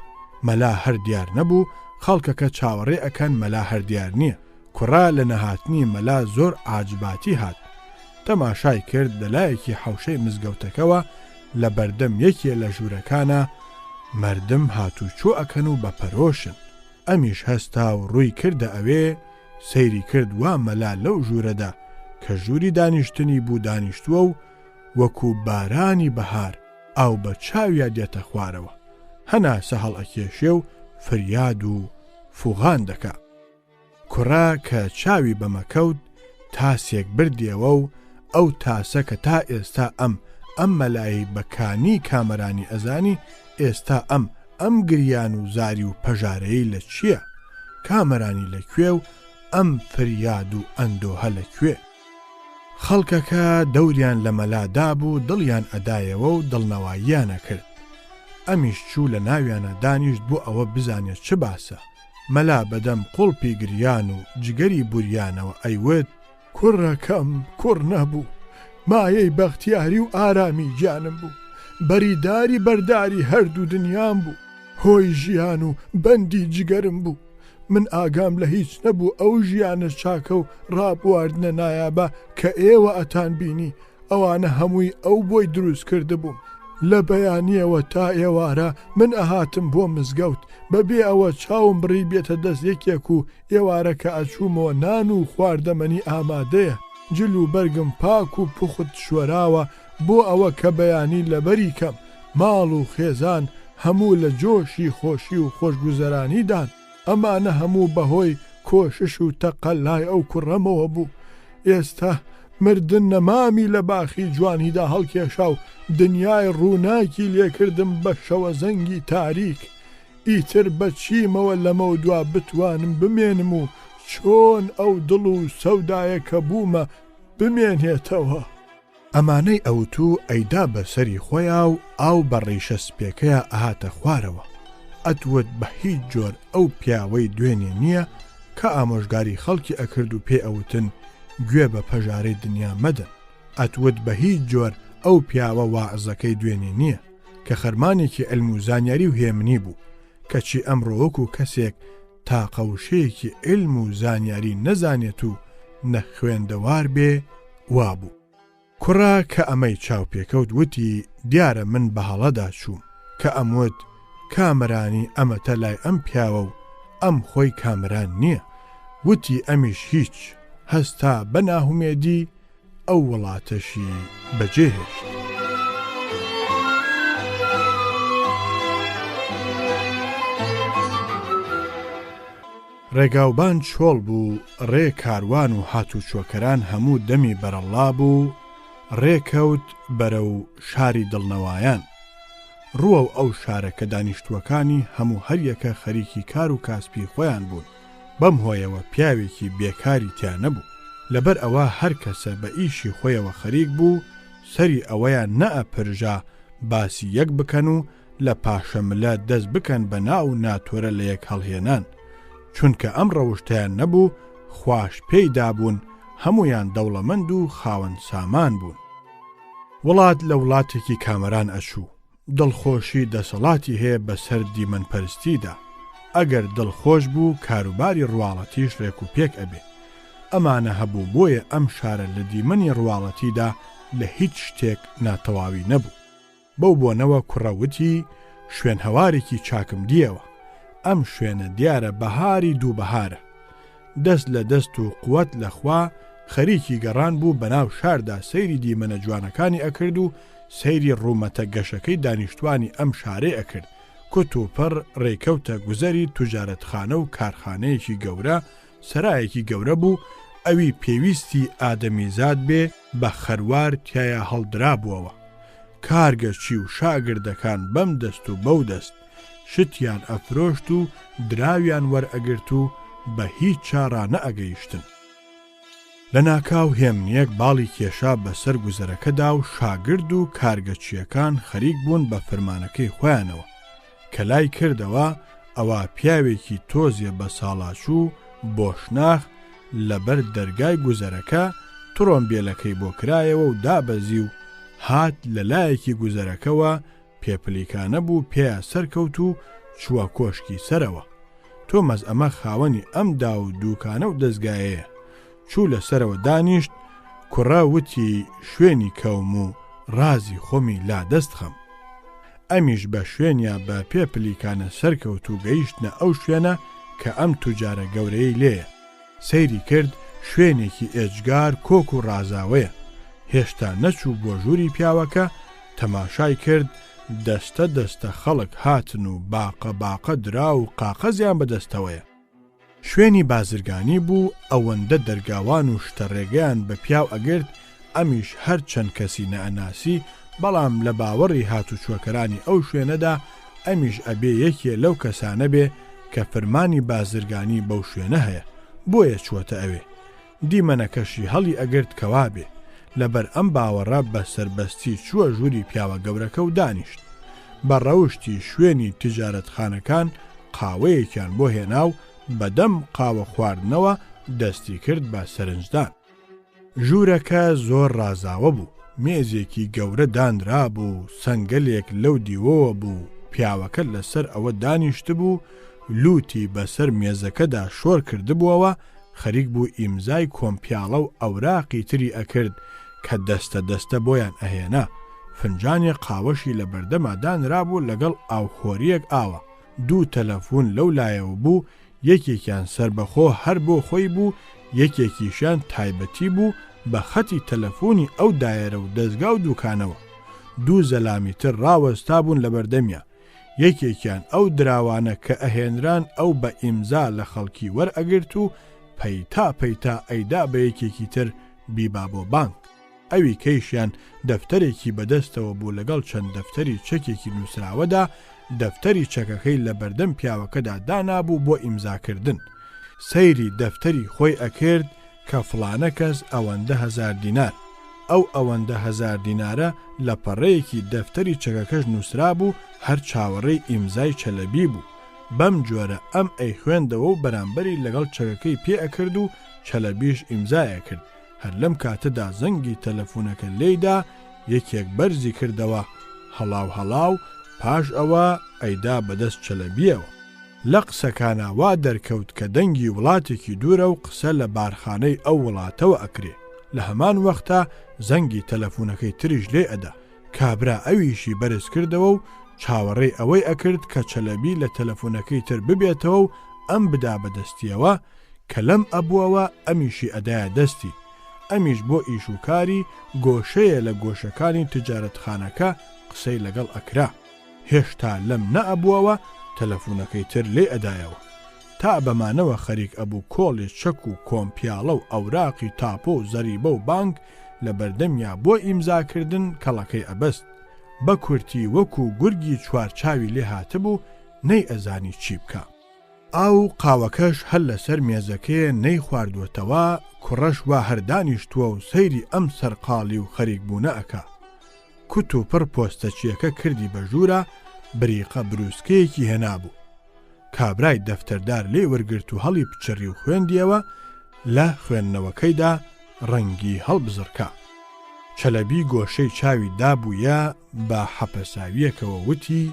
مەلا هەر دیار نەبوو خەڵکەکە چاوەڕێ ئەکەن مەلا هەر دیار نییە کوڕا لە نەهاتنی مەلا زۆر عاجباتی هات تەماشای کرد لەلایەکی حەوشەی مزگەوتەکەوە لە بەردەم یەکێ لە ژوورەکانە مردم هاتوچۆ ئەکەن و بەپەرۆشن ئەمیش هەستا و ڕووی کردە ئەوێ سەیری کرد وا مەلا لەو ژوورەدا کە ژووری دانیشتنی بوو دانیشتووە و وەکو بارانی بەهار ئاو بە چاویا دێتە خوارەوە هەناسە هەڵ ئەکێشێ و فریاد و فوغان دەکا کوڕا کە چاوی بەمەکەوت تاسێک بردیەوە و ئەو تاسە کە تا ئێستا ئەم مەلایی بەکانی کامەرانی ئەزانی ئێستا ئەم گریان و زاری و پەژارەیە لە چییە کامەرانی لەکوێ و ئەم فریاد و ئەندۆهە لەکوێ خەڵکەکە دەوریان لە مەلادا بوو دڵیان ئەدایەوە و دڵنەواییانە کرد ئەمیش چوو لە ناویانە دانیشت بۆ ئەوە بزانێت چ باسە مەلا بەدەم قوڵپی گریان و جگەری بوریانەوە ئەیوت کوڕەکەم کوڕ نەبوو مایەی بەختیاری و ئارامی گیانم بوو بەریداری بەرداری هەردوو دنیام بوو هۆی ژیان و بەندی جگەرم بوو من ئاگام لە هیچ نەبوو ئەو ژیانە چاکە و ڕابواردنە نایابە کە ئێوە ئەتان بینی ئەوانە هەمووی ئەو بۆی دروست کرده بووم لە بەیانیەوە تا ئێوارە من ئەهاتم بۆ مزگەوت بەبێ ئەوە چاوم بڕی بێتە دەست یەکێک و ئێوارە کە ئەچوومەوە نان و خواردەمەنی ئامادەیە جل و بەرگم پاک و پوخت شوەراوە بۆ ئەوە کە بەیانی لەبەری کەم ماڵ و خێزان هەموو لە جۆشی خۆشی و خۆشگوزەرانیدان ئەمانە هەموو بەهۆی کۆشش و تەقەلای ئەو کوڕەمەوە بوو ئێستا مردن نەمامی لە باخی جوانیدا هەڵکێشا و دنیای ڕووناکی لێکردم بە شەوە زەنگی تاریک. ئیتر بەچیمەوە لەمە و دوا بتوانم بمێنم و چۆن ئەو دڵ و سەودایە کە بوومە بمێنێتەوە. ئەمانەی ئەوتوو ئەیدا بەسەری خۆیان و ئاو بەڕیشە سپێکەیە ئاهاتە خوارەوە. ئەتوت بە هیچ جۆر ئەو پیاوەی دوێنێ نییە کە ئامۆژگاری خەڵکی ئەکرد و پێ ئەوتن گوێ بە پەژارەی دنیا مەدەن. ئەتوت بە هیچ جۆر ئەو پیاوە واعزەکەی دوێنێ نییە کە خەرمانێکی ئەلم و زانیاری و هێمنی بوو کەچی ئەمڕۆ وەکو کەسێک تاقەوشەیەکی علم و زانیاری نەزانێت و نەخوێندەوار بێ وابوو. کوڕا کە ئەمەی چاوپێکەوت وتی دیارە من بە هەڵەدا چووم کە ئەموت کامرانی ئەمەتە لای ئەم پیاوە و ئەم خۆی کامران نییە. وتی ئەمیش هیچ هەستا بە ناهومێدی ئەو وڵاتەشی بەجێهێشت. ڕێگاوبان چۆڵ بوو، ڕێ کاروان و هاتوچۆکەران هەموو دەمی بەرەڵا بوو، ڕێکەوت بەرەو شاری دڵنەوایان. ڕووە و ئەو شارە کە دانیشتووەکانی هەموو هەریەکە خەریکی کار و کاسپی خۆیان بوون. بەم هۆیەوە پیاوێکی بێکاری تیا نەبوو. لەبەر ئەوە هەر کەسە بە ئیشی خۆیەوە خەریک بوو، سەری ئەوەیان نەئەپرژا باسی یەک بکەن و لە پاشەملە دەست بکەن بە ناو ناتۆرە لە یەک هەڵهێنان. چونکە ئەم ڕەوشتیان نەبوو، خوش پێیدا بوون، هەمویان دەوڵەمەند و خاوەن سامان بوون. وڵات لە وڵاتێکی کامەران ئەچوو، دڵخۆشی دەسەڵاتی هەیە بەسەر دیمەنپەرستیدا. ئەگەر دڵخۆش بوو کاروباری ڕواڵەتیش ڕێک و پێک ئەبێ. ئەمانە هەبوو بۆیە ئەم شارە لە دیمەنی ڕواڵەتیدا لە هیچ شتێک ناتەواوی نەبوو. بەو بۆنەوە کوڕەوتی شوێن هەوارێکی چاکم دیەوە. ئەم شوێنە دیارە بەهاری دوو بەهارە. دەست لە دەست و قووەت لەخوا خەریکی گەڕان بوو بەناو شاردا سەیری دیمەنە جوانەکانی ئەکرد و سەیری ڕوومەتە گەشەکەی دانیشتوانی ئەم شارەی ئەکرد. کوت و پڕ ڕێکەوتە گوزەری توجارەتخانە و کارخانەیەکی گەورە، سەرایەکی گەورە بوو، ئەوی پێویستی ئادەمیزاد بێ بە خەروار تایە هەڵدرا بووەوە. کارگەچی و شاگردەکان بەم دەست و بەو دەست شتیان ئەفرۆشت و دراویان وەرئەگرت و بە هیچ چارە نەئەگەیشتن. لە ناکاو هێمنیەک باڵی کێشا بەسەر گوزەرەکەدا و شاگرد و کارگەچیەکان خەریک بوون بە فەرمانەکەی خۆیانەوە کە لای کردەوە ئەوە پیاوێکی تۆزیە بە ساڵاچوو بۆشناخ لەبەر دەرگای گوزەرەکە تڕۆمبێلەکەی بۆ کرایەوە و دابەزی و هات لە لایەکی گوزەرەکەوە پێپلیکانە بوو پێیا سەرکەوت و چووە کۆشکی سەرەوە. تۆمەز ئەمە خاوەنی ئەم دا و دووکانە و دەستگایەیە. چوو لەسەرەوە دانیشت، کوڕا وتی شوێنی کەوم و رازی خۆمی لا دەست خەم. ئەمیش بە شوێنیا بە پێپلیکانە سەرکەوت و گەیشتنە ئەو شوێنە کە ئەم توجارە گەورەی لێیە. سەیری کرد، شوێنێکی ئێجگار کۆک و ڕازاوەیە. هێشتا نەچوو بۆ ژووری پیاوەکە، تەماشای کرد، دەستە دەستە خەڵک هاتن و باقە درا و قاقەزیان بەدەستەوەیە. شوێنی بازرگانی بوو، ئەوەندە دەرگاوان و شتە ڕێگەیان بە پیاو ئەگرت. ئەمیش هەر چەند کەسی نەئەناسی، بەڵام لە باوەڕی هاتوچۆکەرانی ئەو شوێنەدا ئەمیش ئەبێ یەکێ لەو کەسانە بێ کە فەرمانی بازرگانی بەو شوێنە هەیە، بۆیە چووەتە ئەوێ. دیمەنەکەشی هەڵی ئەگرت کەوا بێ. لەبەر ئەم باوەڕە بە سربەستی چووە ژووری پیاوە گەورەکە و دانیشت. بە ڕەوشتی شوێنی تجارەتخانەکان قاوەیەکیان بۆ هێنا و بەدەم قاوە خواردنەوە دەستی کرد بە سەرنجدان. ژوورەکە زۆر ڕازاوە بوو، مێزێکی گەورە دانرا بوو، سەنگەلێک لەو دیوەوە بوو. پیاوەکە لەسەر ئەوە دانیشت بوو، لوتی بەسەر مێزەکەدا شۆر کردبووەوە، خەریک بوو ئیمزای کۆمپیاڵە و ئەوراقی تری ئەکرد کە دەستە دەستە بۆیان ئەهێنا. فنجانی قاوەشی لە بەردەما دانرا بوو لەگەڵ ئاوخۆریەک ئاوە. دوو تەلەفۆن لەو لایەوە بوو، یەکێکیان سربەخۆ هەر بۆ خۆی بوو، یەکێکیشان تایبەتی بوو بە خەتی تەلەفۆنی ئەو دایرە و دەستگا و دوکانەوە. دوو زەلامی تر ڕاوەستا بوون لە بەردەمیە، یەکێکیان ئەو دراوانە کە ئەهێنران ئەو بە ئیمزا لە خەڵکی وەرئەگرت و پەیتا ئەیدا بە یەکێکی تر بیبا بۆ بانک. ئەوی کەیشیان دەفتەرێکی بەدەستەوە بوو لەگەڵ چەند دەفتەری چەکێکی نووسراوەدا، دەفتەری چەکەکەی لە بەردەم پیاوەکەدا دانابوو بۆ ئیمزاکردن. سەیری دەفتەری خۆی ئەکرد کە فڵانە کەس ئەوەندە 1000 دینار. ئەو ئەوەندە 1000 دینارە لە پەڕەیەکی دەفتەری چەکەکەش نووسرا بوو، هەر چاوەڕێی ئیمزای چەلەبی بوو. بەم جۆرە ئەم ئەی خوێندەوە و بەرامبەری لەگەڵ چەکەکەی پێ ئەکرد و چەلەبیش ئیمزایە کرد. هەر لەم کاتەدا زەنگی تەلەفۆنەکە لێیدا، یەکێک بەرزی کردەوە، هەڵاو پاش ئەوە ئەیدا بەدەست چەلەبیەوە. لە قسەکانە وا دەرکەوت کە دەنگی وڵاتێکی دوورە و قسە لە بارخانەی ئەو وڵاتەوە ئەکرێ. لە هەمان وەختە زەنگی تەلەفۆنەکەی تریش لێ ئەدا. کابرا ئەویشی بەرز کردەوە و چاوەڕێی ئەوەی ئەکرد کە چەلەبی لە تەلەفۆنەکەی تر ببێتەوە و ئەم بدا بەدەستیەوە، کە لەم ئەبووەوە ئەمیشی ئەدایە دەستی. ئەمیش بۆ ئیش و کاری گۆشەیە لە گۆشەکانی تجارەتخانەکە قسەی لەگەڵ ئەکرا. هێشتا لەم نەئەبووەوە تەلەفۆنەکەی تر لێ ئەدایەوە. تا بەمانەوە خەریک ئەبوو کۆڵێ چەک و کۆمپیاڵە و ئەوراقی تاپۆ و زەریبە و بانک لە بەردەمیا بۆ ئیمزاکردن کەڵەکەی ئەبەست. بە کورتی وەکو گورگی چوارچاوی لێ هاتبوو، نەی ئەزانی چی بکە. ئاو قاوەکەش هەر لەسەر مێزەکەیە نەی خواردوەتەوە، کوڕەش وا هەردانیشتووە و سەیری ئەم سەرقاڵی و خەریک بوونە ئەکا. کوت و پڕ پۆستەچیەکە کردی بە ژوورە، بریقە بروسکەیەکی هێنابوو. کابرای دەفتەردار لێ وەرگرت و هەڵی پچڕی و خوێندیەوە. لە خوێندنەوەکەیدا ڕەنگی هەڵبزڕکە. چەلەبی گۆشەی چاوی دابوویە، بە حەپەساویەکەوە وتی: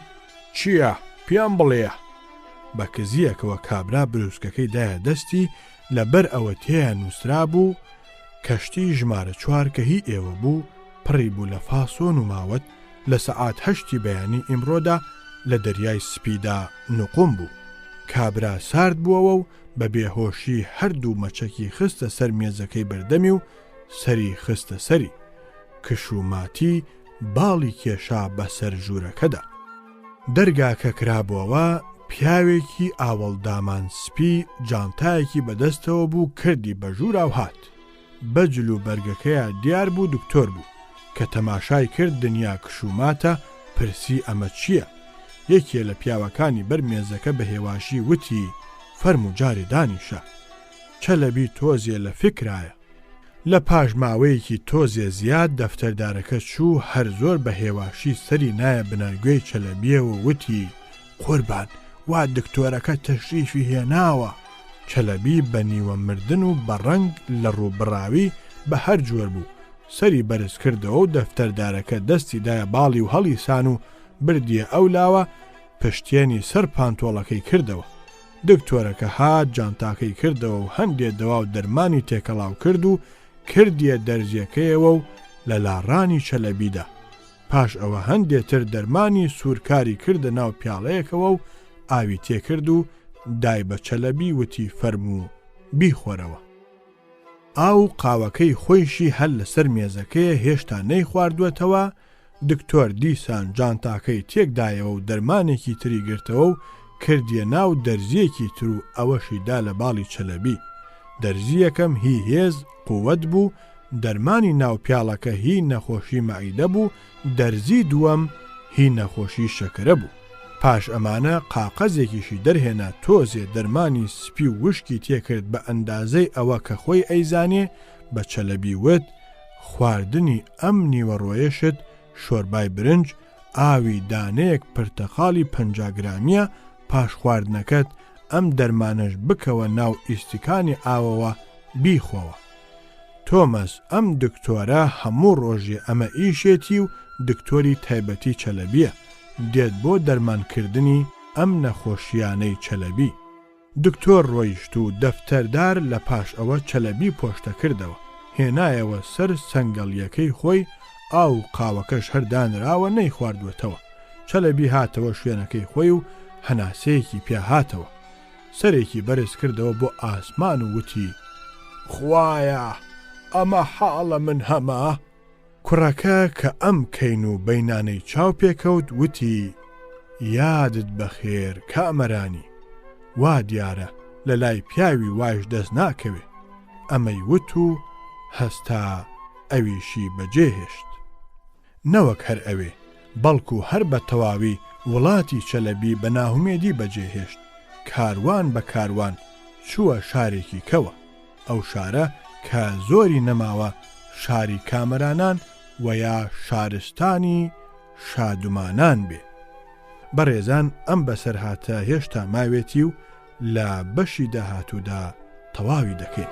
چییە؟ پیان بڵێ. بە کزیەکەوە کابرا بروسکەکەی دایە دەستی، لەبەر ئەوە تێیان نووسرا بوو کەشتی ژمارە 4 کە هی ئێوە بوو، پڕی بوو لە فاسۆن و ماوەت، لە سەعات 8 بەیانی ئیمڕۆدا لە دەریای سپیدا نوقم بوو. کابرا سارد بووەوە و بە بێهۆشی هەردوو مەچەکی خستە سەر مێزەکەی بەردەمی و سەری خستە سەری. کشوماتی باڵی کێشا بەسەر ژوورەکەدا. دەرگاکە کرابووەوە، پیاوێکی ئاوەڵدامان سپی جانتایەکی بەدەستەوە بوو، کردی بە ژوورا و هات. بەجل و بەرگەکەیە دیار بوو دکتۆر بوو کە تەماشای کرد دنیا کشوماتە، پرسی ئەمە چییە؟ یەکێ لە پیاوەکانی بەر مێزەکە بە هێواشی وتی: فەرموو جارێ دانیشە. چەلەبی تۆزێ لە فکرایە. لە پاش ماوەیەکی تۆزێ زیاد دەفتەردارەکە چوو، هەر زۆر بە هێواشی سەری نایە بنەرگوێی چەلەبیەوە وتی: قوربان، وا دکتۆرەکە تەشریفی هێناوە. چەلەبی بە نیوە مردن و بەڕەنگ لە ڕووبڕاوی بە هەر جۆر بوو. سەری بەرز کردەوە و دەفتەردارەکە دەستی دایە باڵی و هەڵی سان و بردیە ئەولاوە، پشتێنی سەر پانتۆڵەکەی کردەوە. دکتۆرەکە هات، جانتاکەی کردەوە و هەندێک دەوا و دەرمانی تێکەڵاو کرد و کردیە دەرزیەکەیەوە و لە لاڕانی چەلەبیدا. پاش ئەوە هەندێتر دەرمانی سوورکاری کردە ناو پیاڵەیەکەوە و ئاوی تێکرد و دای بە چەلەبی وتی: فەرموو بیخۆرەوە. ئاو قاوەکەی خۆیشی هەر لەسەر مێزەکەیە هێشتا نەی خواردوێتەوە. دکتۆر دیسان جانتاکەی تێکدایەوە و دەرمانێکی تری گرتەوە و کردیە ناو دەرزیەکی تر و ئەوەشی دا لە باڵی چەلەبی. دەرزیەکەم هی هێز قووەت بوو، دەرمانی ناو پیاڵەکە هی نەخۆشی مەعیدە بوو، دەرزی دووەم هی نەخۆشی شەکرە بوو. پاش ئەمانە قاقەزێکیشی دەرهێنا، تۆزێ دەرمانی سپی و وشکی تێکرد بە ئەندازەی ئەوە کە خۆی ئەیزانێ. بە چەلەبی وت: خواردنی ئەم نیوەڕۆیشت شۆربای برنج، ئاوی دانەیەک پرتەقاڵی 50 گرامیە، پاش خواردنەکەت ئەم دەرمانش بکەوە ناو ئیسیکانی ئاوەوە بیخۆوە. تۆمەس ئەم دکتۆرە هەموو ڕۆژێ ئەمە ئیشێتی و دکتۆری تایبەتی چەلەبیە، دێت بۆ دەرمانکردنی ئەم نەخۆشیانەی چەلەبی. دکتۆر ڕۆیشت و دەفتەردار لە پاش ئەوە چەلەبی پۆشتە کردەوە، هێنایەوە سەر سەنگەڵیەکەی خۆی. ئاو قاوەکەش هەردانراوە نەی خواردوێتەوە. چەلەبی هاتەوە شوێنەکەی خۆی و هەناسەیەکی پیا هاتەوە. سەرێکی بەرز کردەوە بۆ ئاسمان و وتی: خوایە، ئەمە حاڵە من هەما. کوڕەکە کە ئەم کەین و بەینانەی چاو پێکەوت وتی: یادت بەخێر کامەرانی، وا دیارە لە لای پیاوی واش دەست ناکەوێ. ئەمەی وت و هەستا ئەویشی بەجێهێشت. نەوەک هەر ئەوێ بەڵکو هەر بە تەواوی وڵاتی چەلەبی بە ناهومێدی بەجێهێشت. کاروان بە کاروان چووە شارێکی کەوە. ئەو شارە کە زۆری نەماوە شاری کامەرانان و یا شارستانی شادومانان بێ. بەڕێزان ئەم بەسەرهاتە هێشتا ماوێتی و لە بەشی داهاتوودا تەواوی دەکەین.